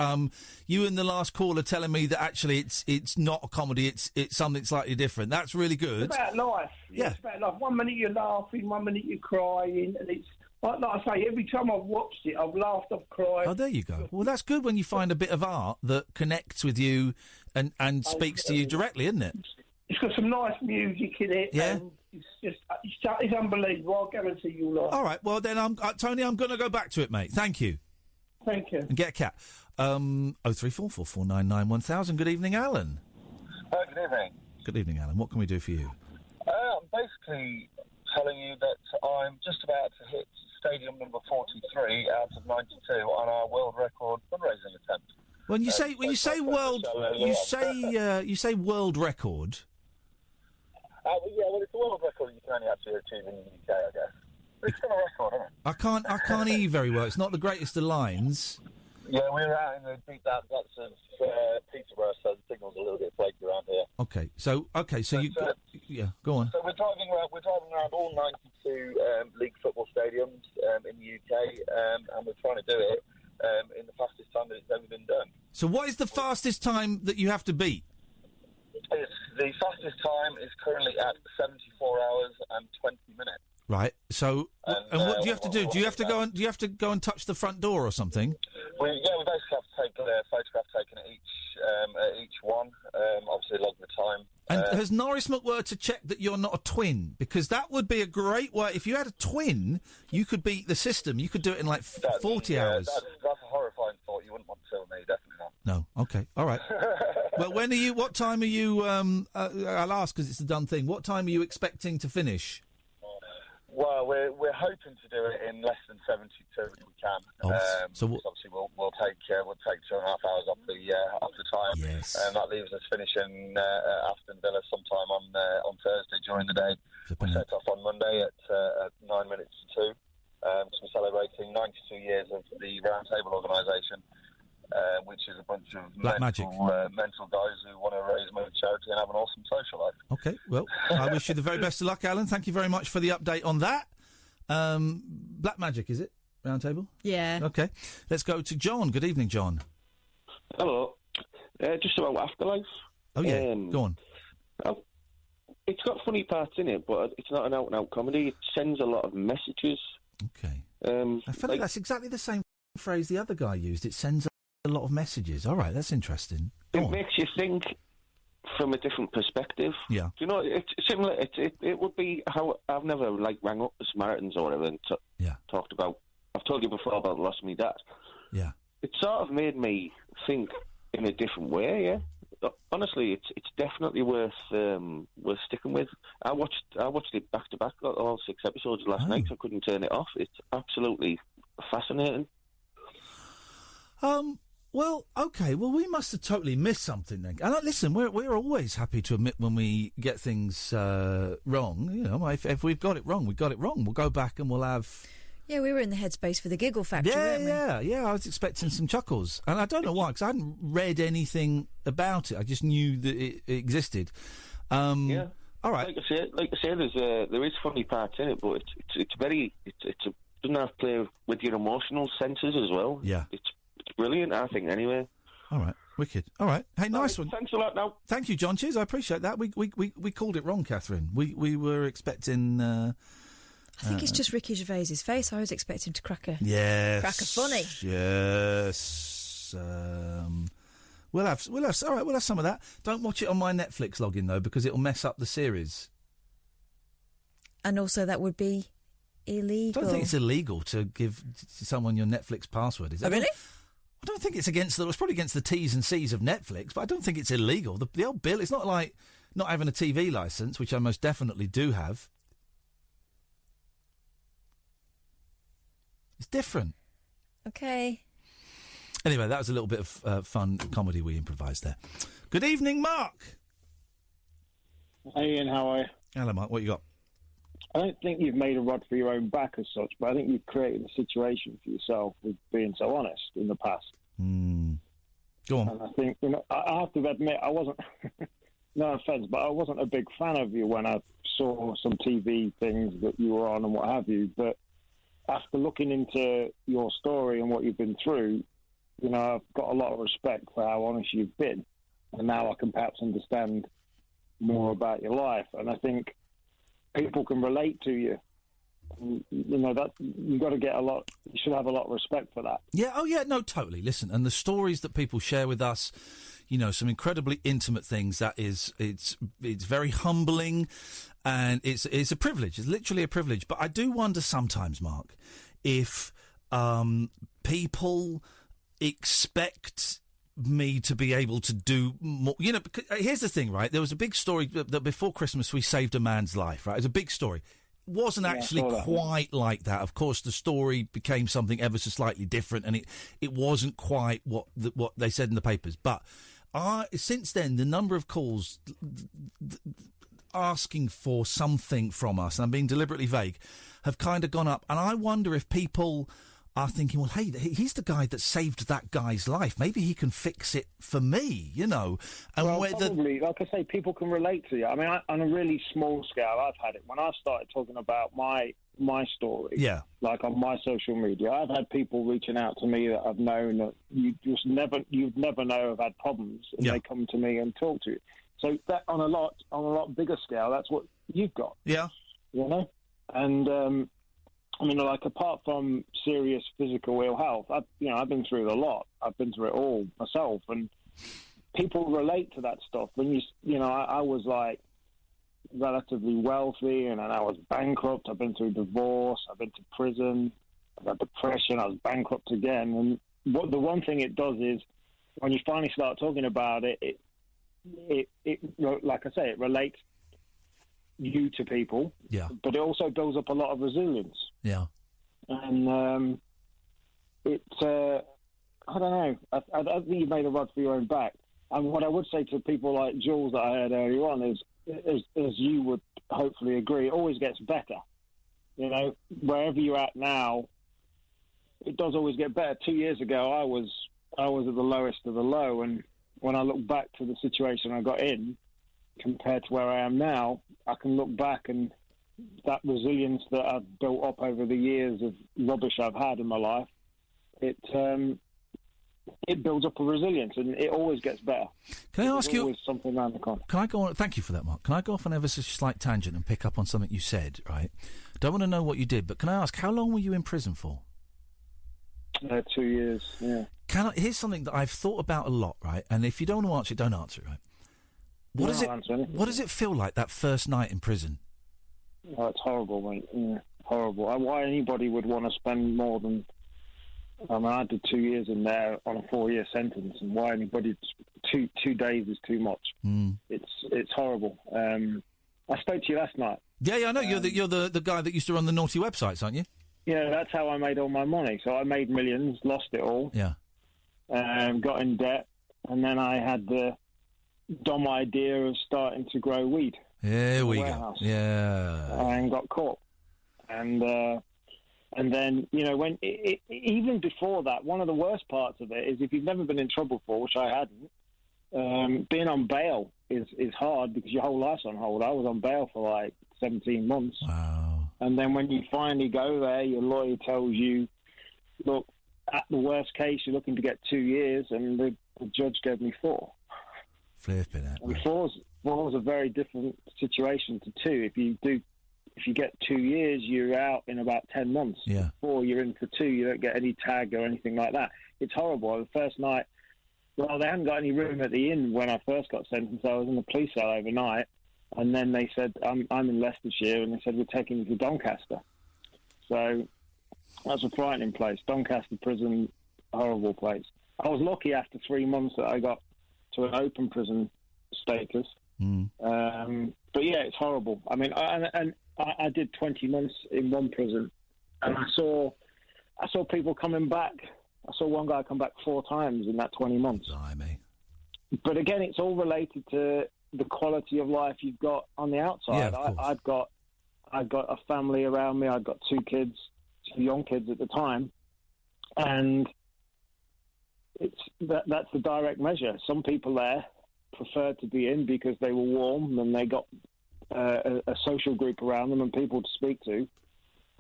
you and the last caller telling me that actually it's not a comedy. It's something slightly different. That's really good. It's about life. Yeah. It's about life. 1 minute you're laughing, 1 minute you're crying, and it's like I say. Every time I've watched it, I've laughed, I've cried. Oh, there you go. Well, that's good when you find a bit of art that connects with you and speaks to you directly, isn't it? It's got some nice music in it. Yeah. And it's unbelievable. I guarantee you'll like it. All right. Well, then, Tony, I'm going to go back to it, mate. Thank you. Thank you. And get a cat. 03444991000. Good evening, Alan. Good evening. Good evening, Alan. What can we do for you? I'm basically telling you that I'm just about to hit stadium number 43 out of 92 on our world record fundraising attempt. When you say world record. Well, it's a world record you can only actually achieve in the UK, I guess. But it's still a record, isn't it? I can't hear you very well. It's not the greatest of lines. Yeah, we're out in the deep guts of Peterborough, so the signal's a little bit flaky around here. Okay, so go on. So we're driving around all 92 league football stadiums in the UK, and we're trying to do it in the fastest time that it's ever been done. So what is the fastest time that you have to beat? The fastest time is currently at 74 hours and 20 minutes. Right. So, and what do you have to do? Do you have to go and touch the front door or something? We basically have to take a photograph taken at each one. Obviously, log the time. And has Norris McWhirter to check that you're not a twin? Because that would be a great way. If you had a twin, you could beat the system. You could do it in like 40 hours. That's a horrifying thought. You wouldn't want to tell me, definitely not. No. Okay. All right. Well, what time are you, I'll ask because it's a done thing. What time are you expecting to finish? Well, we're hoping to do it in less than 72 if we can. So obviously we'll take 2.5 hours off the time. Yes. And that leaves us finishing Aston Villa sometime on Thursday during the day. We set off on Monday at 9 minutes to 2. So we're celebrating 92 years of the Round Table organisation, which is a bunch of mental guys who want to raise money for charity and have an awesome social life. Okay, well, I wish you the very best of luck, Alan. Thank you very much for the update on that. Black Magic, is it? Round Table? Yeah. Okay. Let's go to John. Good evening, John. Hello. Just about Afterlife. Oh, yeah. Go on. It's got funny parts in it, but it's not an out-and-out comedy. It sends a lot of messages. Okay. I feel like that's exactly the same phrase the other guy used. It sends a lot of messages. All right, that's interesting. It makes you think from a different perspective. Yeah. Do you know, it's similar. It would be how I've never rang up the Samaritans or whatever and talked about. I've told you before about the loss of my dad. Yeah. It sort of made me think in a different way. Yeah. Honestly, it's definitely worth sticking with. I watched it back to back, all 6 episodes last night. I couldn't turn it off. It's absolutely fascinating. Well, okay. Well, we must have totally missed something then. And listen, we're always happy to admit when we get things wrong. You know, if we've got it wrong, we've got it wrong. We'll go back and we'll have. Yeah, we were in the headspace for the Giggle Factory, weren't we? Yeah. I was expecting some chuckles, and I don't know why, because I hadn't read anything about it. I just knew that it existed. Yeah. All right. Like I say, there is funny parts in it, but it doesn't have to play with your emotional senses as well. Yeah. It's brilliant, I think. Anyway. All right. Wicked. All right. Hey, nice one. Thanks a lot. Now. Thank you, John. Cheers. I appreciate that. We called it wrong, Katherine. We were expecting. I think it's just Ricky Gervais's face. I was expecting him to crack a funny. Yes. We'll have some of that. Don't watch it on my Netflix login though, because it'll mess up the series. And also, that would be illegal. I don't think it's illegal to give someone your Netflix password. Is it? Oh, really? I don't think it's against it's probably against the T's and C's of Netflix, but I don't think it's illegal. The old bill. It's not like not having a TV licence, which I most definitely do have. It's different. Okay. Anyway, that was a little bit of fun comedy we improvised there. Good evening, Mark. Hey, Ian, how are you? Hello, Mark. What you got? I don't think you've made a rod for your own back as such, but I think you've created a situation for yourself with being so honest in the past. Go on. And I think, I have to admit, I wasn't, no offence, but I wasn't a big fan of you when I saw some TV things that you were on and what have you, but after looking into your story and what you've been through, I've got a lot of respect for how honest you've been. And now I can perhaps understand more about your life. And I think people can relate to you. That you've got to get you should have a lot of respect for that. Yeah, oh yeah, no, totally. Listen, and the stories that people share with us, some incredibly intimate things, it's very humbling. And it's a privilege. It's literally a privilege. But I do wonder sometimes, Mark, if people expect me to be able to do more. Because, here's the thing, right? There was a big story that before Christmas we saved a man's life, right? It was a big story. It wasn't actually quite like that. Of course, the story became something ever so slightly different, and it wasn't quite what they said in the papers. But since then, the number of calls asking for something from us, and I'm being deliberately vague, have kind of gone up. And I wonder if people are thinking, well, hey, he's the guy that saved that guy's life. Maybe he can fix it for me, And probably, like I say, people can relate to you. I mean, on a really small scale, I've had it. When I started talking about my my story, like on my social media, I've had people reaching out to me that I've known that you'd never know have had problems, and they come to me and talk to you. So that on a lot bigger scale, that's what you've got. Yeah, you know, and I mean, like apart from serious physical ill health, I've been through a lot. I've been through it all myself, and people relate to that stuff. When I was like relatively wealthy, and then I was bankrupt. I've been through divorce. I've been to prison. I've had depression. I was bankrupt again. And the one thing it does is, when you finally start talking about it, it like I say, it relates you to people. Yeah. But it also builds up a lot of resilience. Yeah. And I don't know. I don't think you've made a rod for your own back. And what I would say to people like Jules that I heard earlier on is, as you would hopefully agree, it always gets better. You know, wherever you're at now, it does always get better. 2 years ago, I was at the lowest of the low, and when I look back to the situation I got in compared to where I am now, I can look back, and that resilience that I've built up over the years of rubbish I've had in my life, it builds up a resilience, and it always gets better. Can I ask you? Always something around the corner. Can I go on? Thank you for that, Mark. Can I go off on ever such a slight tangent and pick up on something you said? Right. Don't want to know what you did, but can I ask, how long were you in prison for? 2 years. Yeah. Here's something that I've thought about a lot, right? And if you don't want to answer it, don't answer it, right? What does it feel like that first night in prison? Oh, it's horrible, mate. Yeah, horrible. Why anybody would want to spend more than... I mean, I did 2 years in there on a 4-year sentence, and why anybody... Two days is too much. It's horrible. I spoke to you last night. Yeah, I know. You're the guy that used to run the naughty websites, aren't you? Yeah, that's how I made all my money. So I made millions, lost it all. Yeah. Got in debt, and then I had the dumb idea of starting to grow weed. There we go. Yeah. And got caught. And then, you know, when even before that, one of the worst parts of it is if you've never been in trouble before, which I hadn't, being on bail is hard because your whole life's on hold. I was on bail for like 17 months. Wow. And then when you finally go there, your lawyer tells you, look, at the worst case, you're looking to get 2 years, and the judge gave me 4. Flipping it. And four's a very different situation to 2. If you get 2 years, you're out in about 10 months. Yeah. 4, you're in for 2. You don't get any tag or anything like that. It's horrible. The first night, well, they hadn't got any room at the inn when I first got sentenced. I was in the police cell overnight, and then they said, I'm in Leicestershire, and they said, we're taking you to Doncaster. So that's a frightening place. Doncaster prison, horrible place. I was lucky after 3 months that I got to an open prison status. But yeah, it's horrible. I mean, I did 20 months in one prison, and I saw people coming back. I saw one guy come back 4 times in that 20 months. Blimey. But again, it's all related to the quality of life you've got on the outside. Yeah, I've got a family around me. I've got 2 kids, 2 young kids at the time, and that's the direct measure. Some people there preferred to be in because they were warm and they got a social group around them and people to speak to.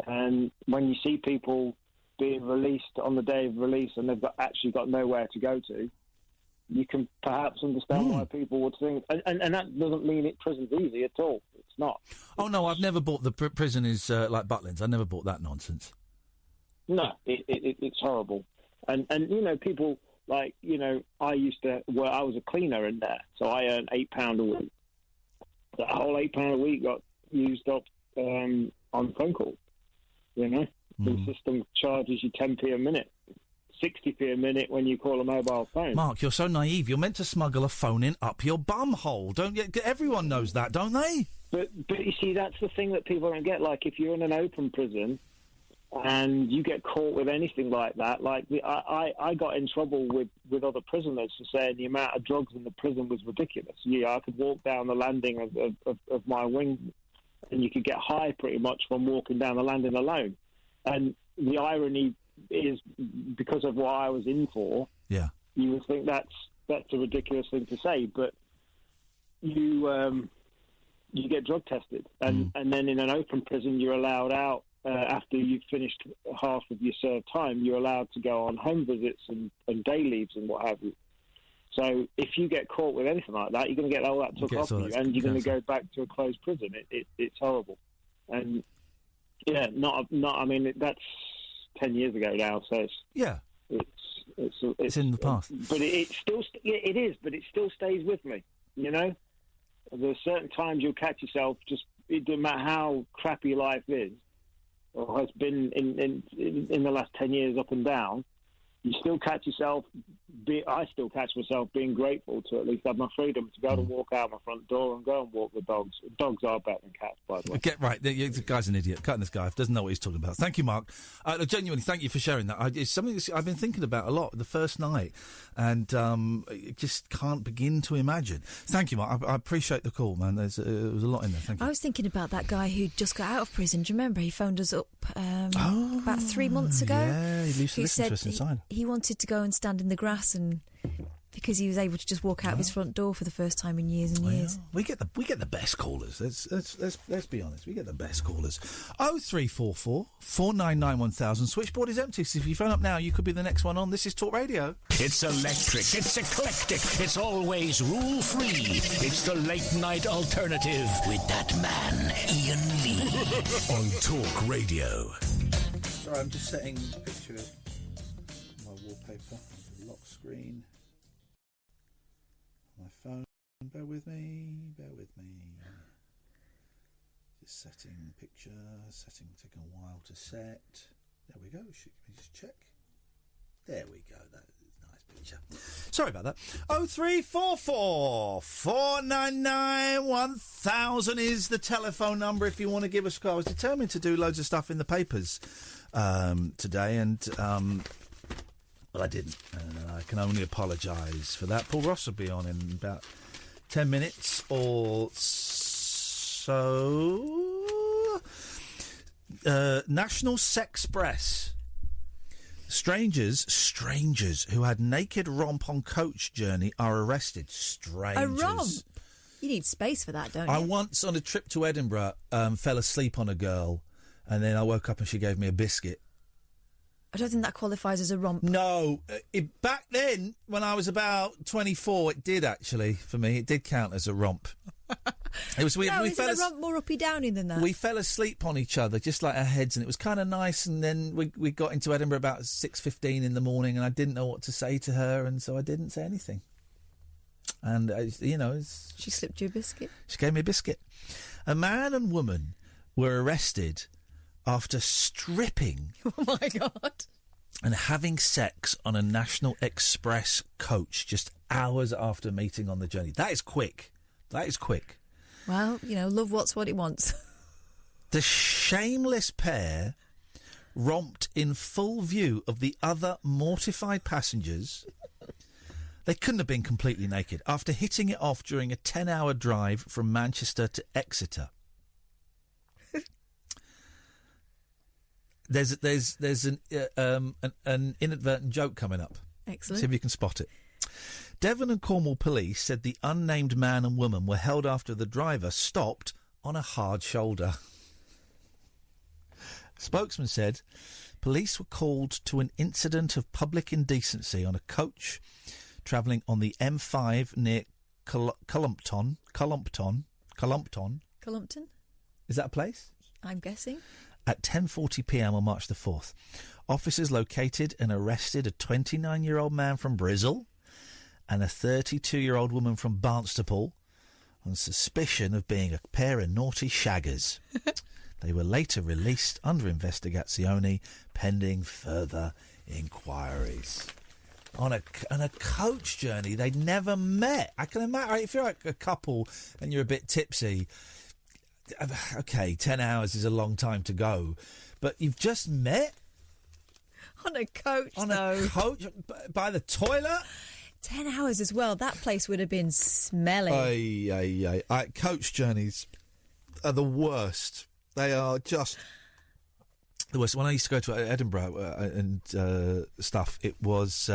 And when you see people being released on the day of release and they've actually got nowhere to go to, you can perhaps understand why people would think... And that doesn't mean prison's easy at all. It's not. Oh, no, I've never bought the prison is like Butlins. I never bought that nonsense. No, it's horrible. And you know, people... Like, you know, I was a cleaner in there, so I earned £8 a week. That whole £8 a week got used up on phone calls, you know? The system charges you 10p a minute, 60p a minute when you call a mobile phone. Mark, you're so naive. You're meant to smuggle a phone in up your bum hole. Don't you? Everyone knows that, don't they? But you see, that's the thing that people don't get. Like, if you're in an open prison... and you get caught with anything like that, like I got in trouble with other prisoners for saying the amount of drugs in the prison was ridiculous. Yeah, I could walk down the landing of my wing, and you could get high pretty much from walking down the landing alone. And the irony is, because of what I was in for, you would think that's a ridiculous thing to say, but you get drug tested, and then in an open prison you're allowed out after you've finished half of your served time, you're allowed to go on home visits and day leaves and what have you. So if you get caught with anything like that, you're going to get all that took off you, and you're going to go back to a closed prison. It's horrible. And yeah, I mean, that's 10 years ago now. So it's in the past. But it still stays with me. You know, there's certain times you'll catch yourself it doesn't matter how crappy life is or has been in the last 10 years up and down. You still catch yourself. I still catch myself being grateful to at least have my freedom to go and walk out my front door and go and walk the dogs. Dogs are better than cats, by the way. Get right. The guy's an idiot. Cutting this guy off. Doesn't know what he's talking about. Thank you, Mark. Genuinely, thank you for sharing that. It's something that I've been thinking about a lot the first night, and just can't begin to imagine. Thank you, Mark. I appreciate the call, man. There was a lot in there. Thank you. I was thinking about that guy who just got out of prison. Do you remember? He phoned us up about 3 months ago. Yeah, he used to listen to us inside. He wanted to go and stand in the grass, and because he was able to just walk out of his front door for the first time in years and years. We get the best callers. Let's be honest. We get the best callers. 0344 499 1000. Switchboard is empty. So if you phone up now, you could be the next one on. This is Talk Radio. It's electric. It's eclectic. It's always rule free. It's the late night alternative with that man, Iain Lee, on Talk Radio. Sorry, I'm just setting a picture of my wallpaper, lock screen, my phone. Bear with me. Just setting picture, taking a while to set. There we go. Should we just check? There we go. That is a nice picture. Sorry about that. 0344 499 1000 is the telephone number if you want to give us a call. I was determined to do loads of stuff in the papers today, and well, I didn't. I can only apologise for that. Paul Ross will be on in about 10 minutes or so. National Sexpress. Strangers who had naked romp on coach journey are arrested. Strangers. A romp? You need space for that, don't you? I once, on a trip to Edinburgh, fell asleep on a girl, and then I woke up and she gave me a biscuit. I don't think that qualifies as a romp. No. Back then, when I was about 24, it did actually, for me. It did count as a romp. Isn't a romp more uppy-downy than that? We fell asleep on each other, just like our heads, and it was kind of nice, and then we got into Edinburgh about 6:15 in the morning, and I didn't know what to say to her, and so I didn't say anything. And, she slipped you a biscuit? She gave me a biscuit. A man and woman were arrested after stripping... Oh, my God. ...and having sex on a National Express coach just hours after meeting on the journey. That is quick. Well, love what's what it wants. The shameless pair romped in full view of the other mortified passengers. They couldn't have been completely naked after hitting it off during a 10-hour drive from Manchester to Exeter. There's an inadvertent joke coming up. Excellent. See if you can spot it. Devon and Cornwall police said the unnamed man and woman were held after the driver stopped on a hard shoulder. Spokesman said police were called to an incident of public indecency on a coach travelling on the M5 near Cullompton. Is that a place? I'm guessing. At 10:40pm on March the 4th. Officers located and arrested a 29-year-old man from Bristol and a 32-year-old woman from Barnstaple on suspicion of being a pair of naughty shaggers. They were later released under investigazione pending further inquiries. On a coach journey, they'd never met. I can imagine, if you're like a couple and you're a bit tipsy, okay, 10 hours is a long time to go, but you've just met? On a coach, a coach? By the toilet? 10 hours as well. That place would have been smelly. Coach journeys are the worst. They are just the worst. When I used to go to Edinburgh and stuff, it was...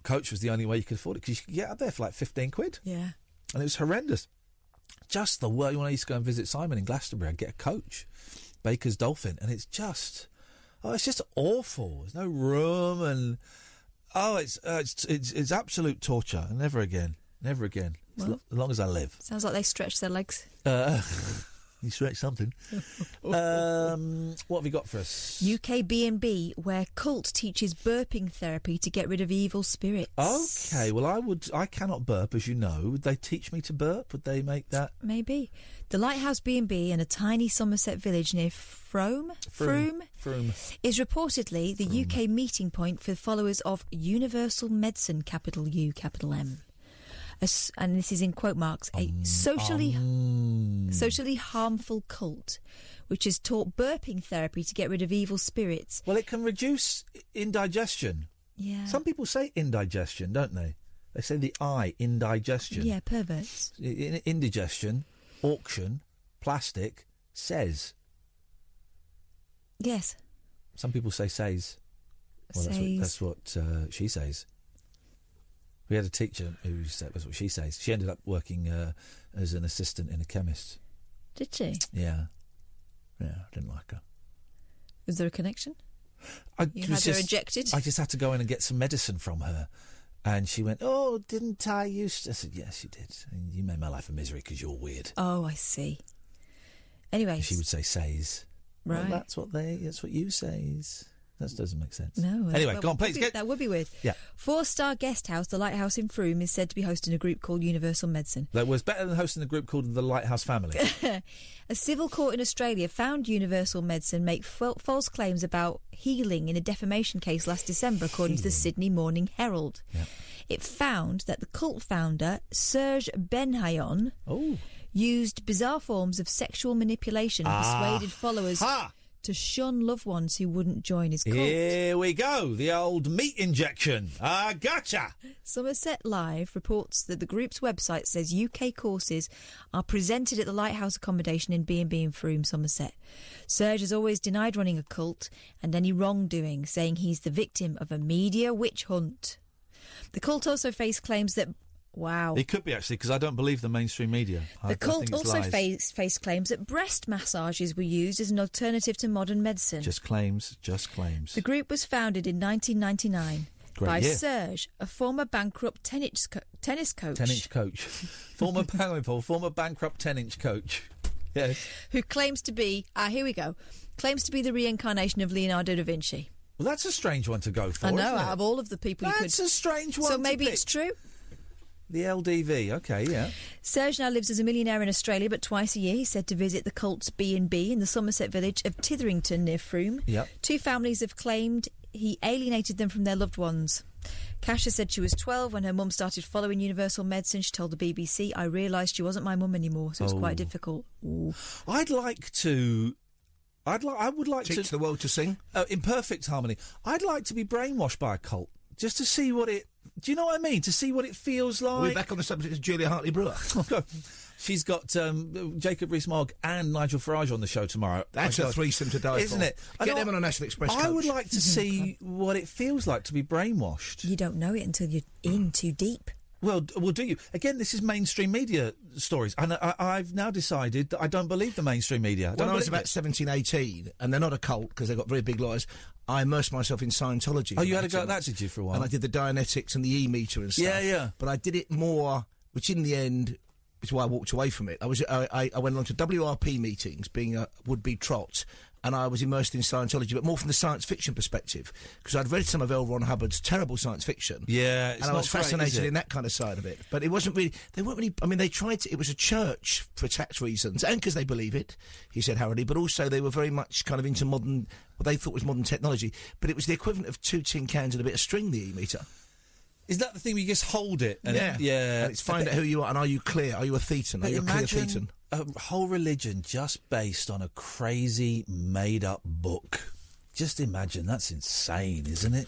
coach was the only way you could afford it, because you could get up there for like 15 quid. Yeah. And it was horrendous. Just the worst. When I used to go and visit Simon in Glastonbury, I'd get a coach. Baker's Dolphin, and it's just awful. There's no room, and it's absolute torture. Never again. Well, as long as I live. Sounds like they stretch their legs. You stretch something. What have you got for us? UK B&B, where cult teaches burping therapy to get rid of evil spirits. Okay, well, I cannot burp, as you know. Would they teach me to burp? Would they make that? Maybe. The Lighthouse B&B in a tiny Somerset village near Frome is reportedly the UK meeting point for followers of Universal Medicine, capital U, capital M. And this is in quote marks, a socially harmful cult, which has taught burping therapy to get rid of evil spirits. Well, it can reduce indigestion. Yeah. Some people say indigestion, don't they? They say the I, indigestion. Yeah, perverts. Indigestion, auction, plastic, says. Yes. Some people say says. Well, that's what she says. We had a teacher who said that's what she says. She ended up working as an assistant in a chemist. Did she? Yeah. I didn't like her. Was there a connection? You had her ejected? I just had to go in and get some medicine from her. And she went, "Oh, didn't I used to?" I said, "Yes, you did. And you made my life a misery because you're weird." Oh, I see. Anyway. She would say says. Right. Well, that's what you says. That doesn't make sense. No. Anyway, go on, please. That would be weird. Yeah. 4-star guest house, the Lighthouse in Frome, is said to be hosting a group called Universal Medicine. That was better than hosting a group called the Lighthouse Family. A civil court in Australia found Universal Medicine make false claims about healing in a defamation case last December, according to the Sydney Morning Herald. Yeah. It found that the cult founder, Serge Benhayon, used bizarre forms of sexual manipulation and persuaded followers to shun loved ones who wouldn't join his cult. Here we go, the old meat injection. Gotcha! Somerset Live reports that the group's website says UK courses are presented at the Lighthouse accommodation in B&B in Frome, Somerset. Serge has always denied running a cult and any wrongdoing, saying he's the victim of a media witch hunt. The cult also faced claims that... Wow. It could be, actually, because I don't believe the mainstream media. The cult also faced claims that breast massages were used as an alternative to modern medicine. Just claims. The group was founded in 1999 by year. Serge, a former bankrupt tennis coach. Former bankrupt tennis coach. Yes. Who claims to be, claims to be the reincarnation of Leonardo da Vinci. Well, that's a strange one to go for, I know, isn't it? Out of all of the people you could... That's a strange one So to maybe pick. it's true? The LDV, okay, yeah. Serge now lives as a millionaire in Australia, but twice a year he's said to visit the cult's B&B in the Somerset village of Titherington near Frome. Yep. 2 families have claimed he alienated them from their loved ones. Kasha said she was 12 when her mum started following Universal Medicine. She told the BBC, "I realised she wasn't my mum anymore, so it was quite difficult." Ooh. I would like to teach the world to sing in perfect harmony. I'd like to be brainwashed by a cult just to see what it. Do you know what I mean? To see what it feels like. We're back on the subject of Julia Hartley-Brewer. She's got Jacob Rees-Mogg and Nigel Farage on the show tomorrow. That's a threesome to die for. Isn't it? Get them on a National Express coach. I would like to see what it feels like to be brainwashed. You don't know it until you're in too deep. Well, do you? Again, this is mainstream media stories, and I've now decided that I don't believe the mainstream media. When I was about 17, 18, and they're not a cult because they've got very big lawyers, I immersed myself in Scientology. Oh, you had a go at that, did you, for a while? And I did the Dianetics and the E-meter and stuff. Yeah. But I did it more, which in the end is why I walked away from it. I went along to WRP meetings, being a would-be trot, and I was immersed in Scientology, but more from the science fiction perspective, because I'd read some of L. Ron Hubbard's terrible science fiction. Yeah, and I was fascinated in that kind of side of it. But it wasn't really. They weren't really. I mean, they tried to. It was a church for tax reasons, and because they believe it, he said Harrowly. But also they were very much kind of into modern, what they thought was modern technology. But it was the equivalent of 2 tin cans and a bit of string. The E-meter. Is that the thing where you just hold it? And yeah. And it's find out who you are and are you clear? Are you a Thetan? Are you a clear Thetan? A whole religion just based on a crazy made-up book. Just imagine, that's insane, isn't it?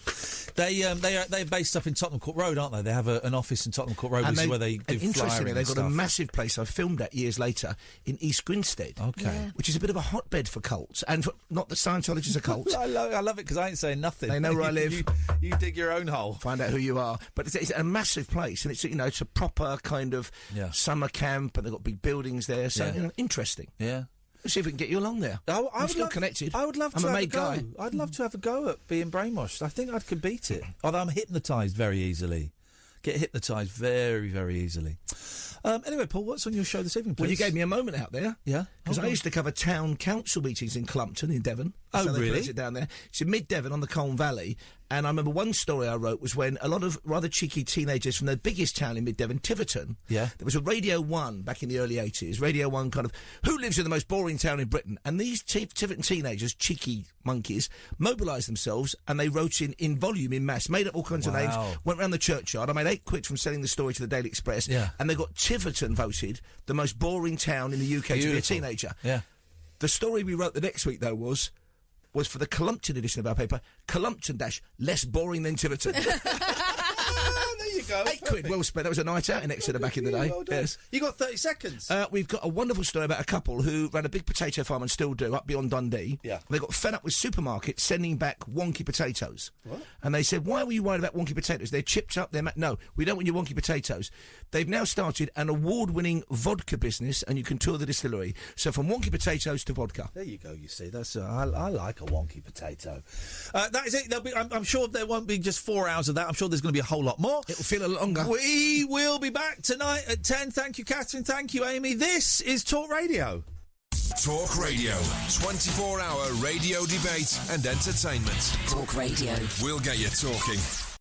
They're based up in Tottenham Court Road, aren't they? They have an office in Tottenham Court Road, which is where they do interestingly, they've got stuff. a massive place I filmed at years later in East Grinstead. Okay, which is a bit of a hotbed for cults, and not that Scientology's a cult. I love it because I ain't saying nothing. They know where I live. You dig your own hole. Find out who you are. But it's a massive place, and it's a proper kind of summer camp, and they've got big buildings there. So interesting. Yeah. Let's see if we can get you along there. I'm still connected. I would love I'm to a have made a go. guy. I'd love to have a go at being brainwashed. I think I could beat it. Although I'm hypnotised very easily. Get hypnotised very, very easily. Anyway, Paul, what's on your show this evening, please? Well, you gave me a moment out there. Yeah? Because I used to cover town council meetings in Clumpton in Devon. Oh, so they really? place it down there. It's in mid-Devon on the Colne Valley. And I remember one story I wrote was when a lot of rather cheeky teenagers from the biggest town in mid-Devon, Tiverton, there was a Radio 1 back in the early 80s. Radio 1 kind of, who lives in the most boring town in Britain? And these Tiverton teenagers, cheeky monkeys, mobilised themselves and they wrote in volume, in mass, made up all kinds of names, went round the churchyard. I made 8 quid from selling the story to the Daily Express. And they got Tiverton voted the most boring town in the UK to be a teenager. Yeah. The story we wrote the next week, though, was for the Clumpton edition of our paper, Clumpton - less boring than Tiverton. There you go. 8 quid, well spent. That was a night out in Exeter back in the day. Well done. Yes. You got 30 seconds. We've got a wonderful story about a couple who ran a big potato farm and still do up beyond Dundee. Yeah. They got fed up with supermarkets sending back wonky potatoes. What? And they said, why were you worried about wonky potatoes? They're chipped up. No, we don't want your wonky potatoes. They've now started an award-winning vodka business, and you can tour the distillery. So from wonky potatoes to vodka. There you go. You see, that's I like a wonky potato. That is it. I'm sure there won't be just 4 hours of that. I'm sure there's going to be a whole lot more. It'll feel a lot longer. We will be back tonight at 10. Thank you, Katherine. Thank you, Amy. This is Talk Radio. Talk Radio. 24-hour radio debate and entertainment. Talk Radio. We'll get you talking.